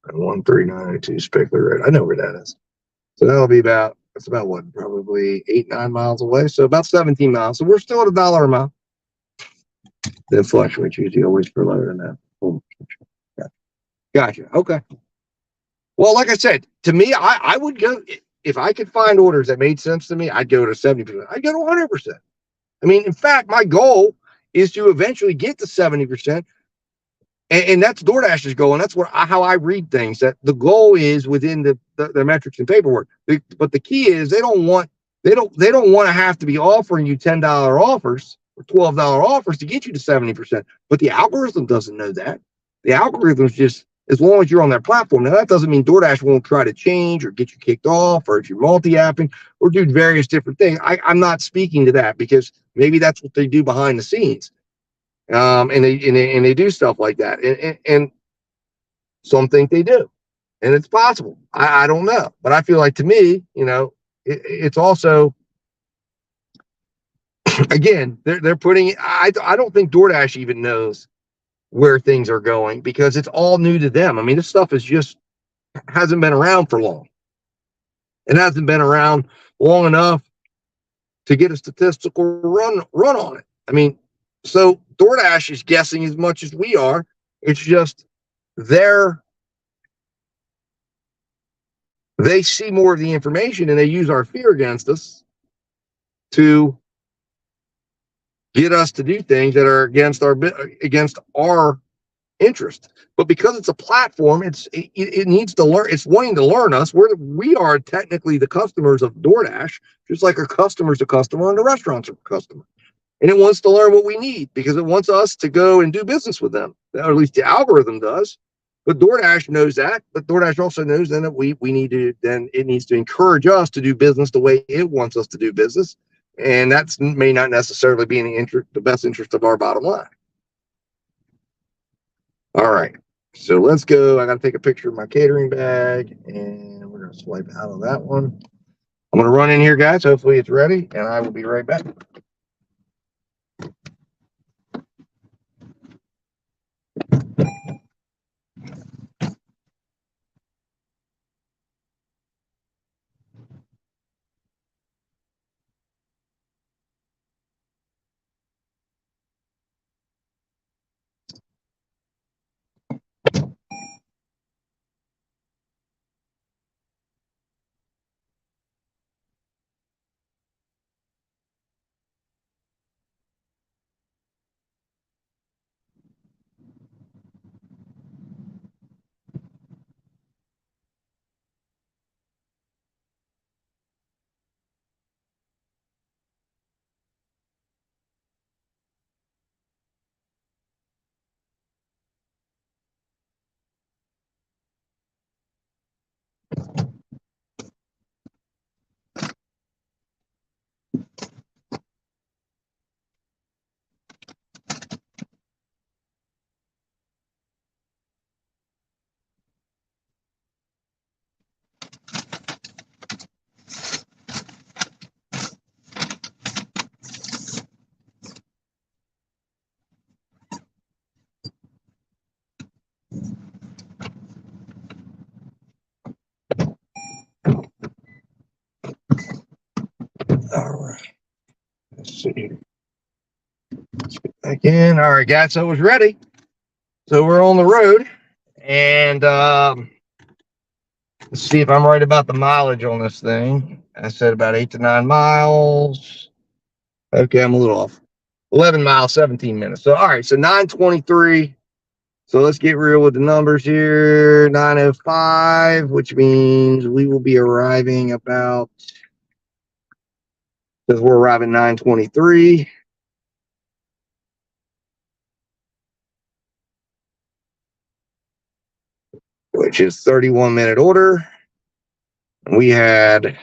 And 13902 Spickler Road. I know where that is. So that'll be that's about what, probably 8, 9 miles away. So about 17 miles. So we're still at $1 a mile. Then fluctuates usually always for lower than that. Oh, gotcha. Okay. Well, like I said, to me, I would go, if I could find orders that made sense to me, I'd go to 70%. I'd go to 100%. I mean, in fact, my goal is to eventually get to 70%. And that's DoorDash's goal. And that's how I read things, that the goal is within the metrics and paperwork. But the key is they don't want to have to be offering you $10 offers or $12 offers to get you to 70%. But the algorithm doesn't know that. The algorithm's just, as long as you're on their platform. Now, that doesn't mean DoorDash won't try to change or get you kicked off, or if you're multi-apping or do various different things. I'm not speaking to that, because maybe that's what they do behind the scenes. And they do stuff like that. And some think they do. And it's possible. I don't know. But I feel like, to me, it's also, again, they're putting, I don't think DoorDash even knows where things are going, because it's all new to them. I mean, this stuff hasn't been around for long. It hasn't been around long enough to get a statistical run on it. I mean, so DoorDash is guessing as much as we are. It's just they see more of the information, and they use our fear against us to get us to do things that are against our interest. But because it's a platform, it needs to learn. It's wanting to learn us. We are technically the customers of DoorDash, just like a customer's a customer and the restaurants are a customer. And it wants to learn what we need, because it wants us to go and do business with them, or at least the algorithm does. But DoorDash knows that. But DoorDash also knows then that we need to, then it needs to encourage us to do business the way it wants us to do business. And that may not necessarily be in the best interest of our bottom line. All right. So let's go. I got to take a picture of my catering bag, and we're going to swipe out of that one. I'm going to run in here, guys. Hopefully it's ready, and I will be right back. All right. Let's see. Let's get back in. All right, guys. So it was ready. So we're on the road, and let's see if I'm right about the mileage on this thing. I said about 8 to 9 miles. Okay, I'm a little off. 11 miles, 17 minutes. So all right. So 9:23. So let's get real with the numbers here. 9:05, which means we will be arriving about, because we're arriving 9:23. Which is 31-minute order. We had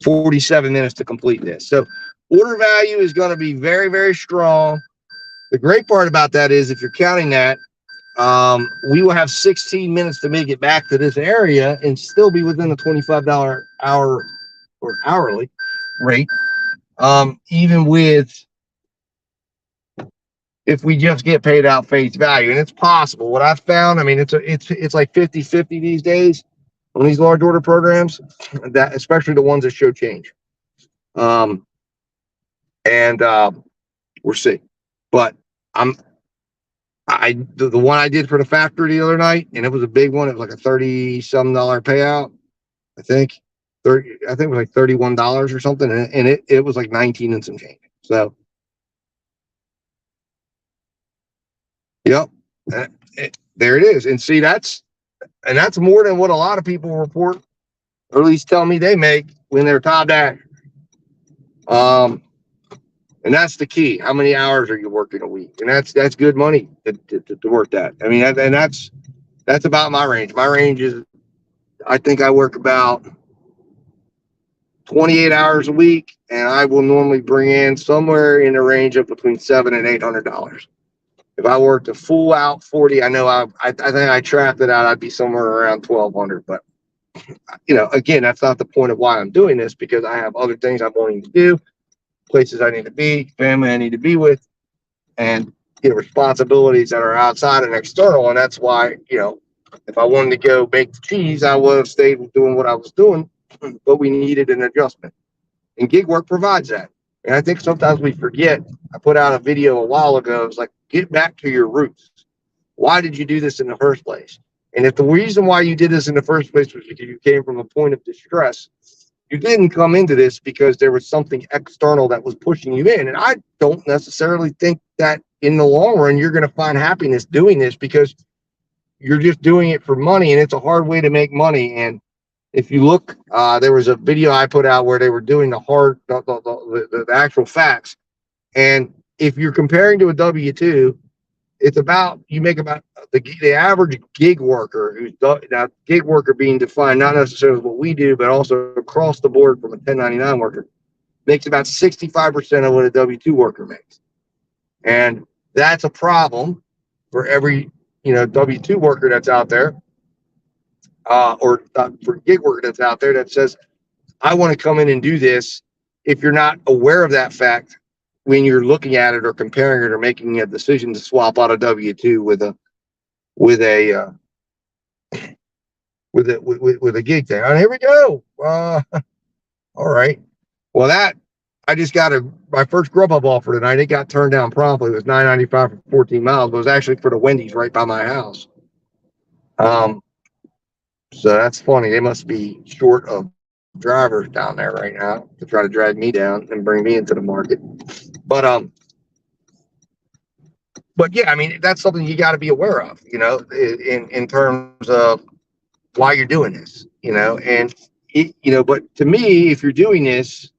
47 minutes to complete this. So order value is going to be very, very strong. The great part about that is if you're counting that, we will have 16 minutes to make it back to this area and still be within the $25 hour or hourly rate. Even with, if we just get paid out face value, and it's possible. What I've found, I mean, it's like 50-50 these days on these large order programs, that especially the ones that show change. We'll see. But the one I did for the factory the other night, and it was a big one. It was like a $30-some payout. I think it was like $31 or something, and it was like 19 and some change. So, yep, there it is. And see, that's more than what a lot of people report, or at least tell me they make when they're top dash. And that's the key. How many hours are you working a week? And that's good money to work that. I mean, and that's about my range. My range is, I think I work about 28 hours a week, and I will normally bring in somewhere in the range of between $700 and $800. If I worked a full out 40, I know I think I trapped it out, I'd be somewhere around 1,200. But again, that's not the point of why I'm doing this, because I have other things I'm wanting to do, places I need to be, family I need to be with, and responsibilities that are outside and external. And that's why, if I wanted to go bake the cheese, I would have stayed doing what I was doing, but we needed an adjustment. And gig work provides that. And I think sometimes we forget. I put out a video a while ago. It's like, get back to your roots. Why did you do this in the first place? And if the reason why you did this in the first place was because you came from a point of distress, you didn't come into this because there was something external that was pushing you in. And I don't necessarily think that in the long run, you're going to find happiness doing this, because you're just doing it for money, and it's a hard way to make money. And if you look, there was a video I put out where they were doing the actual facts. And if you're comparing to a W-2, it's about, you make about the average gig worker, now gig worker being defined not necessarily what we do, but also across the board from a 1099 worker, makes about 65% of what a W-2 worker makes. And that's a problem for every W-2 worker that's out there, or for gig worker that's out there that says, I want to come in and do this. If you're not aware of that fact when you're looking at it or comparing it or making a decision to swap out a W-2 with a gig thing. And here we go. All right. Well, I just got my first Grubhub offer tonight. It got turned down promptly. It was $9.95 for 14 miles, but it was actually for the Wendy's right by my house. So that's funny. They must be short of drivers down there right now to try to drag me down and bring me into the market. But yeah, I mean, that's something you got to be aware of, in terms of why you're doing this, and but to me, if you're doing this,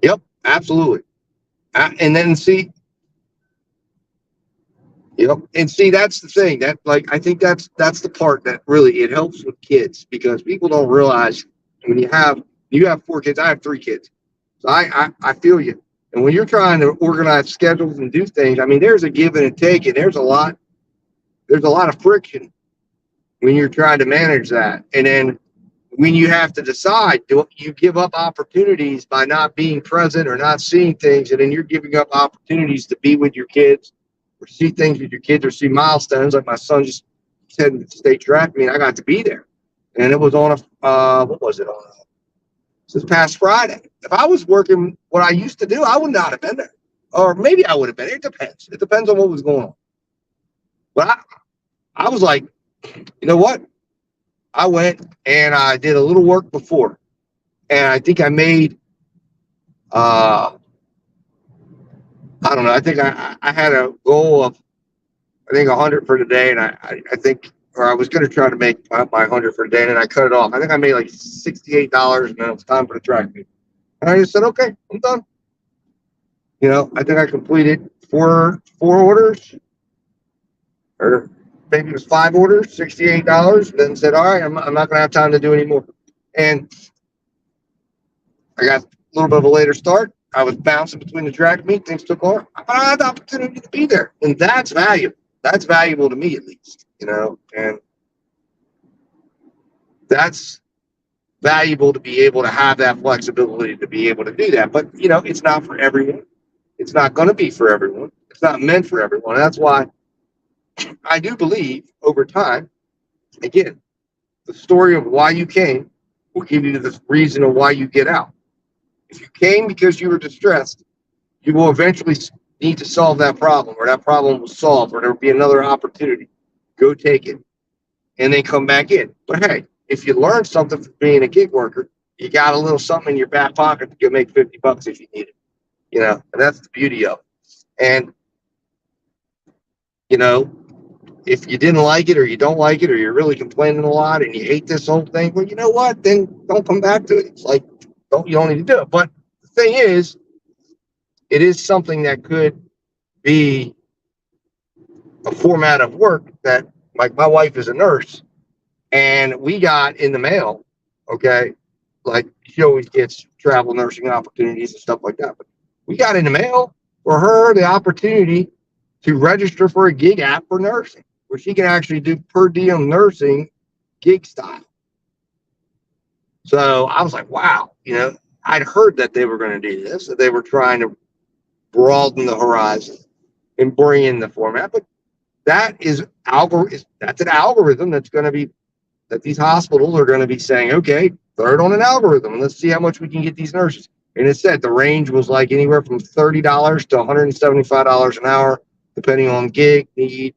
yep, absolutely. And then see, yep. And see, that's the thing that, like, I think that's the part that really, it helps with kids, because people don't realize when you have 4 kids, I have 3 kids. So I feel you. And when you're trying to organize schedules and do things, I mean, there's a give and a take, and there's a lot of friction when you're trying to manage that. And then when you have to decide, do you give up opportunities by not being present or not seeing things, and then you're giving up opportunities to be with your kids or see things with your kids or see milestones. Like my son just said, state track meet, I got to be there, and it was on what was it on? This past Friday. If I was working what I used to do, I would not have been there, or maybe I would have been. It depends. It depends on what was going on. But I was like, you know what? I went and I did a little work before. And I think I made, I don't know. I think I had a goal of, I think 100 for the day. And I think, or I was going to try to make my 100 for the day, and then I cut it off. I think I made like $68, and then it was time for the track meet. And I just said, okay, I'm done. I think I completed four orders, or maybe it was 5 orders, $68. Then said, all right, I'm not going to have time to do any more. And I got a little bit of a later start. I was bouncing between the track meet. Things took off. I had the opportunity to be there, and that's valuable. That's valuable to me, at least. And that's valuable to be able to have that flexibility to be able to do that. But it's not for everyone. It's not going to be for everyone. It's not meant for everyone. And that's why I do believe over time, again, the story of why you came will give you the reason of why you get out. If you came because you were distressed, you will eventually need to solve that problem, or that problem will solve, or there will be another opportunity. Go take it and then come back in. But hey, if you learn something from being a gig worker, you got a little something in your back pocket that can make $50 if you need it. And that's the beauty of it. And, if you didn't like it, or you don't like it, or you're really complaining a lot and you hate this whole thing, well, you know what? Then don't come back to it. It's like, you don't need to do it. But the thing is, it is something that could be a format of work that, like, my wife is a nurse, and we got in the mail, okay, like she always gets travel nursing opportunities and stuff like that. But we got in the mail for her the opportunity to register for a gig app for nursing, where she can actually do per diem nursing gig style. So I was like, wow, I'd heard that they were going to do this, that they were trying to broaden the horizon and bring in the format. But that's an algorithm that's going to be, that these hospitals are going to be saying, okay, throw it on an algorithm and let's see how much we can get these nurses. And it said the range was like anywhere from $30 to $175 an hour, depending on gig, need,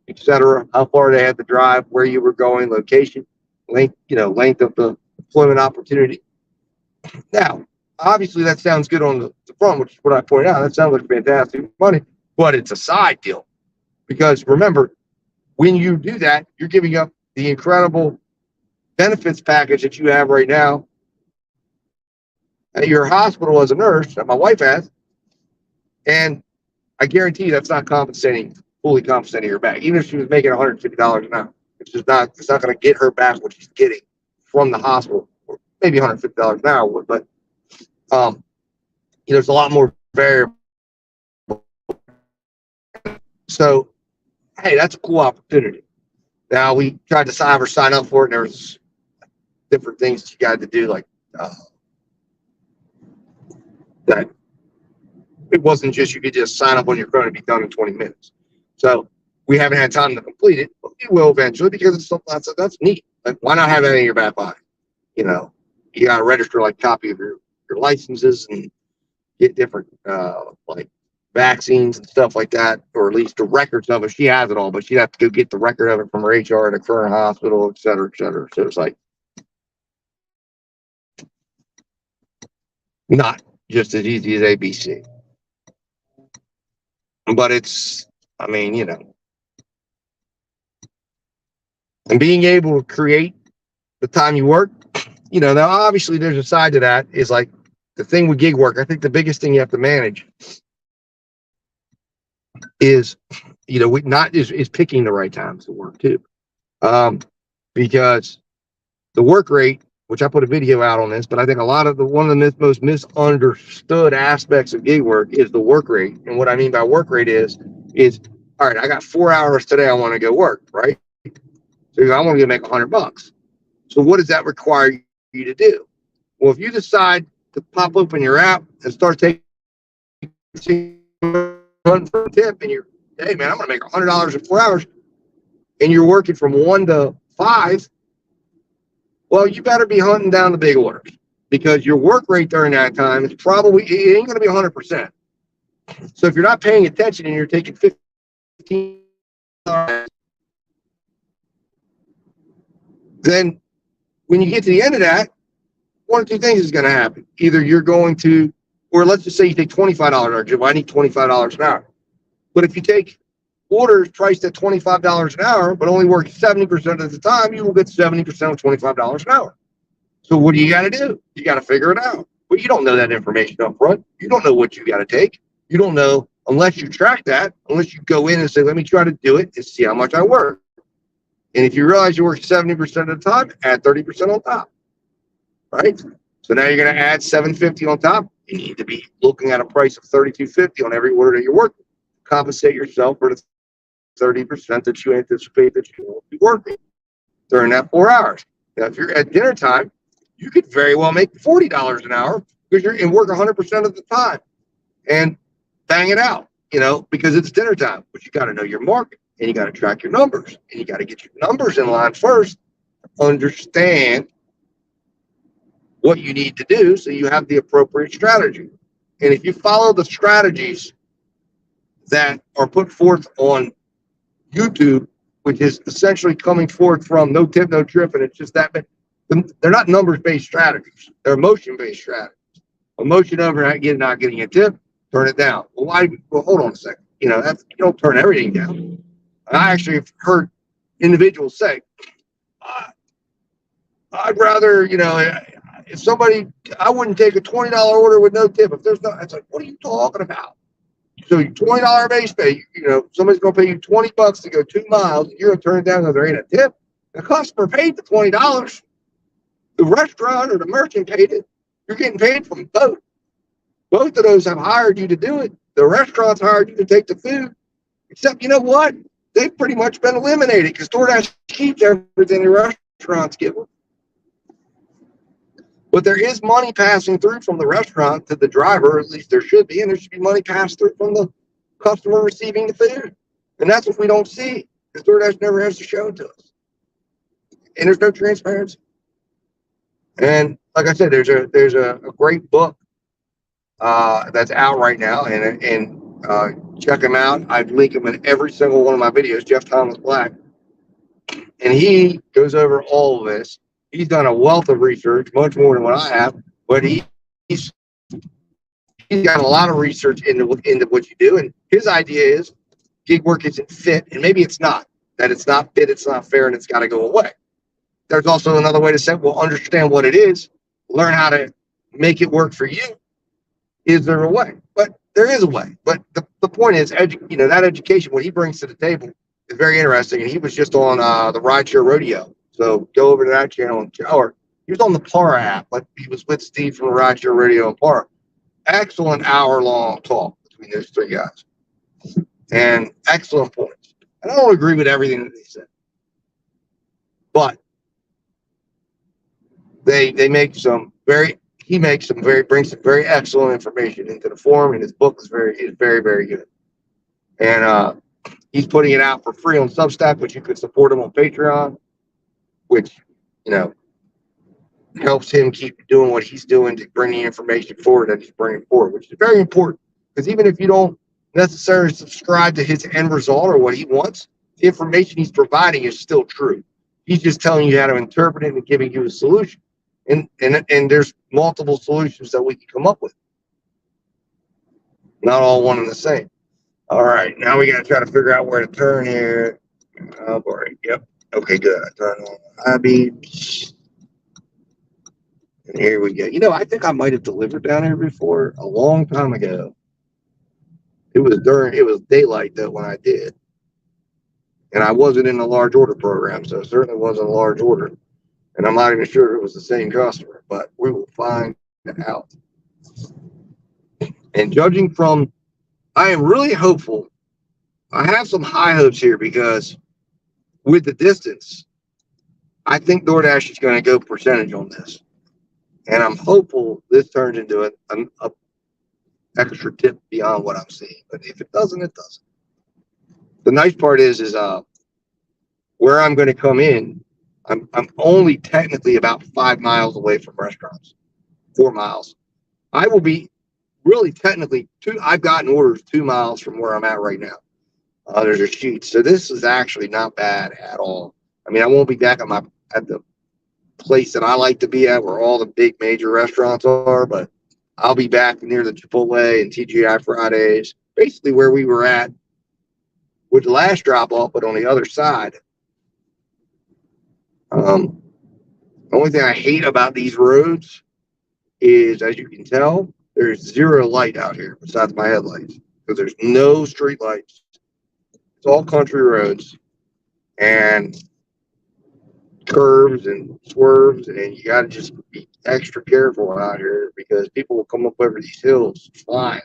etc., how far they had to drive, where you were going, location, length of the employment opportunity. Now, obviously, that sounds good on the front, which is what I pointed out. That sounds like fantastic money, but it's a side deal. Because remember, when you do that, you're giving up the incredible benefits package that you have right now at your hospital as a nurse, that my wife has. And I guarantee you that's not fully compensating her back. Even if she was making $150 an hour, it's not going to get her back what she's getting from the hospital. Or maybe $150 an hour would, but there's a lot more variable. So, hey, that's a cool opportunity. Now, we tried to have her sign up for it, and there was different things she got to do, like that. It wasn't just you could just sign up on your phone and be done in 20 minutes. So we haven't had time to complete it, but we will eventually, because it's something that's neat. Like, why not have that in your back pocket? You got to register like copy of your licenses and get different like vaccines and stuff like that, or at least the records of it. She has it all, but she'd have to go get the record of it from her HR at a current hospital, et cetera, et cetera. So it's like not just as easy as ABC. But it's, and being able to create the time you work, now obviously there's a side to that, is like the thing with gig work. I think the biggest thing you have to manage is, is picking the right times to work too. Because the work rate, which I put a video out on this, but I think one of the most misunderstood aspects of gig work is the work rate. And what I mean by work rate is, all right, I got 4 hours today, I want to go work, right? So I want to make $100. So what does that require you to do? Well, if you decide to pop open your app and start taking one for a tip, and you're, hey man, I'm going to make $100 in 4 hours, and you're working from 1 to 5, well, you better be hunting down the big orders, because your work rate during that time is probably, it ain't going to be 100%. So if you're not paying attention and you're taking 15, then when you get to the end of that, one of two things is going to happen. Either you're going to, or let's just say you take $25 hour. Well, I need $25 an hour. But if you take orders priced at $25 an hour, but only work 70% of the time, you will get 70% of $25 an hour. So what do you got to do? You got to figure it out. But you don't know that information up front. You don't know what you got to take. You don't know unless you track that, unless you go in and say, let me try to do it and see how much I work. And if you realize you work 70% of the time, add 30% on top, right? So now you're going to add $750 on top. You need to be looking at a price of $32.50 on every order that you're working. Compensate yourself for the 30% that you anticipate that you will be working during that 4 hours. Now, if you're at dinner time, you could very well make $40 an hour because you're in work 100% of the time and bang it out, because it's dinner time. But you got to know your market and you got to track your numbers and you got to get your numbers in line first. Understand what you need to do so you have the appropriate strategy. And if you follow the strategies that are put forth on YouTube, which is essentially coming forth from No Tip, No Trip, and it's just that, but they're not numbers-based strategies. They're emotion-based strategies. Emotion over not getting a tip, turn it down. Well, why? Well, hold on a second. You don't turn everything down. I actually have heard individuals say, I'd rather, if somebody, I wouldn't take a $20 order with no tip. If there's no, it's like, what are you talking about? So your $20 base pay, somebody's going to pay you $20 to go 2 miles. And you're going to turn it down because there ain't a tip. The customer paid the $20. The restaurant or the merchant paid it. You're getting paid from both. Both of those have hired you to do it. The restaurants hired you to take the food. Except, you know what? They've pretty much been eliminated because DoorDash keeps everything the restaurants give them. But there is money passing through from the restaurant to the driver, at least there should be, and there should be money passed through from the customer receiving the food. And that's what we don't see because DoorDash never has to show it to us. And there's no transparency. And like I said, there's a great book that's out right now, and check him out. I'd link him in every single one of my videos, Jeff Thomas Black. And he goes over all of this. He's done a wealth of research, much more than what I have, but he's got a lot of research into what you do. And his idea is gig work isn't fit, and maybe it's not, that it's not fit, it's not fair, and it's got to go away. There's also another way to say, well, understand what it is, learn how to make it work for you. Is there a way? But there is a way. But the point is, that education, what he brings to the table is very interesting. And he was just on the Rideshare Rodeo. So go over to that channel or he was on the Para app, but he was with Steve from the Rideshare Radio and Para. Excellent hour-long talk between those three guys. And excellent points. I don't agree with everything that they said. But they make some brings some very excellent information into the forum, and his book is very, very good. And he's putting it out for free on Substack, which you could support him on Patreon, which, helps him keep doing what he's doing to bring the information forward that he's bringing forward, which is very important. Because even if you don't necessarily subscribe to his end result or what he wants, the information he's providing is still true. He's just telling you how to interpret it and giving you a solution. And there's multiple solutions that we can come up with. Not all one and the same. All right, now we got to try to figure out where to turn here. Oh, boy. Yep. Okay, good. I turn on high beams. And here we go. I think I might have delivered down here before a long time ago. It was daylight though when I did. And I wasn't in the large order program, so it certainly wasn't a large order. And I'm not even sure it was the same customer, but we will find out. And judging from, I am really hopeful. I have some high hopes here because with the distance, I think DoorDash is going to go percentage on this. And I'm hopeful this turns into an extra tip beyond what I'm seeing. But if it doesn't, it doesn't. The nice part is where I'm going to come in, I'm only technically about 5 miles away from restaurants, 4 miles. I will be really technically I've gotten orders 2 miles from where I'm at right now. There's a sheet. So this is actually not bad at all. I mean, I won't be back at the place that I like to be at where all the big major restaurants are, but I'll be back near the Chipotle and TGI Fridays, basically where we were at with the last drop off, but on the other side. The only thing I hate about these roads is, as you can tell, there's zero light out here besides my headlights because there's no street lights. It's all country roads and curves and swerves, and you got to just be extra careful out here because people will come up over these hills flying.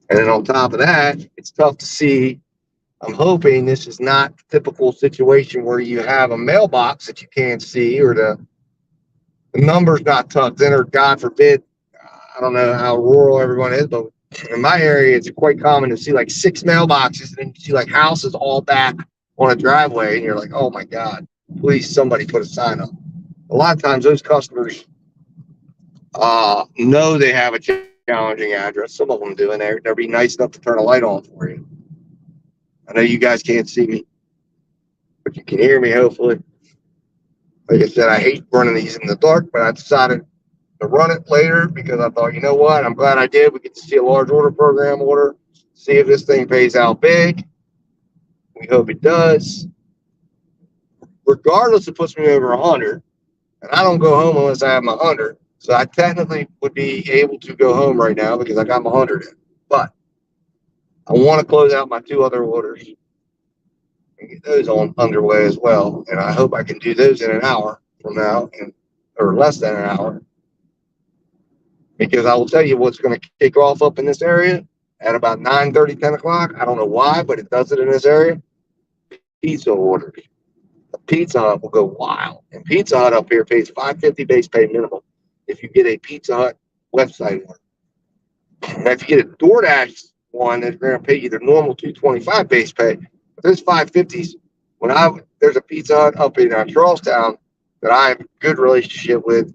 And then on top of that, it's tough to see. I'm hoping this is not the typical situation where you have a mailbox that you can't see or the number's not tucked in, or God forbid, I don't know how rural everyone is, but in my area, it's quite common to see like 6 mailboxes and then you see like houses all back on a driveway, and you're like, oh my God, please somebody put a sign up. A lot of times those customers know they have a challenging address. Some of them do, and they'll be nice enough to turn a light on for you. I know you guys can't see me, but you can hear me, hopefully. Like I said, I hate running these in the dark, but I decided to run it later because I thought, you know what? I'm glad I did. We get to see a large order program order, see if this thing pays out big. We hope it does. Regardless, it puts me over 100, and I don't go home unless I have my 100. So I technically would be able to go home right now because I got my 100 in. But I want to close out my 2 other orders and get those on underway as well. And I hope I can do those in an hour from now, or less than an hour. Because I will tell you what's going to kick off up in this area at about 9:30, 10 o'clock. I don't know why, but it does it in this area. Pizza orders. The Pizza Hut will go wild. And Pizza Hut up here pays $5.50 base pay minimum if you get a Pizza Hut website order. Now, if you get a DoorDash one, they're going to pay you the normal $2.25 base pay. But there's $5.50s. There's a Pizza Hut up in Charlestown that I have a good relationship with,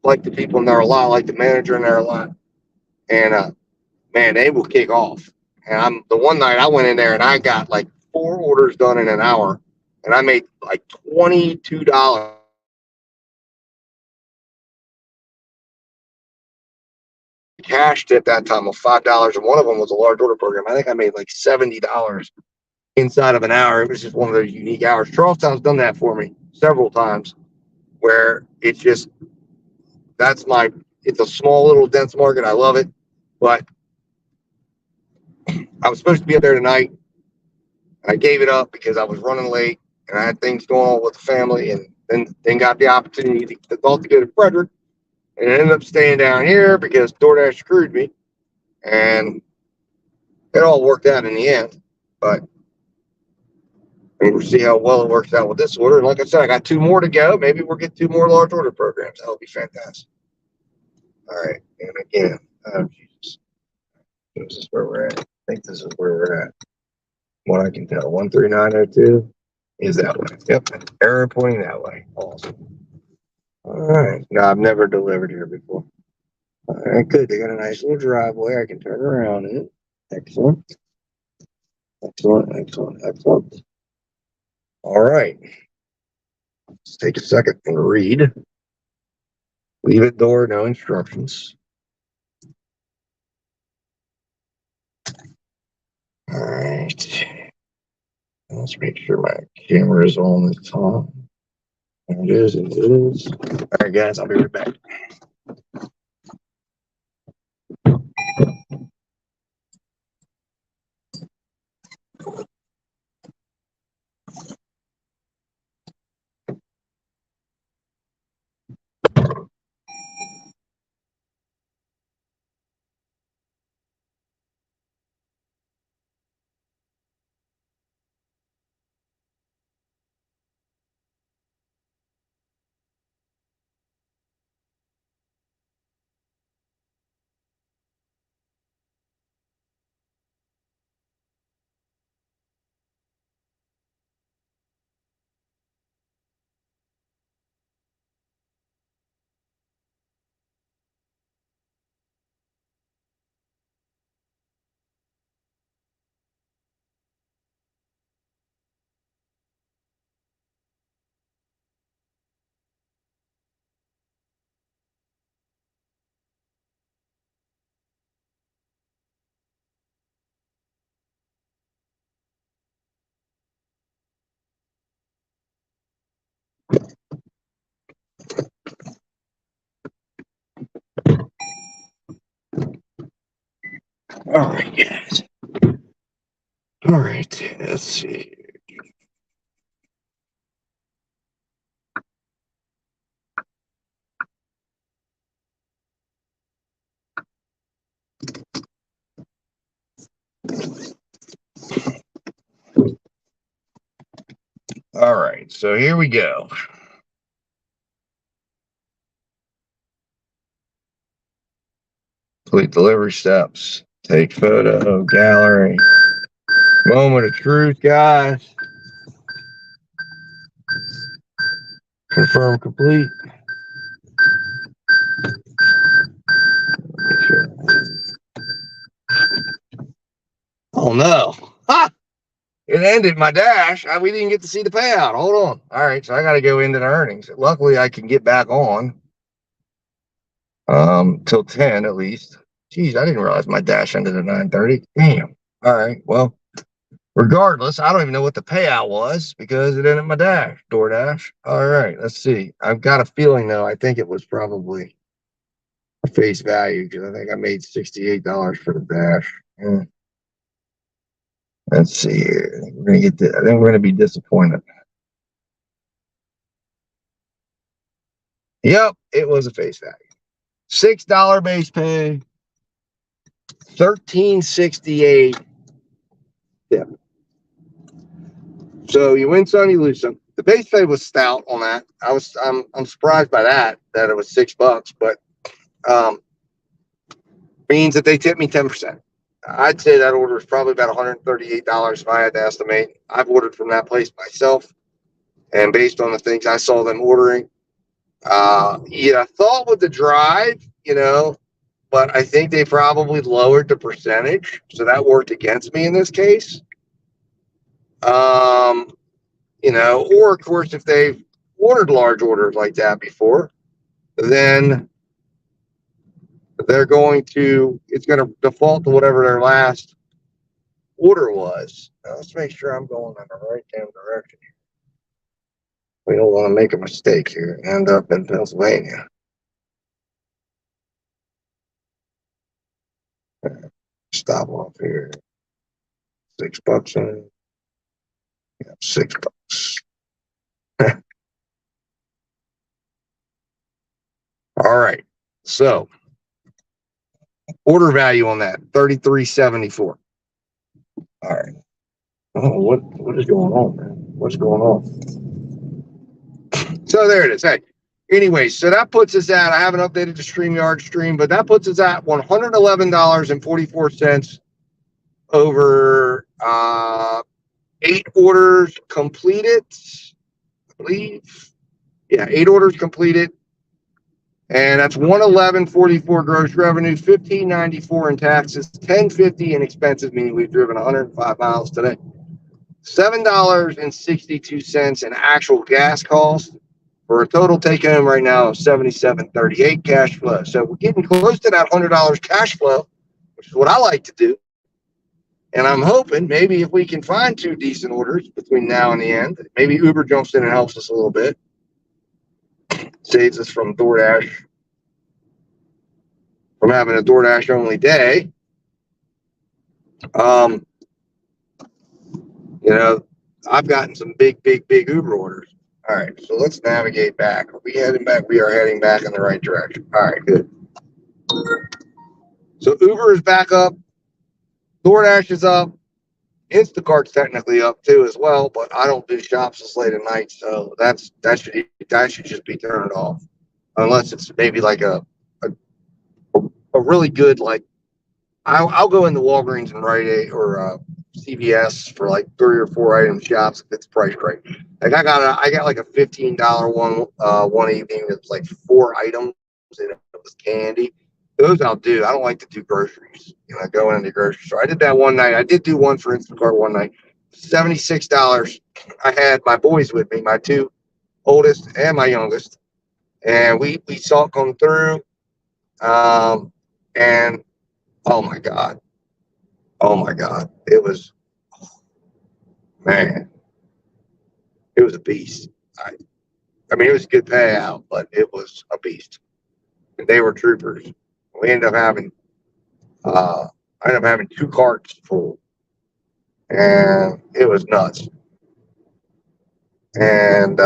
like the people in there a lot, like the manager in there a lot. And man, they will kick off. And the one night I went in there and I got like 4 orders done in an hour, and I made like $22. Cash tip that time of $5, and one of them was a large order program. I think I made like $70 inside of an hour. It was just one of those unique hours. Charlestown's done that for me several times, where it's just it's a small little dense market. I love it, but I was supposed to be up there tonight. I gave it up because I was running late and I had things going on with the family, and then got the opportunity to go to Frederick, and I ended up staying down here because DoorDash screwed me, and it all worked out in the end. But we'll see how well it works out with this order. And like I said, I got 2 more to go. Maybe we'll get 2 more large order programs. That'll be fantastic. All right. And again, oh, Jesus. This is where we're at. I think this is where we're at. What I can tell, 13902 is that way. Yep. Arrow pointing that way. Awesome. All right. No, I've never delivered here before. All right, good. They got a nice little driveway I can turn around in. Excellent. Excellent. Excellent. Excellent. All right. Let's take a second and read. Leave it door, no instructions. All right. Let's make sure my camera is on the top. There it is. It is. All right, guys, I'll be right back. All right, guys. All right, let's see. All right, so here we go. Complete delivery steps. Take photo, gallery. Moment of truth, guys. Confirm complete. Oh no. Ha! It ended my dash. We didn't get to see the payout. Hold on. All right, so I got to go into the earnings. Luckily, I can get back on till 10 at least. Geez, I didn't realize my dash ended at 9:30. Damn. All right, well, regardless, I don't even know what the payout was because it ended my dash, DoorDash. All right, let's see. I've got a feeling though. I think it was probably a face value because I think I made $68 for the dash. Let's see here. We're gonna get. I think we're gonna be disappointed. Yep, it was a face value. $6 base pay. 1368. Yeah. So you win some, you lose some. The base pay was stout on that. I'm surprised by that it was $6, but means that they tipped me 10%. I'd say that order is probably about $138 if I had to estimate. I've ordered from that place myself, and based on the things I saw them ordering, yeah, I thought with the drive, but I think they probably lowered the percentage, so that worked against me in this case. Or of course, if they've ordered large orders like that before, then it's going to default to whatever their last order was. Now, let's make sure I'm going in the right damn direction here. We don't want to make a mistake here and end up in Pennsylvania. Stop off here. $6 in. Yeah, $6. All right. So order value on that, $33.74. All right. Oh, what is going on, man? What's going on? So there it is. Hey, anyway, so that puts us at, I haven't updated the StreamYard stream, but that puts us at $111.44 over 8 orders completed, I believe. Yeah, 8 orders completed. And that's $111.44 gross revenue, $15.94 in taxes, $10.50 in expenses, meaning we've driven 105 miles today. $7.62 in actual gas cost for a total take home right now of $77.38 cash flow. So we're getting close to that $100 cash flow, which is what I like to do. And I'm hoping maybe if we can find 2 decent orders between now and the end, maybe Uber jumps in and helps us a little bit, saves us from DoorDash, from having a DoorDash only day. I've gotten some big Uber orders. All right, so let's navigate back. Are we heading back? We are heading back in the right direction. All right, good. So Uber is back up. DoorDash is up. Instacart's technically up too as well, but I don't do shops this late at night, so that should just be turned off, unless it's maybe like a really good, like I'll go into Walgreens and Rite Aid or CVS for like 3 or 4 item shops if it's priced right. Like I got like a $15 one evening that's like 4 items and it was candy. Those I'll do. I don't like to do groceries. Going into the grocery store. I did that one night. I did do one for Instacart one night. $76. I had my boys with me, my 2 oldest and my youngest, and we saw it come through. And oh my god, it was, man, it was a beast. I mean, it was a good payout, but it was a beast. And they were troopers. We ended up having I ended up having 2 carts full, and it was nuts. And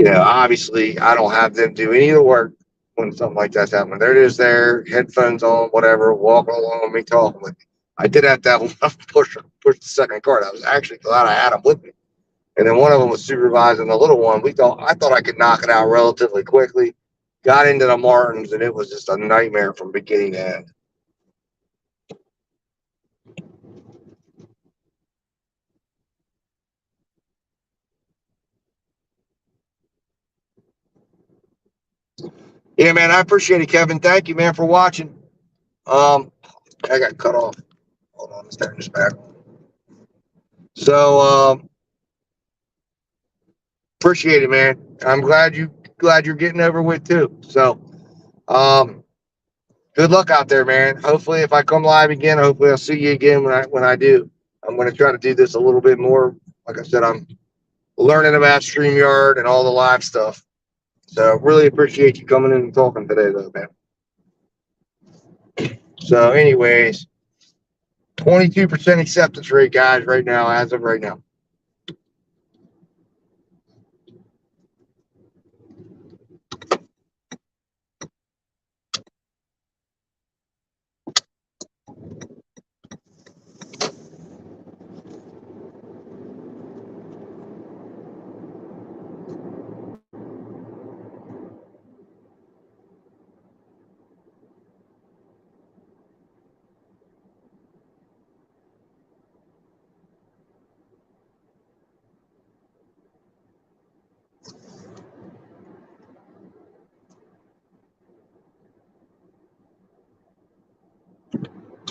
obviously, I don't have them do any of the work when something like that's happening. They're just there, headphones on, whatever, walking along with me, talking with me. I did have to have push the second cart. I was actually glad I had them with me. And then one of them was supervising the little one. I thought I could knock it out relatively quickly. Got into the Martins, and it was just a nightmare from beginning to end. Yeah, man, I appreciate it, Kevin. Thank you, man, for watching. I got cut off. Hold on, let's turn this back. So, appreciate it, man. I'm glad you're getting over with too. So, good luck out there, man. Hopefully, if I come live again, hopefully I'll see you again when I do. I'm going to try to do this a little bit more. Like I said, I'm learning about StreamYard and all the live stuff. So, really appreciate you coming in and talking today, though, man. So, anyways, 22% acceptance rate, guys, right now, as of right now.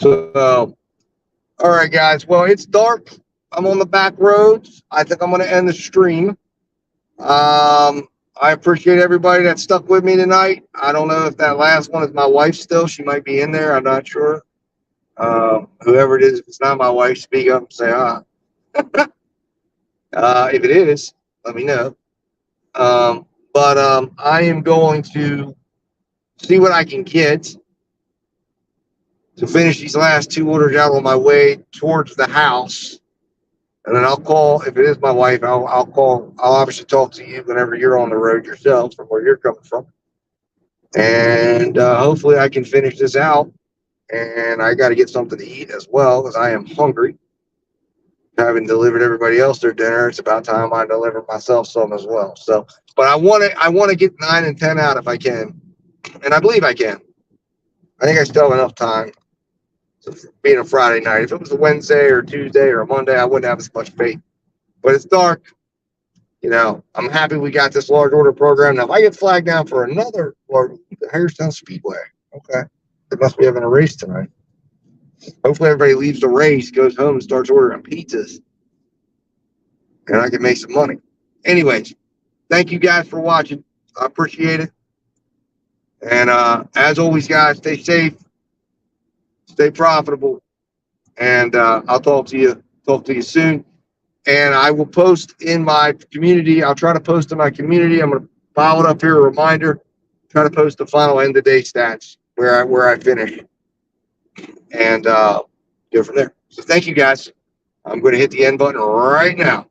So, all right, guys. Well, it's dark. I'm on the back roads. I think I'm going to end the stream. I appreciate everybody that stuck with me tonight. I don't know if that last one is my wife still. She might be in there. I'm not sure. Whoever it is, if it's not my wife, speak up and say hi. If it is, let me know. But I am going to see what I can get to finish these last 2 orders out on my way towards the house. And then I'll call, if it is my wife, I'll call. I'll obviously talk to you whenever you're on the road yourself from where you're coming from. And hopefully I can finish this out. And I got to get something to eat as well because I am hungry. Having delivered everybody else their dinner, it's about time I deliver myself some as well. So, but I want to get 9 and 10 out if I can. And I believe I can. I think I still have enough time. So being a Friday night, if it was a Wednesday or Tuesday or a Monday, I wouldn't have as much faith. But it's dark. I'm happy we got this large order program. Now, if I get flagged down for another the Hagerstown Speedway, okay, they must be having a race tonight. Hopefully, everybody leaves the race, goes home, and starts ordering pizzas, and I can make some money. Anyways, thank you guys for watching. I appreciate it. And as always, guys, stay safe, stay profitable, and I'll talk to you soon. And I will post in my community. I'll try to post in my community. I'm going to file it up here, a reminder. Try to post the final end of day stats where I finish, and go from there. So thank you guys. I'm going to hit the end button right now.